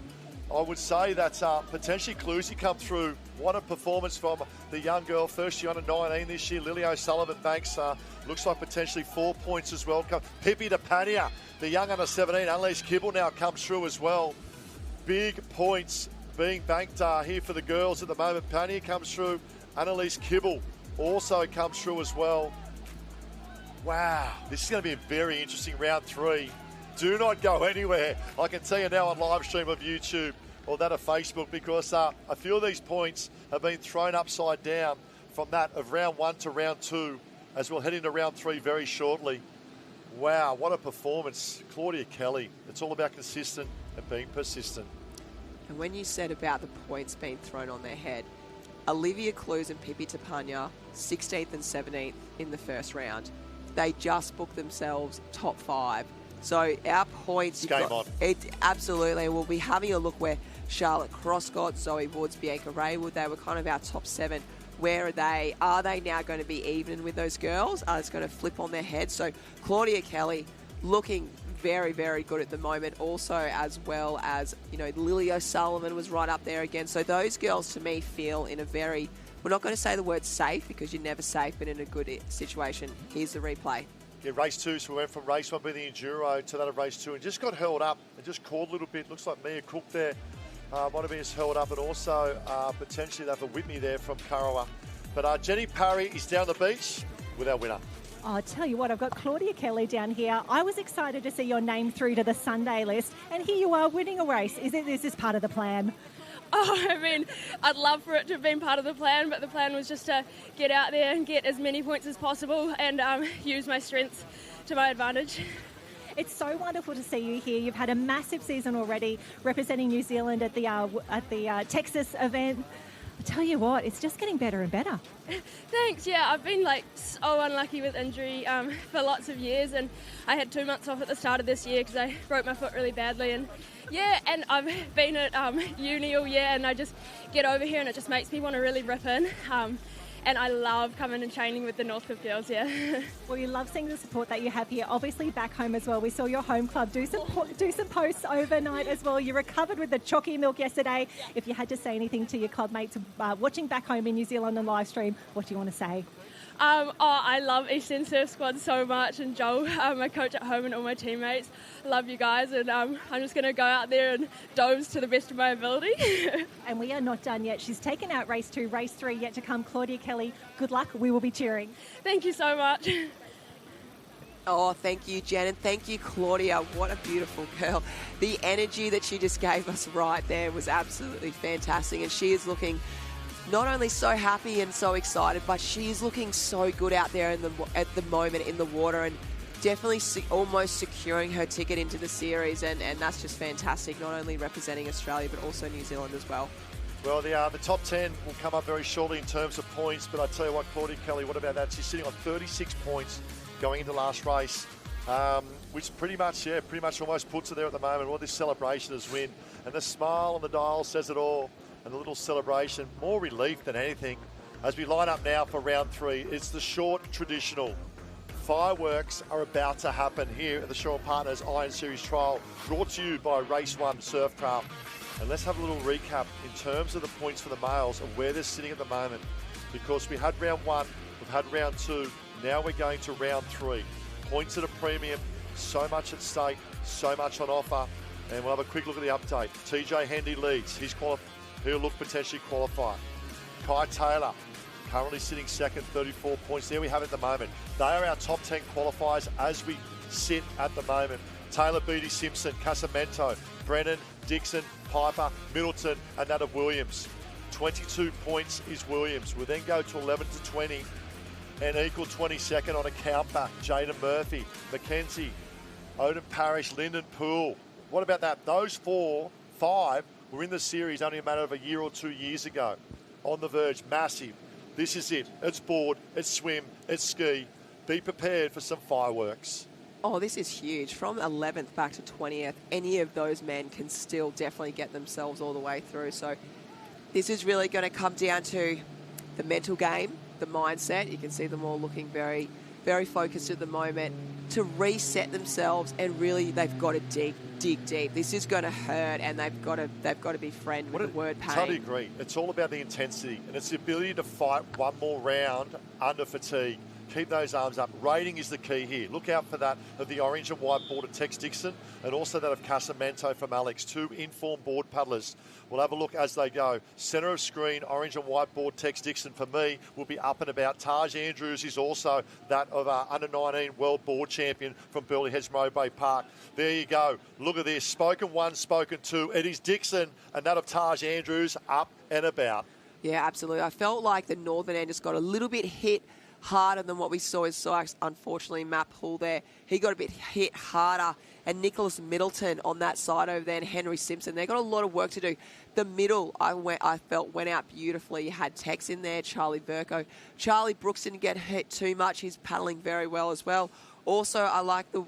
I would say that's potentially Clusie come through. What a performance from the young girl, first year under 19 this year. Lily O'Sullivan banks, looks like potentially 4 points as well. Pippi DePanna, the young under 17. Annalise Kibble now comes through as well. Big points being banked here for the girls at the moment. Pania comes through. Annalise Kibble also comes through as well. Wow, this is going to be a very interesting round 3. Do not go anywhere. I can tell you now on live stream of YouTube or that of Facebook, because a few of these points have been thrown upside down from that of round 1 to round 2, as we'll head into round 3 very shortly. Wow, what a performance. Claudia Kelly. It's all about consistent and being persistent. And when you said about the points being thrown on their head, Olivia Clues and Pippi DePanna, 16th and 17th in the first round. They just booked themselves top 5. So our points... Game on. Absolutely. We'll be having a look where Charlotte Crosscott, Zoe Woods, Bianca Raywood, they were kind of our top 7. Where are they? Are they now going to be even with those girls? Are they going to flip on their head? So Claudia Kelly looking very, very good at the moment. Also, as well as, you know, Lily O'Sullivan was right up there again. So those girls, to me, feel in a very... We're not going to say the word safe, because you're never safe, but in a good situation. Here's the replay. Yeah, race 2, so we went from race 1 being the Enduro to that of race 2, and just got held up and just caught a little bit. Looks like Mia Cook there might have been just held up, and also potentially that for Whitney there from Karawa. But Jenny Parry is down the beach with our winner. Oh, I tell you what, I've got Claudia Kelly down here. I was excited to see your name through to the Sunday list, and here you are winning a race. Is this part of the plan? Oh, I mean, I'd love for it to have been part of the plan, but the plan was just to get out there and get as many points as possible and use my strengths to my advantage. It's so wonderful to see you here. You've had a massive season already representing New Zealand at the Texas event. I tell you what, it's just getting better and better. Thanks. Yeah, I've been so unlucky with injury for lots of years, and I had 2 months off at the start of this year because I broke my foot really badly. And and I've been at uni all year, and I just get over here and it just makes me want to really rip in. And I love coming and training with the Northcliffe girls, yeah. Well, you love seeing the support that you have here. Obviously, back home as well. We saw your home club do some posts overnight as well. You recovered with the chalky milk yesterday. If you had to say anything to your club mates watching back home in New Zealand on live stream, what do you want to say? I love Eastern Surf Squad so much, and Joel, my coach at home, and all my teammates. Love you guys, and I'm just going to go out there and doze to the best of my ability. And we are not done yet. She's taken out race 2, race 3 yet to come. Claudia Kelly, good luck. We will be cheering. Thank you so much. Oh, thank you, Jen, and thank you, Claudia. What a beautiful girl. The energy that she just gave us right there was absolutely fantastic, and she is looking not only so happy and so excited, but she is looking so good out there at the moment in the water, and definitely almost securing her ticket into the series, and that's just fantastic, not only representing Australia but also New Zealand as well. Well, the top 10 will come up very shortly in terms of points, but I tell you what, Claudia Kelly, what about that? She's sitting on 36 points going into last race, which pretty much almost puts her there at the moment. All this celebration is win, and the smile on the dial says it all. And a little celebration, more relief than anything, as we line up now for round 3. It's the short traditional. Fireworks are about to happen here at the Shaw Partners Iron Series Trial, brought to you by RaceOne Surfcraft. And let's have a little recap in terms of the points for the males and where they're sitting at the moment. Because we had round 1, we've had round 2, now we're going to round 3. Points at a premium, so much at stake, so much on offer. And we'll have a quick look at the update. TJ Hendy leads. He'll look potentially qualify. Kai Taylor, currently sitting second, 34 points. There we have it at the moment. They are our top 10 qualifiers as we sit at the moment. Taylor, Beattie, Simpson, Casamento, Brennan, Dixon, Piper, Middleton, and that of Williams. 22 points is Williams. We'll then go to 11 to 20 and equal 22nd on a countback. Jaden Murphy, Mackenzie, Odin Parrish, Lyndon Poole. What about that? Those 5 were in the series only a matter of a year or 2 years ago. On the verge, massive. This is it. It's board, it's swim, it's ski. Be prepared for some fireworks. Oh, this is huge. From 11th back to 20th, any of those men can still definitely get themselves all the way through. So this is really going to come down to the mental game, the mindset. You can see them all looking very, very focused at the moment to reset themselves, and really they've got to dig deep. This is going to hurt, and they've got to be friend with the word pain. Totally agree. It's all about the intensity, and it's the ability to fight one more round under fatigue. Keep those arms up. Rating is the key here. Look out for that of the orange and white board of Tex Dixon, and also that of Casamento from Alex, 2 informed board paddlers. We'll have a look as they go. Centre of screen, orange and white board, Tex Dixon for me will be up and about. Taj Andrews is also that of our under-19 world board champion from Burleigh Heads Mowbray Park. There you go. Look at this. Spoken 1, spoken 2. It is Dixon and that of Taj Andrews up and about. Yeah, absolutely. I felt like the northern end just got a little bit hit harder than what we saw in Sykes. Unfortunately, Matt Poole there, he got a bit hit harder. And Nicholas Middleton on that side over there, and Henry Simpson, they've got a lot of work to do. The middle, I felt, went out beautifully. You had Tex in there, Charlie Burko. Charlie Brooks didn't get hit too much. He's paddling very well as well. Also, I like the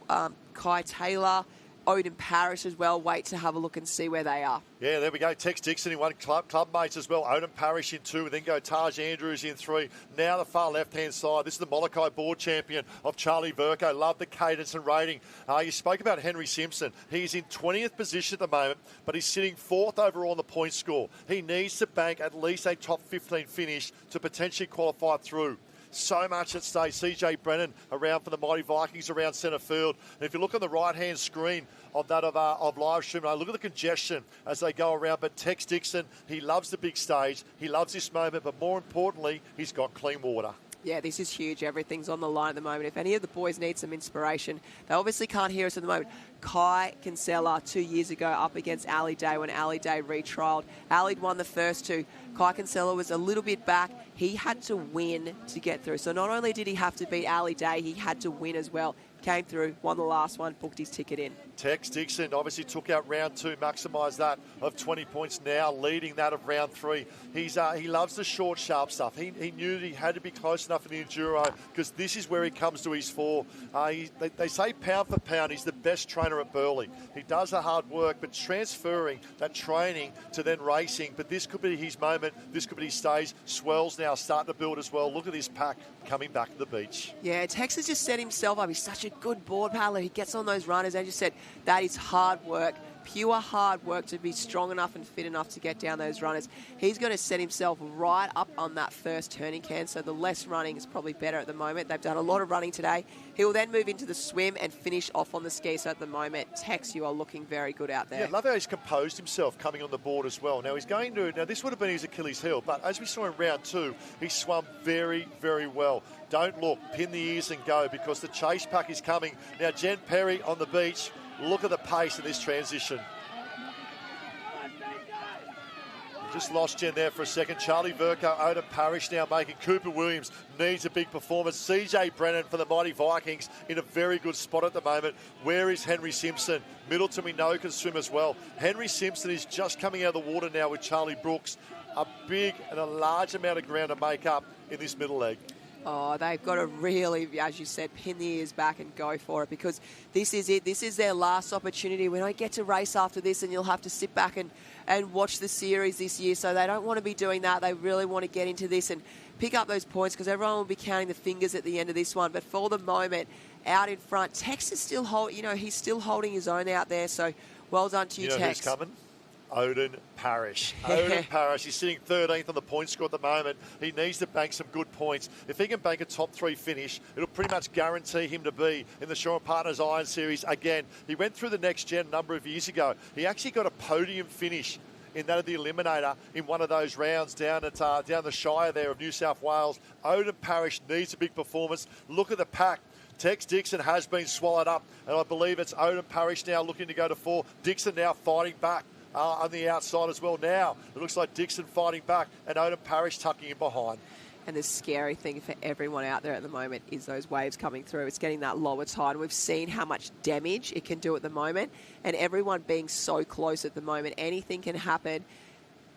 Kai Taylor, Odin Parrish as well. Wait to have a look and see where they are. Yeah, there we go. Tex Dixon in 1, club mates as well. Odin Parrish in 2, then go Taj Andrews in 3. Now the far left-hand side. This is the Molokai board champion of Charlie Verco. Love the cadence and rating. You spoke about Henry Simpson. He's in 20th position at the moment, but he's sitting 4th overall on the point score. He needs to bank at least a top 15 finish to potentially qualify through. So much at stake. CJ Brennan around for the Mighty Vikings around centre field. And if you look on the right-hand screen of that of live stream, look at the congestion as they go around. But Tex Dixon, he loves the big stage. He loves this moment, but more importantly, he's got clean water. Yeah, this is huge. Everything's on the line at the moment. If any of the boys need some inspiration, they obviously can't hear us at the moment. Kai Kinsella 2 years ago up against Ali Day when Ali Day retrialled. Ali'd won the first 2. Kai Kinsella was a little bit back. He had to win to get through. So not only did he have to beat Ali Day, he had to win as well. Came through, won the last one, booked his ticket in. Tex Dixon obviously took out round 2, maximised that of 20 points now, leading that of round 3. He loves the short, sharp stuff. He knew that he had to be close enough in the Enduro because this is where he comes to his fore. They say pound for pound, he's the best trainer at Burleigh. He does the hard work, but transferring that training to then racing. But this could be his moment. This could be his stage. Swell's now starting to build as well. Look at this pack coming back to the beach. Yeah, Tex has just set himself up. He's such a good board paddler. He gets on those runners. As you said, that is hard work, pure hard work to be strong enough and fit enough to get down those runners. He's going to set himself right up on that first turning can, so the less running is probably better at the moment. They've done a lot of running today. He will then move into the swim and finish off on the ski. So at the moment, Tex, you are looking very good out there. Yeah, love how he's composed himself coming on the board as well. Now this would have been his Achilles heel, but as we saw in round 2, he swum very, very well. Don't look, pin the ears and go because the chase pack is coming. Now Jen Perry on the beach. Look at the pace of this transition. Just lost Jen there for a second. Charlie Verco, Odin Parrish now making. Cooper Williams needs a big performance. CJ Brennan for the Mighty Vikings in a very good spot at the moment. Where is Henry Simpson? Middleton we know can swim as well. Henry Simpson is just coming out of the water now with Charlie Brooks. A big and a large amount of ground to make up in this middle leg. Oh, they've got to really, as you said, pin the ears back and go for it because this is it. This is their last opportunity. We don't get to race after this and you'll have to sit back and watch the series this year. So they don't want to be doing that. They really want to get into this and pick up those points because everyone will be counting the fingers at the end of this one. But for the moment, out in front, Tex is still he's still holding his own out there. So well done to you, Tex. Who's coming? Odin Parrish. Odin Parrish. He's sitting 13th on the point score at the moment. He needs to bank some good points. If he can bank a top 3 finish, it'll pretty much guarantee him to be in the Shaw & Partners Iron Series again. He went through the next gen a number of years ago. He actually got a podium finish in that of the Eliminator in one of those rounds down the Shire there of New South Wales. Odin Parrish needs a big performance. Look at the pack. Tex Dixon has been swallowed up, and I believe it's Odin Parrish now looking to go to 4. Dixon now fighting back on the outside as well. Now it looks like Dixon fighting back and Odin Parrish tucking in behind. And the scary thing for everyone out there at the moment is those waves coming through. It's getting that lower tide. We've seen how much damage it can do at the moment, and everyone being so close at the moment. Anything can happen.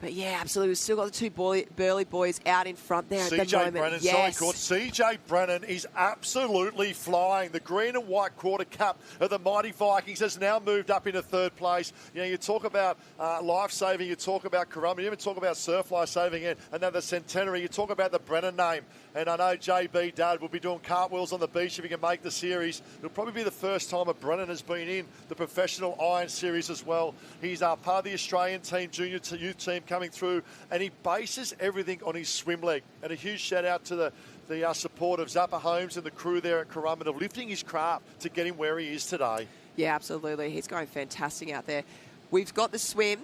But yeah, absolutely. We've still got the two Burley boys out in front there at the moment. Brennan, yes. CJ Brennan is absolutely flying. The green and white quarter cap of the mighty Vikings has now moved up into third place. You know, you talk about life-saving, you talk about Corumba, you even talk about surf life-saving, and then the centenary, you talk about the Brennan name. And I know JB Dad will be doing cartwheels on the beach if he can make the series. It'll probably be the first time a Brennan has been in the professional Iron Series as well. He's part of the Australian team, junior to youth team coming through, and he bases everything on his swim leg. And a huge shout out to the support of Zappa Holmes and the crew there at Corumba of lifting his craft to get him where he is today. Yeah, absolutely. He's going fantastic out there. We've got the swim.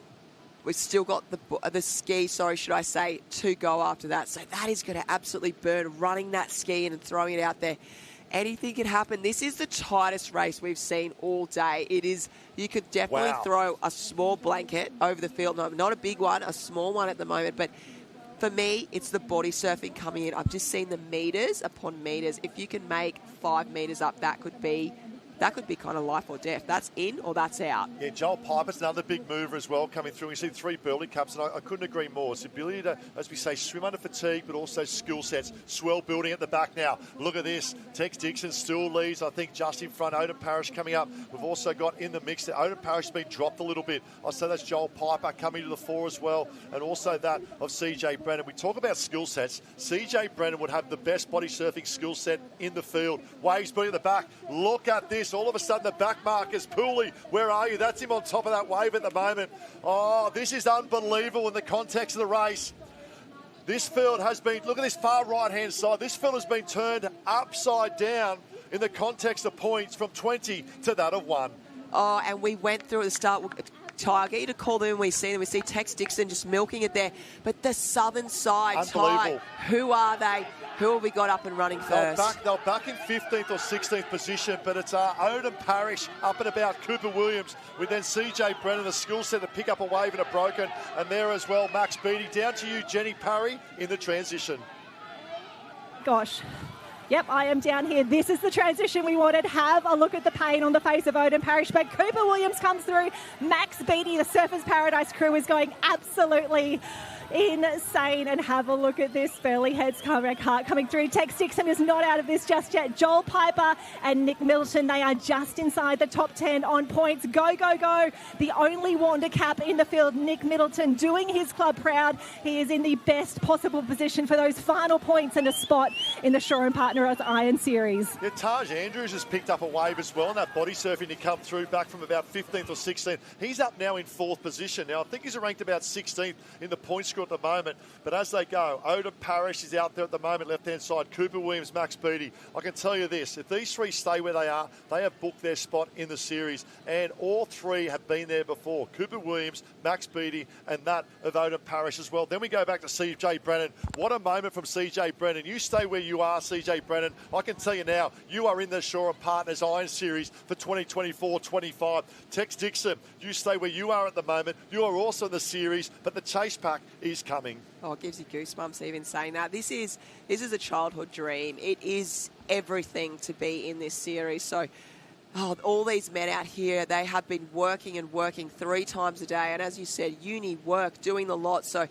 We've still got the ski, should I say, to go after that. So that is going to absolutely burn, running that ski in and throwing it out there. Anything can happen. This is the tightest race we've seen all day. It is. You could definitely throw a small blanket over the field. No, not a big one, a small one at the moment. But for me, it's the body surfing coming in. I've just seen the meters upon meters. If you can make 5 meters up, that could be kind of life or death. That's in or that's out. Yeah, Joel Piper's another big mover as well coming through. You see 3 Burley Cups, and I couldn't agree more. It's the ability to, as we say, swim under fatigue, but also skill sets. Swell building at the back now. Look at this. Tex Dixon still leads, I think, just in front. Odin Parrish coming up. We've also got in the mix there. Odin Parrish has been dropped a little bit. I'll say that's Joel Piper coming to the fore as well, and also that of CJ Brennan. We talk about skill sets. CJ Brennan would have the best body surfing skill set in the field. Waves being at the back. Look at this. All of a sudden, the back markers, Pooley, where are you? That's him on top of that wave at the moment. Oh, this is unbelievable in the context of the race. This field has been, look at this far right-hand side. This field has been turned upside down in the context of points from 20 to that of 1. Oh, and we went through at the start. Tiger to call them. We see Tex Dixon just milking it there. But the southern side, Ty, who are they? Who have we got up and running first? They're back in 15th or 16th position, but it's Odin Parrish up and about Cooper Williams with then CJ Brennan, the skill set to pick up a wave and a broken. And there as well, Max Beattie. Down to you, Jenny Parry, in the transition. Gosh. Yep, I am down here. This is the transition we wanted. Have a look at the pain on the face of Odin Parrish. But Cooper Williams comes through. Max Beattie, the Surfers Paradise crew, is going absolutely insane. And have a look at this. Burley heads coming through. Tex Dixon is not out of this just yet. Joel Piper and Nick Middleton, they are just inside the top 10 on points. Go, go, go. The only Wander cap in the field, Nick Middleton, doing his club proud. He is in the best possible position for those final points and a spot in the Shore and Partner Iron Series. Yeah, Taj Andrews has picked up a wave as well, and that body surfing to come through back from about 15th or 16th. He's up now in 4th position. Now, I think he's ranked about 16th in the point score at the moment, but as they go, Odin Parrish is out there at the moment, left-hand side, Cooper Williams, Max Beattie. I can tell you this, if these 3 stay where they are, they have booked their spot in the series, and all 3 have been there before. Cooper Williams, Max Beattie, and that of Odin Parrish as well. Then we go back to CJ Brennan. What a moment from CJ Brennan. You stay where you are, CJ Brennan. I can tell you now, you are in the Shore and Partners Iron Series for 2024-25. Tex Dixon, you stay where you are at the moment. You are also in the series, but the chase pack is coming. Oh, it gives you goosebumps even saying that. This is a childhood dream. It is everything to be in this series. So, all these men out here, they have been working and working 3 times a day. And as you said, uni work, doing the lot. So,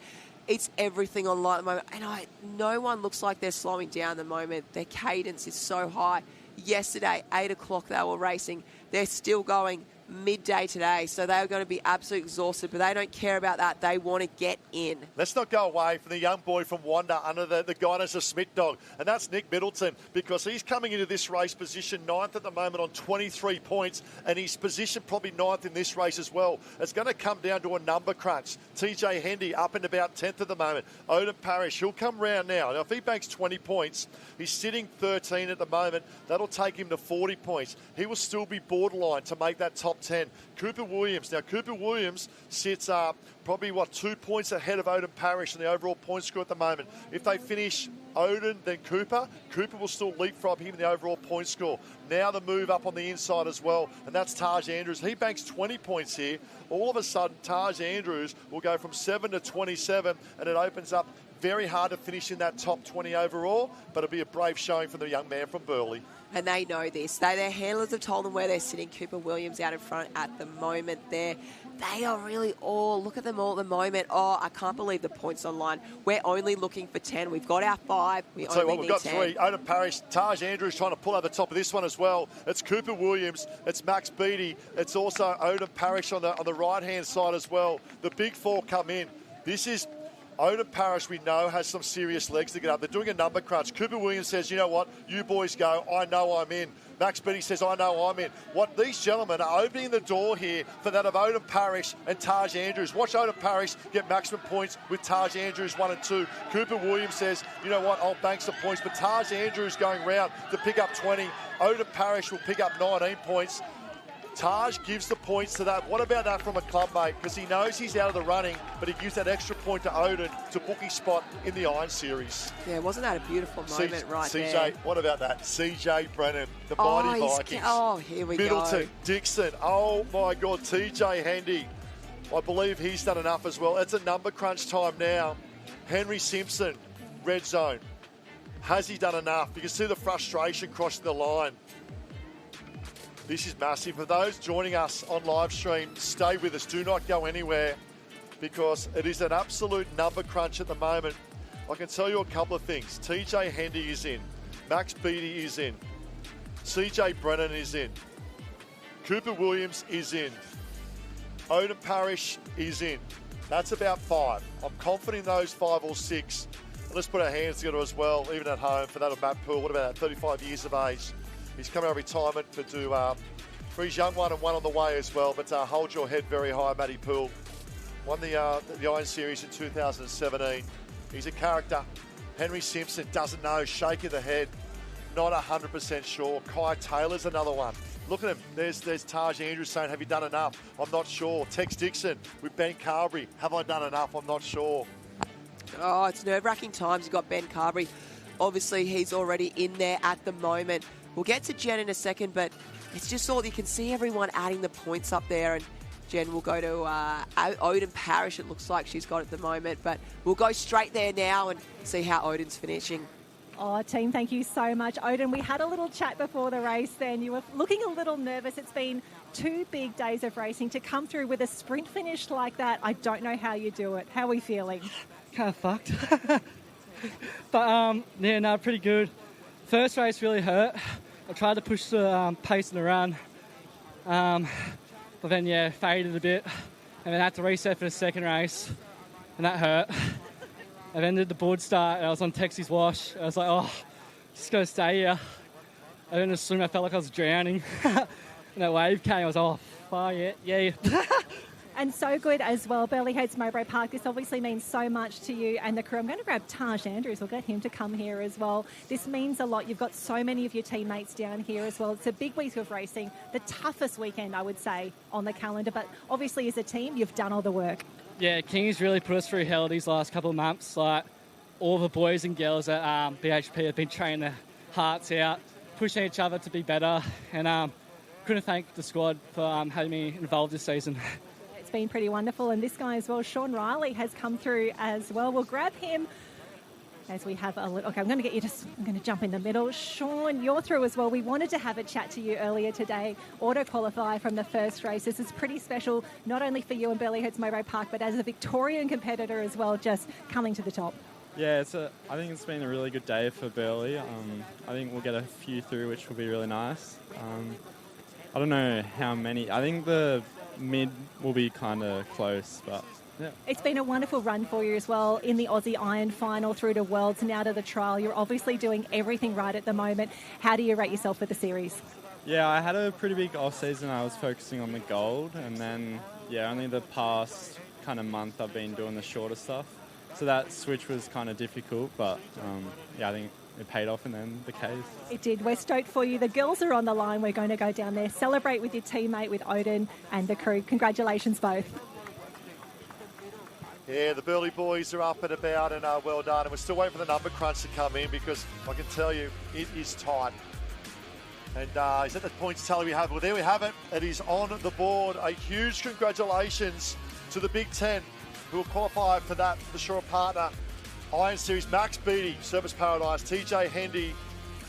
it's everything online at the moment. And no one looks like they're slowing down at the moment. Their cadence is so high. Yesterday, 8 o'clock, they were racing. They're still going midday today, so they're going to be absolutely exhausted, but they don't care about that. They want to get in. Let's not go away from the young boy from Wanda under the guidance of Smith Dog, and that's Nick Middleton, because he's coming into this race position 9th at the moment on 23 points, and he's positioned probably 9th in this race as well. It's going to come down to a number crunch. TJ Hendy up and about 10th at the moment. Odin Parrish, he'll come round now. Now, if he banks 20 points, he's sitting 13 at the moment. That'll take him to 40 points. He will still be borderline to make that top top 10. Cooper Williams. Now, Cooper Williams sits probably, 2 points ahead of Odin Parrish in the overall point score at the moment. If they finish Odin, then Cooper will still leapfrog him in the overall point score. Now the move up on the inside as well, and that's Taj Andrews. He banks 20 points here. All of a sudden, Taj Andrews will go from 7 to 27, and it opens up very hard to finish in that top 20 overall, but it'll be a brave showing from the young man from Burleigh. And they know this. Their handlers have told them where they're sitting. Cooper Williams out in front at the moment there. They are really all, look at them all at the moment. Oh, I can't believe the points online. We're only looking for 10. We've got our 5. We've got 10. 3. 3. Odin Parrish, Taj Andrews trying to pull over the top of this one as well. It's Cooper Williams. It's Max Beattie. It's also Odin Parrish on the right-hand side as well. The big 4 come in. This is Odin Parrish, we know, has some serious legs to get up. They're doing a number crunch. Cooper Williams says, you know what, you boys go, I know I'm in. Max Beattie says, I know I'm in. What these gentlemen are opening the door here for that of Odin Parrish and Taj Andrews. Watch Odin Parrish get maximum points with Taj Andrews 1 and 2. Cooper Williams says, you know what, I'll bank some points. But Taj Andrews going round to pick up 20. Odin Parrish will pick up 19 points. Taj gives the points to that. What about that from a club mate? Because he knows he's out of the running, but he gives that extra point to Odin to book his spot in the Iron Series. Yeah, wasn't that a beautiful moment right CJ, there? what about that? CJ Brennan, the Mighty Vikings. Here we Middleton, go. Dixon. Oh, my God. TJ Hendy. I believe he's done enough as well. It's a number crunch time now. Henry Simpson, red zone. Has he done enough? You can see the frustration crossing the line. This is massive. For those joining us on live stream, stay with us. Do not go anywhere because it is an absolute number crunch at the moment. I can tell you a couple of things. TJ Hendy is in. Max Beattie is in. CJ Brennan is in. Cooper Williams is in. Odin Parrish is in. That's about 5. I'm confident in those 5 or 6. And let's put our hands together as well, even at home, for that of Matt Poole. What about that? 35 years of age. He's coming out of retirement for his young one and one on the way as well. But hold your head very high, Matty Poole. Won the Iron Series in 2017. He's a character. Henry Simpson doesn't know, shaking the head. Not 100% sure. Kai Taylor's another one. Look at him. There's Taj Andrews saying, have you done enough? I'm not sure. Tex Dixon with Ben Carberry. Have I done enough? I'm not sure. Oh, it's nerve-wracking times. You've got Ben Carberry. Obviously, he's already in there at the moment. We'll get to Jen in a second, but it's just all you can see everyone adding the points up there. And Jen will go to Odin Parrish, it looks like she's got at the moment. But we'll go straight there now and see how Odin's finishing. Oh, team, thank you so much. Odin, we had a little chat before the race then. You were looking a little nervous. It's been 2 big days of racing. To come through with a sprint finish like that, I don't know how you do it. How are we feeling? Kind of fucked. But, pretty good. First race really hurt. I tried to push the pace in the run. But then, faded a bit. And then had to reset for the second race. And that hurt. I then did the board start, and I was on Texie's wash. I was like, just got to stay here. I then assumed I felt like I was drowning. And that wave came, I was yeah. And so good as well. Burleigh Heads Mowbray Park, this obviously means so much to you and the crew. I'm going to grab Taj Andrews. We'll get him to come here as well. This means a lot. You've got so many of your teammates down here as well. It's a big week of racing, the toughest weekend, I would say, on the calendar. But obviously, as a team, you've done all the work. Yeah, King's really put us through hell these last couple of months. Like, all the boys and girls at BHP have been training their hearts out, pushing each other to be better. And couldn't thank the squad for having me involved this season. It's been pretty wonderful. And this guy as well, Sean Riley, has come through as well. We'll grab him as we have a little... Okay, I'm going to jump in the middle. Sean, you're through as well. We wanted to have a chat to you earlier today. Auto qualify from the first race. This is pretty special, not only for you and Burleigh Heads Mowbray Park, but as a Victorian competitor as well, just coming to the top. Yeah, I think it's been a really good day for Burleigh. I think we'll get a few through, which will be really nice. I don't know how many. I think the mid will be kind of close, but... yeah. It's been a wonderful run for you as well in the Aussie Iron final through to Worlds, now to the trial. You're obviously doing everything right at the moment. How do you rate yourself for the series? Yeah, I had a pretty big off-season. I was focusing on the gold, and then, only the past kind of month I've been doing the shorter stuff. So that switch was kind of difficult, but I think it paid off in then the case. It did. We're stoked for you. The girls are on the line. We're going to go down there, celebrate with your teammate, with Odin and the crew. Congratulations both. Yeah, the Burleigh boys are up and about, and well done. And we're still waiting for the number crunch to come in, because I can tell you it is tight. And is that the points tally we have? Well, there we have it. It is on the board. A huge congratulations to the Big Ten, who will qualify for that, for the Shore Partner Iron Series. Max Beattie, Service Paradise, TJ Hendy,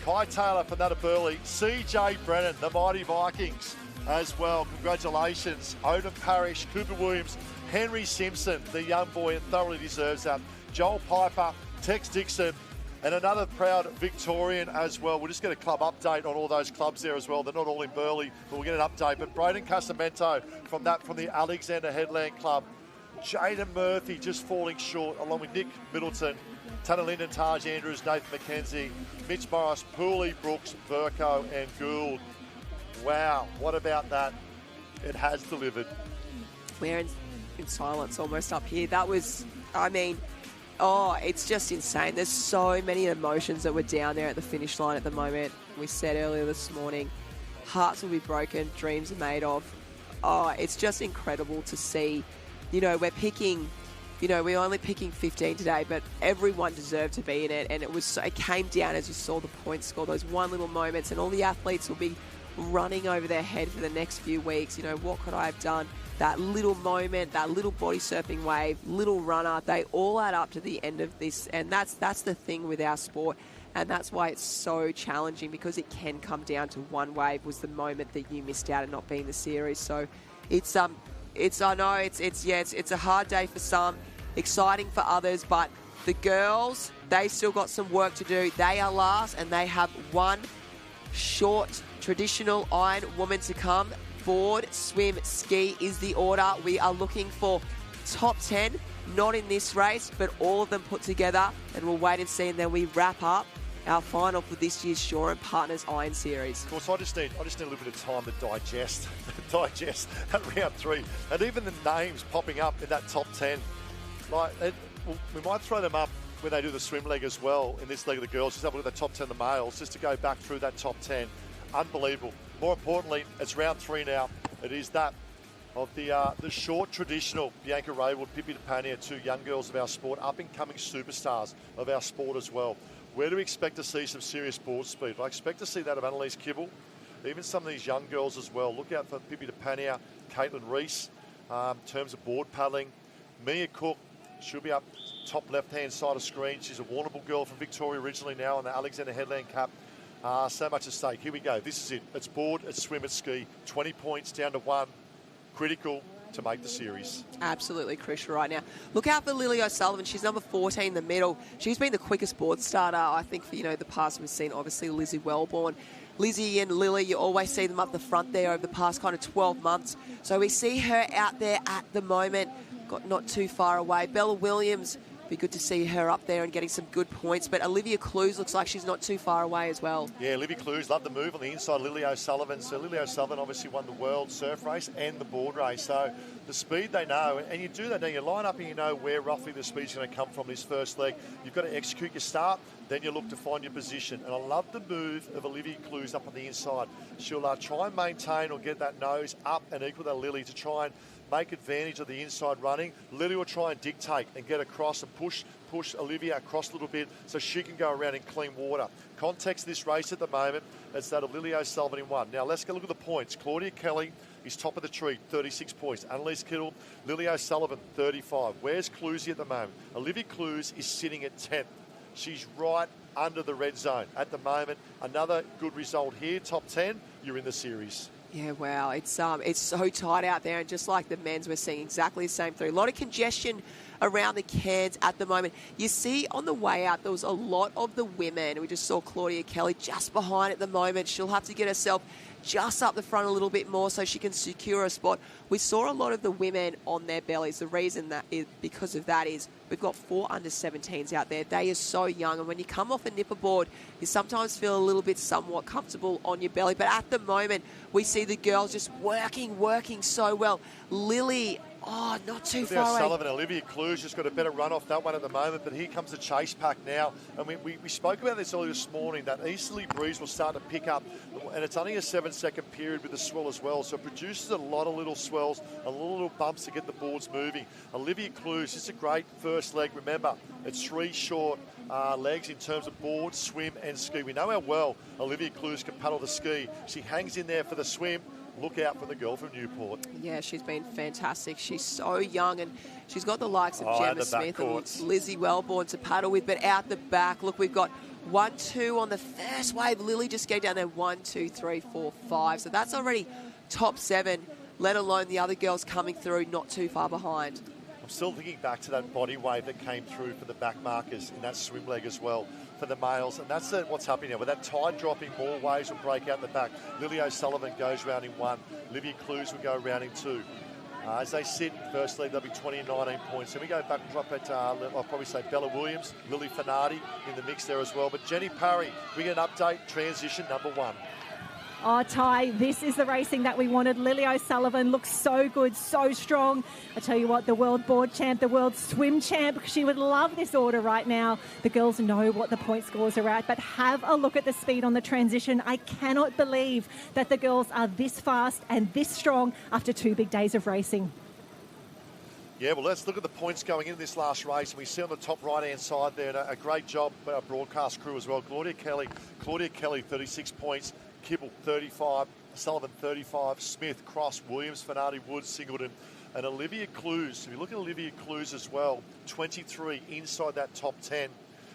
Kai Taylor from that of Burleigh, CJ Brennan, the Mighty Vikings as well. Congratulations. Odin Parrish, Cooper Williams, Henry Simpson, the young boy, and thoroughly deserves that. Joel Piper, Tex Dixon, and another proud Victorian as well. We'll just get a club update on all those clubs there as well. They're not all in Burleigh, but we'll get an update. But Braden Casamento from the Alexander Headland Club. Jaden Murphy just falling short, along with Nick Middleton, Tanner Linden, Taj Andrews, Nathan McKenzie, Mitch Morris, Pooley, Brooks, Verco, and Gould. Wow, what about that? It has delivered. We're in silence almost up here. That was, it's just insane. There's so many emotions that were down there at the finish line at the moment. We said earlier this morning, hearts will be broken, dreams are made of. It's just incredible to see. We're only picking 15 today, but everyone deserved to be in it. And it came down as you saw the points score, those one little moments, and all the athletes will be running over their head for the next few weeks. What could I have done? That little moment, that little body surfing wave, little runner, they all add up to the end of this. And that's the thing with our sport. And that's why it's so challenging, because it can come down to one wave was the moment that you missed out and not being in the series. So it's a hard day for some, exciting for others, but the girls, they still got some work to do. They are last, and they have one short traditional iron woman to come. Board, swim, ski is the order. We are looking for top 10, not in this race, but all of them put together, and we'll wait and see, and then we wrap up our final for this year's Shore and Partners Iron Series. Of course, I just need a little bit of time to digest at round 3, and even the names popping up in that top 10. We might throw them up when they do the swim leg as well in this leg of the girls. Just have a look at the top 10 of the males, just to go back through that top 10. Unbelievable. More importantly, it's round 3 now. It is that of the short traditional Bianca Raywood, Pippi DePania, two young girls of our sport, up-and-coming superstars of our sport as well. Where do we expect to see some serious board speed? I expect to see that of Annalise Kibble, even some of these young girls as well. Look out for Pippi DePania, Caitlin Reese, in terms of board paddling. Mia Cook, she'll be up top left-hand side of screen. She's a Warrnambool girl from Victoria originally, now on the Alexander Headland Cup. So much at stake. Here we go. This is it. It's board, it's swim, it's ski. 20 points down to 1. Critical to make the series. Absolutely crucial right now. Look out for Lily O'Sullivan. She's number 14 in the middle. She's been the quickest board starter, I think, for the past. We've seen obviously Lizzie Wellborn. Lizzie and Lily, you always see them up the front there over the past kind of 12 months. So we see her out there at the moment, got not too far away. Bella Williams, be good to see her up there and getting some good points. But Olivia Clues looks like she's not too far away as well. Yeah, Olivia Clues, love the move on the inside. Lily O'Sullivan. So Lily O'Sullivan obviously won the World Surf Race and the board race. So the speed they know, and you do that now. You line up and you know where roughly the speed's going to come from this first leg. You've got to execute your start, then you look to find your position. And I love the move of Olivia Clues up on the inside. She'll try and maintain or get that nose up and equal that Lily to try and make advantage of the inside running. Lily will try and dictate and get across and push Olivia across a little bit so she can go around in clean water. Context of this race at the moment is that of Lily O'Sullivan in 1. Now let's go look at the points. Claudia Kelly is top of the tree, 36 points. Annalise Kittle, Lily O'Sullivan, 35. Where's Cluesy at the moment? Olivia Clues is sitting at 10th. She's right under the red zone at the moment. Another good result here, top 10, you're in the series. Yeah, wow, it's so tight out there, and just like the men's, we're seeing exactly the same thing. A lot of congestion around the Cairns at the moment. You see on the way out, there was a lot of the women. We just saw Claudia Kelly just behind at the moment. She'll have to get herself just up the front a little bit more so she can secure a spot. We saw a lot of the women on their bellies. The reason that is because of that is we've got 4 under-17s out there. They are so young, and when you come off a nipper board, you sometimes feel a little bit somewhat comfortable on your belly. But at the moment, we see the girls just working so well. Lily Oh, not too Olivia far away. Sullivan, Olivia Clues just got a better run off that one at the moment, but here comes the chase pack now. And we spoke about this earlier this morning, that easterly breeze will start to pick up, and it's only a 7-second period with the swell as well, so it produces a lot of little swells, a little bumps to get the boards moving. Olivia Clues, it's a great first leg. Remember, it's 3 short legs in terms of board, swim and ski. We know how well Olivia Clues can paddle the ski. She hangs in there for the swim. Look out for the girl from Newport. Yeah, she's been fantastic. She's so young, and she's got the likes of and Gemma the Smith backcourts. and Lizzie Wellborn to paddle with, but out the back, look, we've got 1, 2 on the first wave. Lily just getting down there, 1, 2, 3, 4, 5. So that's already top 7, let alone the other girls coming through not too far behind. I'm still thinking back to that body wave that came through for the back markers in that swim leg as well for the males, and that's what's happening now. With that tide dropping, more waves will break out the back. Lily O'Sullivan goes rounding 1. Olivia Clues will go rounding 2. As they sit, first lead, they'll be 20 and 19 points. Then we go back and drop at, I'll probably say Bella Williams, Lily Finardi in the mix there as well. But Jenny Parry, we get an update, transition number 1. Oh, Ty, this is the racing that we wanted. Lily O'Sullivan looks so good, so strong. I tell you what, the world board champ, the world swim champ, she would love this order right now. The girls know what the point scores are at, but have a look at the speed on the transition. I cannot believe that the girls are this fast and this strong after 2 big days of racing. Yeah, well, let's look at the points going into this last race. And we see on the top right-hand side there, a great job by our broadcast crew as well. Claudia Kelly, 36 points. Kibble, 35. Sullivan, 35. Smith, Cross, Williams, Finardi, Woods, Singleton. And Olivia Clues, if you look at Olivia Clues as well, 23 inside that top 10.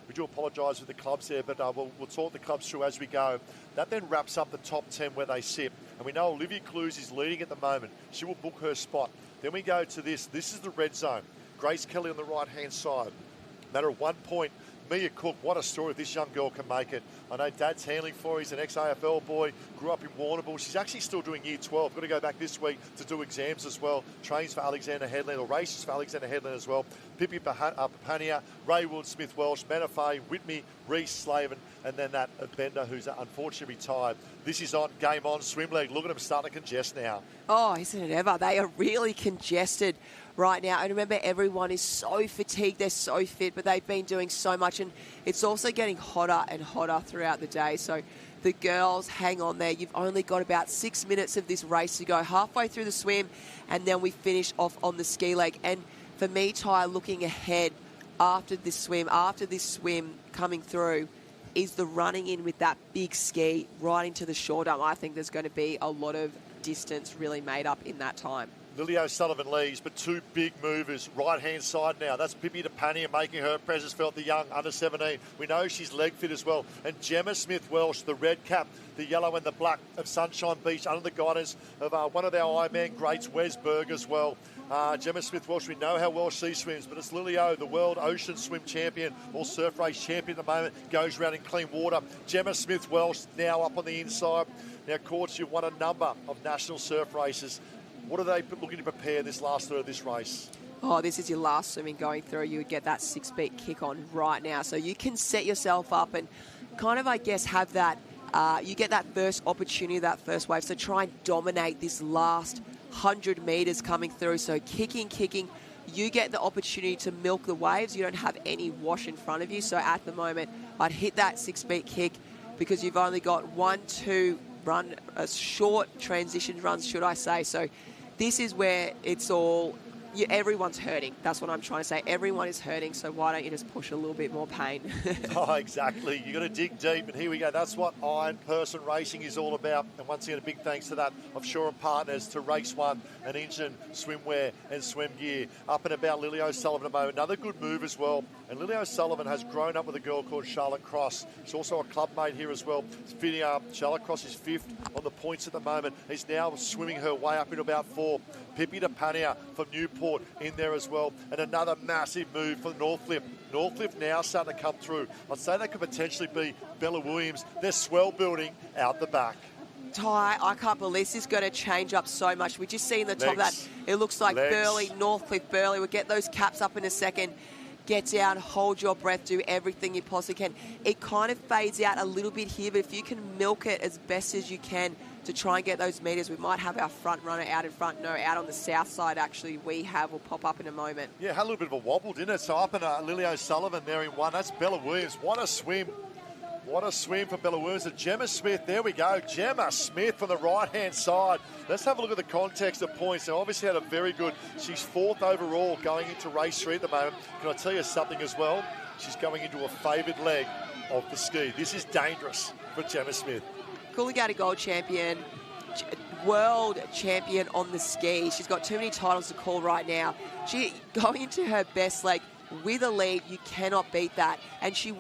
We do apologise with the clubs there, but we'll talk the clubs through as we go. That then wraps up the top 10 where they sit. And we know Olivia Clues is leading at the moment. She will book her spot. Then we go to this. This is the red zone. Grace Kelly on the right-hand side. Matter of 1 point. Mia Cook, what a story if this young girl can make it. I know Dad's handling for her. He's an ex-AFL boy, grew up in Warrnambool. She's actually still doing year 12. Got to go back this week to do exams as well. Trains for Alexander Headland, or races for Alexander Headland as well. Pippi Papania, Ray Wood, Smith Welsh, Manafay, Whitney, Reese, Slavin, and then that Bender, who's unfortunately retired. This is on, game on, swim leg. Look at them starting to congest now. Oh, isn't it ever? They are really congested right now. And remember, everyone is so fatigued. They're so fit, but they've been doing so much. And it's also getting hotter and hotter throughout the day. So the girls, hang on there. You've only got about 6 minutes of this race to go, halfway through the swim, and then we finish off on the ski leg. And for me, Ty, looking ahead after this swim coming through, is the running in with that big ski right into the shore dump. I think there's going to be a lot of distance really made up in that time. Lily O'Sullivan leads, but 2 big movers. Right-hand side now. That's Pippi Tapania making her presence felt, the young under-17. We know she's leg fit as well. And Gemma Smith-Welsh, the red cap, the yellow and the black of Sunshine Beach, under the guidance of one of our Ironman greats, Wes Berg as well. Gemma Smith-Welsh, we know how well she swims, but it's Lily O, the world ocean swim champion, or surf race champion at the moment, goes around in clean water. Gemma Smith-Welsh now up on the inside. Now, Courts, you've won a number of national surf races. What are they looking to prepare this last third of this race? Oh, this is your last swimming going through. You would get that 6-beat kick on right now. So you can set yourself up and kind of, I guess, have that, you get that first opportunity, that first wave. So try and dominate this last 100 metres coming through. So kicking, you get the opportunity to milk the waves. You don't have any wash in front of you. So at the moment, I'd hit that 6-beat kick because you've only got 1, 2 run, short transition runs, should I say. So this is where it's all, everyone's hurting. That's what I'm trying to say. Everyone is hurting, so why don't you just push a little bit more pain? Oh, exactly. You've got to dig deep, and here we go. That's what Iron Person Racing is all about. And once again, a big thanks to that of Shore and Partners, to RaceOne and Engine, Swimwear and Swim Gear. Up and about Lily O'Sullivan at the moment. Another good move as well. And Lily O'Sullivan has grown up with a girl called Charlotte Cross. She's also a club mate here as well. Fitting up. Charlotte Cross is 5th on the points at the moment. He's now swimming her way up into about 4. Pippi Tapania from Newport in there as well. And another massive move for Northcliffe. Northcliffe now starting to come through. I'd say that could potentially be Bella Williams. They're swell building out the back. Ty, I can't believe this is going to change up so much. We just see in the top of that, it looks like Burley, Northcliffe, Burley. We'll get those caps up in a second. Get down, hold your breath, do everything you possibly can. It kind of fades out a little bit here, but if you can milk it as best as you can, to try and get those metres. We might have our front runner out in front. No, out on the south side, actually, we have. Will pop up in a moment. Yeah, had a little bit of a wobble, didn't it? So up in Lily O'Sullivan there in one. That's Bella Williams. What a swim. What a swim for Bella Williams. And Gemma Smith, there we go. Gemma Smith from the right-hand side. Let's have a look at the context of points. Now, obviously had a very good, she's 4th overall going into race 3 at the moment. Can I tell you something as well? She's going into a favoured leg of the ski. This is dangerous for Gemma Smith. Coolangatta Gold champion, world champion on the ski. She's got too many titles to call right now. She going into her best leg with a lead. You cannot beat that. And she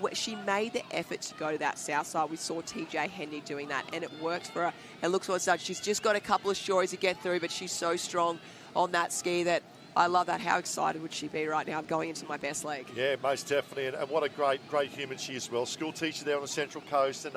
made the effort to go to that south side. We saw TJ Hendy doing that, and it works for her. It looks like such. She's just got a couple of stories to get through, but she's so strong on that ski that I love that. How excited would she be right now going into my best leg? Yeah, most definitely. And what a great human she is as well. School teacher there on the Central Coast, and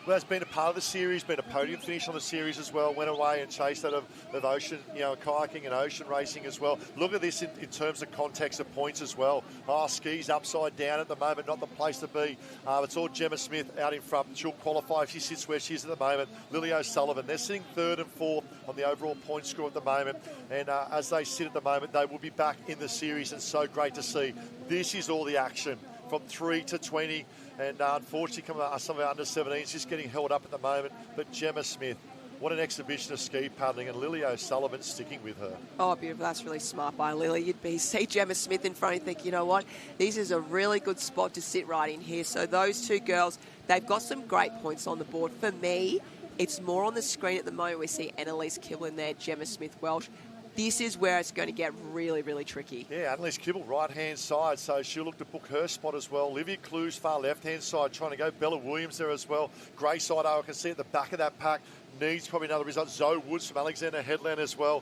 well, has been a part of the series, been a podium finish on the series as well, went away and chased out of ocean, kayaking and ocean racing as well. Look at this in terms of context of points as well. Skis upside down at the moment, not the place to be. It's all Gemma Smith out in front. She'll qualify if she sits where she is at the moment. Lily O'Sullivan, they're sitting 3rd and 4th on the overall point score at the moment. And as they sit at the moment, they will be back in the series, and so great to see. This is all the action from 3 to 20. And unfortunately, some of our under-17s just getting held up at the moment. But Gemma Smith, what an exhibition of ski paddling, and Lily O'Sullivan sticking with her. Oh, beautiful. That's really smart by Lily. You'd see Gemma Smith in front and think, you know what, this is a really good spot to sit right in here. So those two girls, they've got some great points on the board. For me, it's more on the screen at the moment. We see Annalise Kibble in there, Gemma Smith-Welsh. This is where it's going to get really, really tricky. Yeah, Annalise Kibble, right-hand side, so she'll look to book her spot as well. Olivia Clues, far left-hand side, trying to go. Bella Williams there as well. Grace Idaho, I can see at the back of that pack, needs probably another result. Zoe Woods from Alexander Headland as well.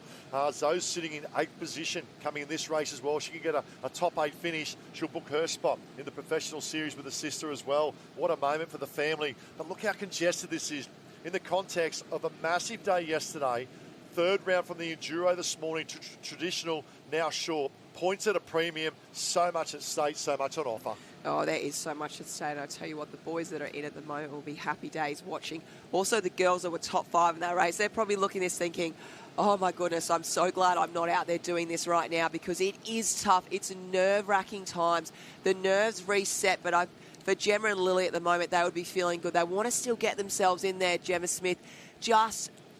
Zoe's sitting in 8th position coming in this race as well. She can get a top 8 finish. She'll book her spot in the professional series with her sister as well. What a moment for the family. But look how congested this is in the context of a massive day yesterday. 3rd round from the Enduro this morning to traditional, now short. Points at a premium, so much at stake, so much on offer. Oh, there is so much at stake. I tell you what, the boys that are in at the moment will be happy days watching. Also, the girls that were top 5 in that race, they're probably looking at this thinking, oh my goodness, I'm so glad I'm not out there doing this right now, because it is tough. It's nerve-wracking times. The nerves reset, but for Gemma and Lily at the moment, they would be feeling good. They want to still get themselves in there. Gemma Smith,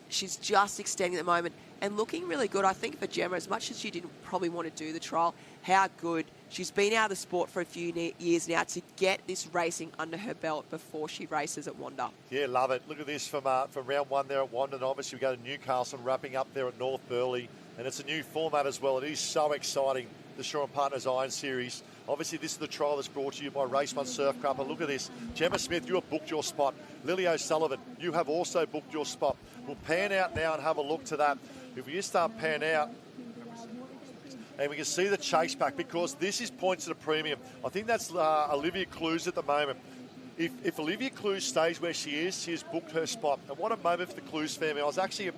she's just extending at the moment and looking really good. I think for Gemma, as much as she didn't probably want to do the trial, how good. She's been out of the sport for a few years now to get this racing under her belt before she races at Wanda. Yeah, love it. Look at this from round 1 there at Wanda, and obviously we go to Newcastle, wrapping up there at North Burleigh. And it's a new format as well. It is so exciting, the Shaw & Partners Iron Series. Obviously, this is the trial that's brought to you by RaceOne Surf Club. And look at this. Gemma Smith, you have booked your spot. Lily O'Sullivan, you have also booked your spot. We'll pan out now and have a look to that. If we just start pan out, and we can see the chase back, because this is points at a premium. I think that's Olivia Clues at the moment. If Olivia Clues stays where she has booked her spot. And what a moment for the Clues family. I was actually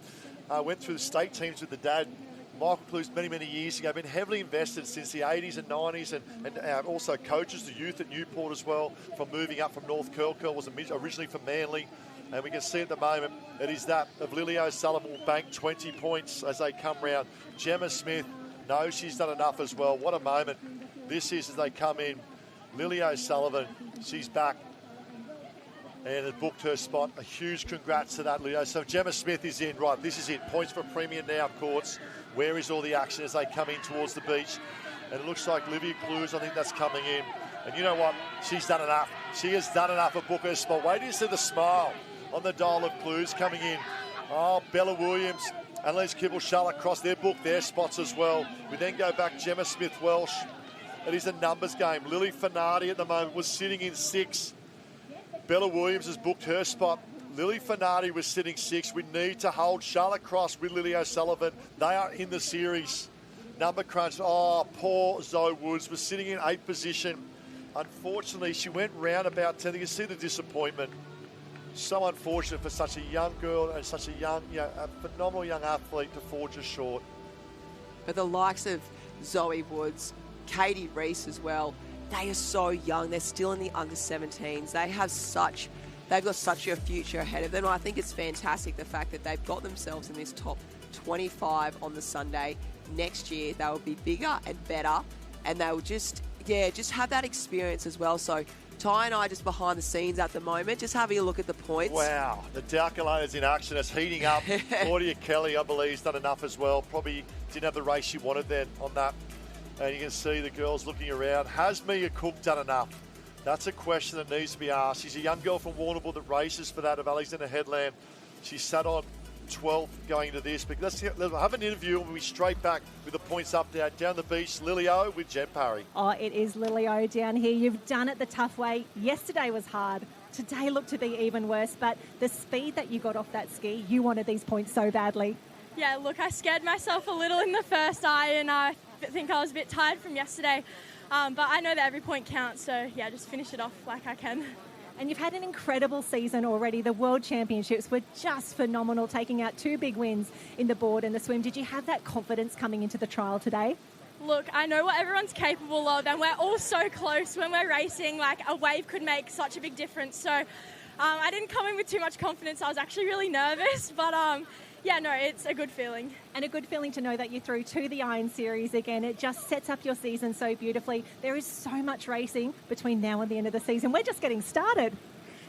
went through the state teams with the dad, Michael Clues, many years ago. Been heavily invested since the 80s and 90s, and also coaches the youth at Newport as well, from moving up from North Curl. Curl was originally from Manly. And we can see at the moment, it is that of Lily O'Sullivan will bank 20 points as they come round. Gemma Smith, no, she's done enough as well. What a moment this is as they come in. Lily O'Sullivan, she's back and has booked her spot. A huge congrats to that, Leo. So Gemma Smith is in. Right, this is it. Points for premium now, courts. Where is all the action as they come in towards the beach? And it looks like Olivia Clues, I think that's coming in. And you know what? She's done enough. She has done enough to book her spot. Wait till you see the smile on the dial of Clues coming in. Oh, Bella Williams, Annalise Kibble, Charlotte Cross, they're booked their spots as well. We then go back, Gemma Smith-Welsh. It is a numbers game. Lily Finardi at the moment was sitting in 6. Bella Williams has booked her spot. Lily Finardi was sitting 6. We need to hold Charlotte Cross with Lily O'Sullivan. They are in the series. Number crunch. Oh, poor Zoe Woods was sitting in 8th position. Unfortunately, she went round about 10. You can see the disappointment. So unfortunate for such a young girl and such a young, a phenomenal young athlete to fall just short. But the likes of Zoe Woods, Katie Reese as well, they are so young. They're still in the under-17s. They have such they've got such a future ahead of them. I think it's fantastic the fact that they've got themselves in this top 25 on the Sunday. Next year, they will be bigger and better, and they will just have that experience as well. So Ty and I just behind the scenes at the moment, just having a look at the points. Wow, the calculator's in action. It's heating up. Claudia Kelly, I believe, has done enough as well. Probably didn't have the race she wanted then on that. And you can see the girls looking around. Has Mia Cook done enough? That's a question that needs to be asked. She's a young girl from Warrnambool that races for that of Alexander Headland. She sat on 12th going into this. But let's have an interview and we'll be straight back with the points update. Down the beach, Lilio with Jen Parry. Oh, it is Lilio down here. You've done it the tough way. Yesterday was hard. Today looked to be even worse. But the speed that you got off that ski, you wanted these points so badly. Yeah, look, I scared myself a little in the first eye, and I think I was a bit tired from yesterday. But I know that every point counts, so yeah, just finish it off like I can. And you've had an incredible season already. The World Championships were just phenomenal, taking out 2 big wins in the board and the swim. Did you have that confidence coming into the trial today? Look, I know what everyone's capable of, and we're all so close when we're racing. Like, a wave could make such a big difference. So I didn't come in with too much confidence. I was actually really nervous, but yeah, no, it's a good feeling. And a good feeling to know that you're through to the Iron Series again. It just sets up your season so beautifully. There is so much racing between now and the end of the season. We're just getting started.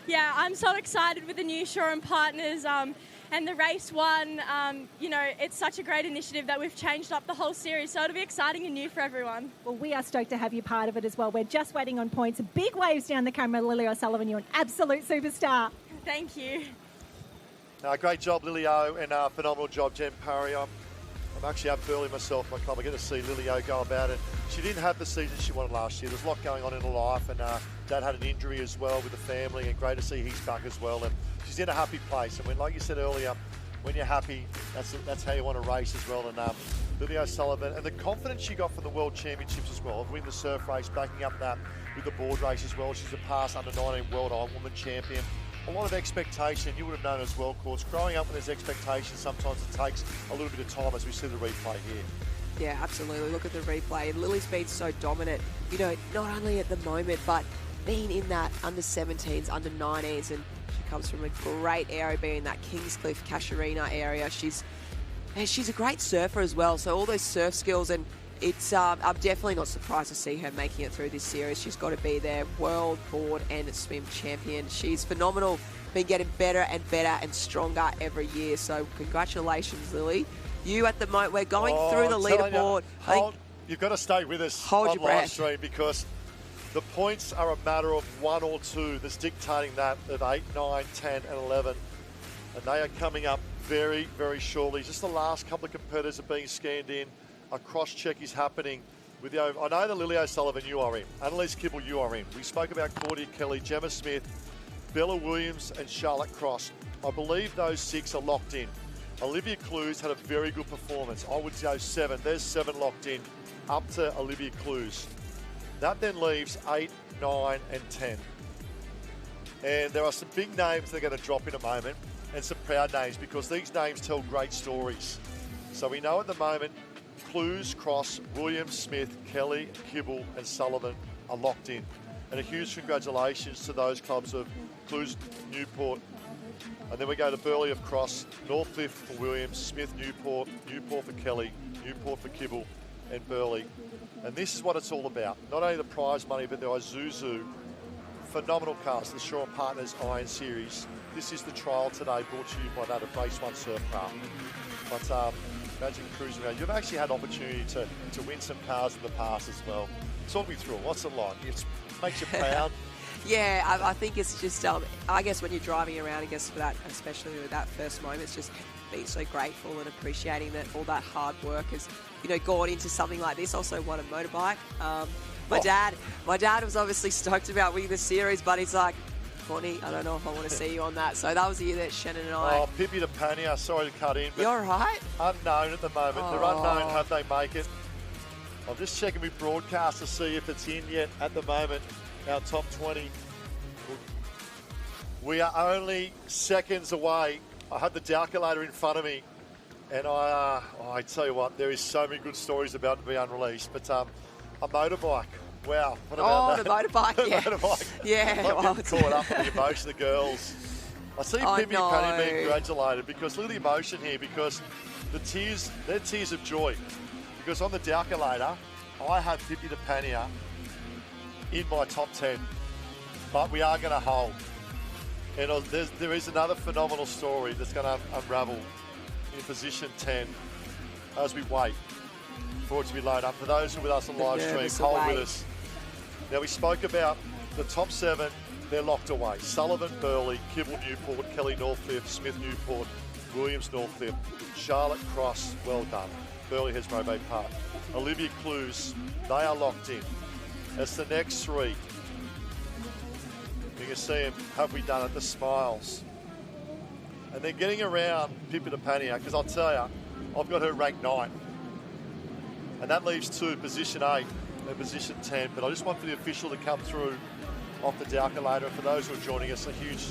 Yeah, I'm so excited with the new Shore & Partners and the RaceOne. You know, it's such a great initiative that we've changed up the whole series, so it'll be exciting and new for everyone. Well, we are stoked to have you part of it as well. We're just waiting on points. Big waves down the camera, Lily O'Sullivan. You're an absolute superstar. Thank you. Great job, Lilio, and phenomenal job, Jen Parry. I'm actually at Burleigh myself, my club. I get to see Lilio go about it. She didn't have the season she wanted last year. There's a lot going on in her life, and Dad had an injury as well with the family, and great to see he's back as well. And she's in a happy place. And when, like you said earlier, when you're happy, that's how you want to race as well. And Lily O'Sullivan, and the confidence she got from the World Championships as well, of winning the surf race, backing up that with the board race as well. She's a past under-19 World Ironwoman champion. A lot of expectation, you would have known as well, of course. Growing up when there's expectation, sometimes it takes a little bit of time, as we see the replay here. Yeah, absolutely. Look at the replay. And Lily's been so dominant, you know, not only at the moment, but being in that under-17s, under-19s, and she comes from a great area, being in that Kingscliff, Casuarina area. She's a great surfer as well, so all those surf skills, and it's I'm definitely not surprised to see her making it through this series. She's got to be there, world, board and swim champion. She's phenomenal, been getting better and better and stronger every year. So congratulations, Lily. You at the moment, we're going through the leaderboard. You've got to stay with us on live stream, because the points are a matter of 1 or 2 that's dictating that of 8, 9, 10 and 11. And they are coming up very, very shortly. Just the last couple of competitors are being scanned in. A cross-check is happening with the... I know that Lily O'Sullivan, you are in. Annalise Kibble, you are in. We spoke about Claudia Kelly, Gemma Smith, Bella Williams and Charlotte Cross. I believe those 6 are locked in. Olivia Clues had a very good performance. I would go 7. There's 7 locked in, up to Olivia Clues. That then leaves 8, 9 and 10. And there are some big names that are going to drop in a moment, and some proud names, because these names tell great stories. So we know at the moment, Clues, Cross, Williams, Smith, Kelly, Kibble and Sullivan are locked in. And a huge congratulations to those clubs of Clues, Newport, and then we go to Burleigh of Cross, Northcliffe for Williams, Smith, Newport, Newport for Kelly, Newport for Kibble and Burleigh. And this is what it's all about. Not only the prize money, but the Isuzu phenomenal cars, the Shore & Partners Iron Series. This is the trial today, brought to you by that of RaceOne Surfcraft. But imagine cruising around. You've actually had opportunity to win some cars in the past as well. Talk me through it. What's it like? It makes you proud. Yeah, I think it's just, I guess when you're driving around, I guess for that, especially with that first moment, it's just being so grateful and appreciating that all that hard work has, you know, gone into something like this. Also won a motorbike. My dad was obviously stoked about winning the series, but he's like, Connie, I don't know if I want to see you on that. So that was the year that Shannon and I... Oh, Pippi to Pania, sorry to cut in. But you're right. Unknown at the moment. They're unknown, have they make it? I'm just checking with broadcast to see if it's in yet at the moment. Our top 20. We are only seconds away. I had the calculator in front of me, and I tell you what, there is so many good stories about to be unreleased. But a motorbike, Wow. What about the that? motorbike, yeah. Motorbike. Yeah, I'm well, getting caught up in the emotion of the girls. I see I Pippi and Penny being know. congratulated because look at the emotion here, because they're tears of joy. Because on the calculator, I have Pippi de Pania in my top 10, but we are going to hold. And there is another phenomenal story that's going to unravel in position 10 as we wait for it to be loaded up. For those who are with us on live stream, hold with us. Now, we spoke about the top 7. They're locked away. Sullivan, Burley, Kibble, Newport, Kelly, Northcliffe, Smith, Newport, Williams, Northcliffe, Charlotte, Cross, well done. Burley, Hesmo Bay Park. Olivia Clues, they are locked in. That's the next 3. You can see them, have we done it, the smiles. And then getting around Pippi de Pania, because I'll tell you, I've got her ranked 9. And that leaves 2, position 8 and position 10. But I just want for the official to come through off the calculator. And for those who are joining us, a huge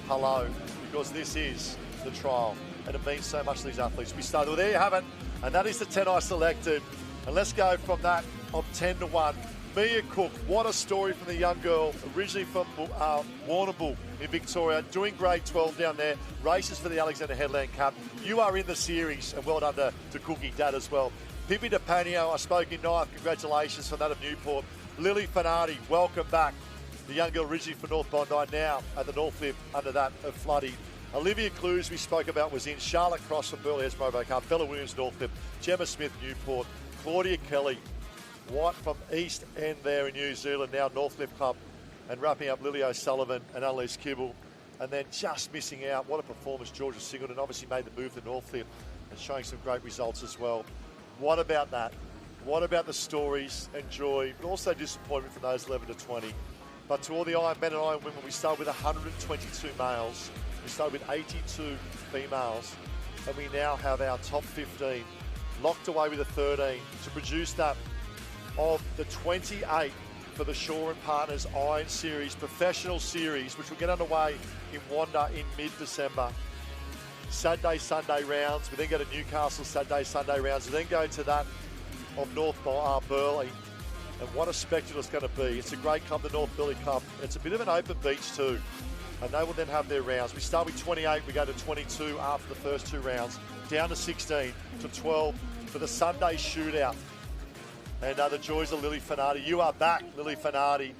hello, because this is the trial. And it means so much to these athletes. We started, well, there you have it. And that is the 10 I selected. And let's go from that of 10 to 1. Mia Cook, what a story from the young girl, originally from Warrnambool in Victoria, doing grade 12 down there, races for the Alexander Headland Cup. You are in the series, and well done to Cookie Dad as well. Pippi de Pania, I spoke in 9th, congratulations from that of Newport. Lily Fanardi, welcome back. The young girl originally for North Bondi, now at the Northcliffe under that of Floody. Olivia Clues, we spoke about, was in. Charlotte Cross from Burley Hesmo Bay Cup. Bella Williams, Northcliffe. Gemma Smith, Newport. Claudia Kelly, White from East End there in New Zealand, now Northcliffe Club. And wrapping up Lily O'Sullivan and Annalise Kibble. And then just missing out, what a performance, Georgia Singleton obviously made the move to Northcliffe and showing some great results as well. What about that? What about the stories and joy, but also disappointment from those 11 to 20? But to all the Iron men and Iron women, we started with 122 males. We started with 82 females. And we now have our top 15 locked away with a 13 to produce that of the 28 for the Shaw and Partners Iron Series, professional series, which will get underway in Wanda in mid-December. Saturday, Sunday rounds. We then go to Newcastle, Saturday, Sunday rounds. We then go to that of North Burleigh. And what a spectacle it's going to be. It's a great club, the North Burleigh Club. It's a bit of an open beach too. And they will then have their rounds. We start with 28, we go to 22 after the first 2 rounds, down to 16, to 12 for the Sunday shootout. And the joys of Lily Fanardi. You are back, Lily Fanardi.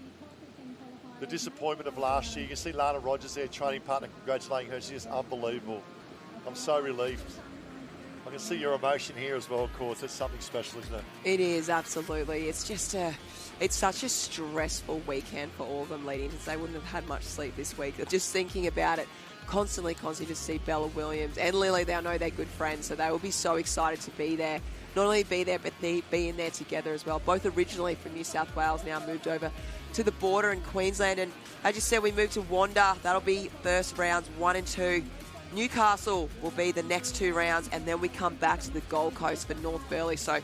The disappointment of last year. You can see Lana Rogers there, training partner, congratulating her. She is unbelievable. I'm so relieved. I can see your emotion here as well, of course. It's something special, isn't it? It is, absolutely. It's just it's such a stressful weekend for all of them leading, because they wouldn't have had much sleep this week. Just thinking about it, constantly to see Bella Williams and Lily. They know they're good friends, so they will be so excited to be there. Not only be there, but be in there together as well. Both originally from New South Wales, now moved over to the border in Queensland. And as you said, we moved to Wanda. That'll be first rounds 1 and 2. Newcastle will be the next 2 rounds, and then we come back to the Gold Coast for North Burleigh. So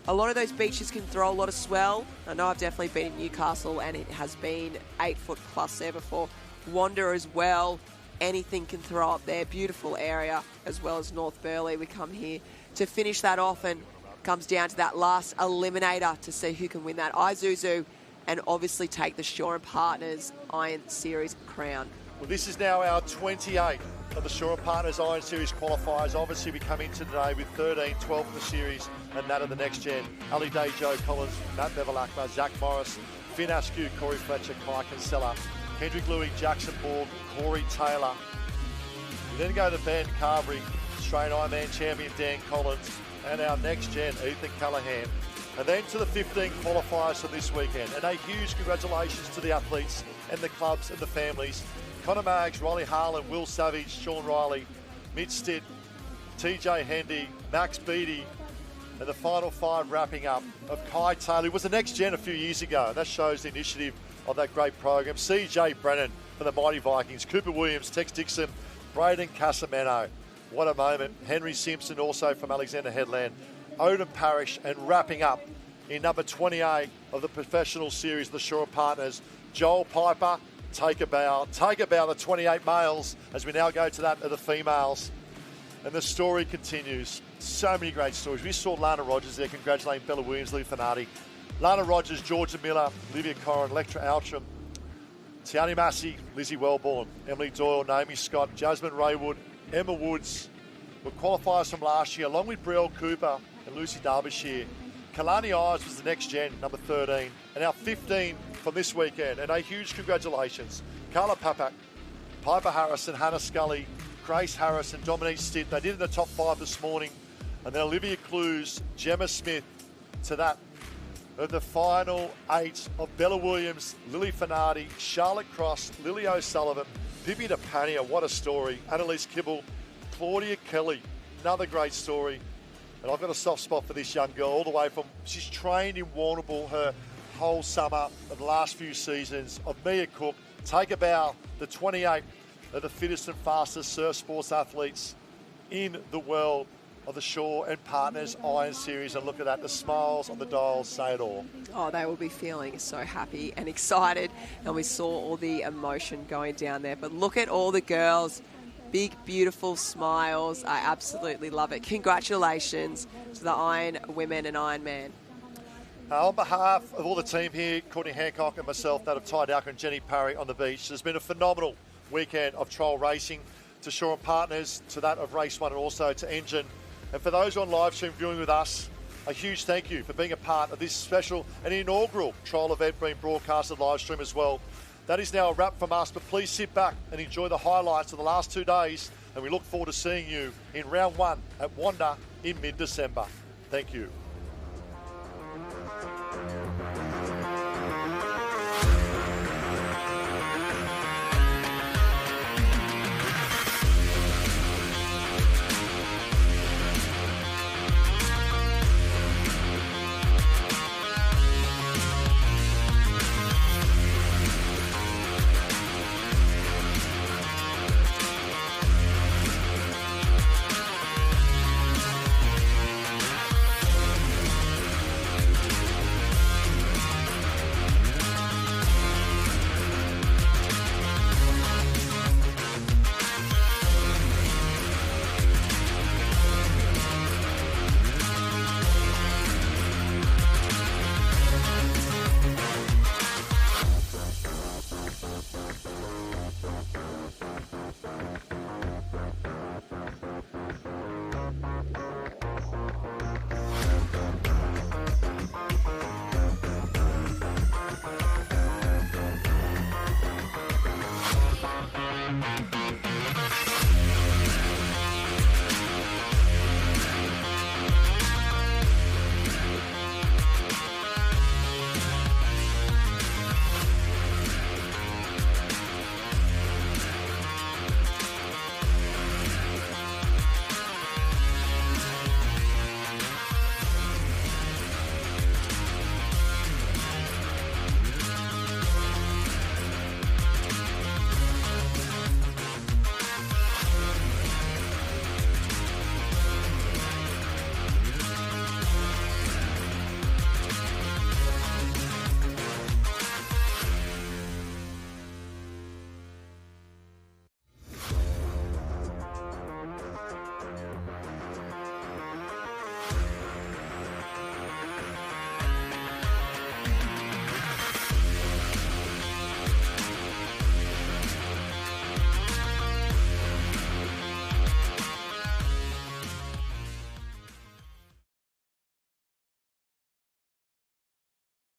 a lot of those beaches can throw a lot of swell. I know I've definitely been in Newcastle, and it has been 8 foot plus there before. Wanda as well. Anything can throw up there. Beautiful area, as well as North Burleigh. We come here to finish that off, and comes down to that last eliminator to see who can win that Isuzu and obviously take the Shaw and Partners Iron Series crown. Well, this is now our 28 of the Shaw and Partners Iron Series qualifiers. Obviously, we come into today with 13, 12 in the series, and that of the next gen. Ali Day, Joe Collins, Matt Bevilacqua, Zach Morris, Finn Askew, Corey Fletcher, Kai Kinsella, Hendrik Louis, Jackson Borg, Corey Taylor. We then go to Ben Carberry, Australian Ironman champion Dan Collins, and our next gen, Ethan Callahan. And then to the 15 qualifiers for this weekend. And a huge congratulations to the athletes and the clubs and the families. Connor Maggs, Riley Harlan, Will Savage, Sean Riley, Mitch Stitt, TJ Hendy, Max Beattie, and the final 5 wrapping up of Kai Taylor, who was the next gen a few years ago. And that shows the initiative of that great program. CJ Brennan from the Mighty Vikings, Cooper Williams, Tex Dixon, Braden Casameno. What a moment. Henry Simpson also from Alexander Headland. Odin Parrish, and wrapping up in number 28 of the professional series, the Shaw Partners, Joel Piper. Take a bow, the 28 males, as we now go to that of the females. And the story continues. So many great stories. We saw Lana Rogers there congratulating Bella Williams, Lee Fanardi. Lana Rogers, Georgia Miller, Olivia Corrin, Electra Outram, Tiani Massey, Lizzie Wellborn, Emily Doyle, Naomi Scott, Jasmine Raywood, Emma Woods were qualifiers from last year, along with Brielle Cooper and Lucy Derbyshire. Kalani Ayres was the next gen, number 13, and our 15 from this weekend. And a huge congratulations. Carla Papak, Piper Harrison, Hannah Scully, Grace Harris and Dominique Stitt. They did in the top 5 this morning. And then Olivia Clues, Gemma Smith to that of the final 8 of Bella Williams, Lily Finardi, Charlotte Cross, Lily O'Sullivan, Pippi DePania, what a story, Annalise Kibble, Claudia Kelly, another great story. And I've got a soft spot for this young girl all the way from, she's trained in Warrnambool her whole summer of the last few seasons. Of Mia Cook, take a bow, the 28 of the fittest and fastest surf sports athletes in the world of the Shaw and Partners Iron Series. And look at that, the smiles on the dials say it all. Oh, they will be feeling so happy and excited. And we saw all the emotion going down there. But look at all the girls. Big, beautiful smiles. I absolutely love it. Congratulations to the Iron Women and Iron Men. On behalf of all the team here, Courtney Hancock and myself, that of Ty Dowker and Jenny Parry on the beach, there's been a phenomenal weekend of trial racing. To Shaw and Partners, to that of RaceOne and also to Engine. And for those on live stream viewing with us, a huge thank you for being a part of this special and inaugural trial event being broadcasted live stream as well. That is now a wrap from us, but please sit back and enjoy the highlights of the last 2 days, and we look forward to seeing you in round 1 at Wanda in mid-December. Thank you.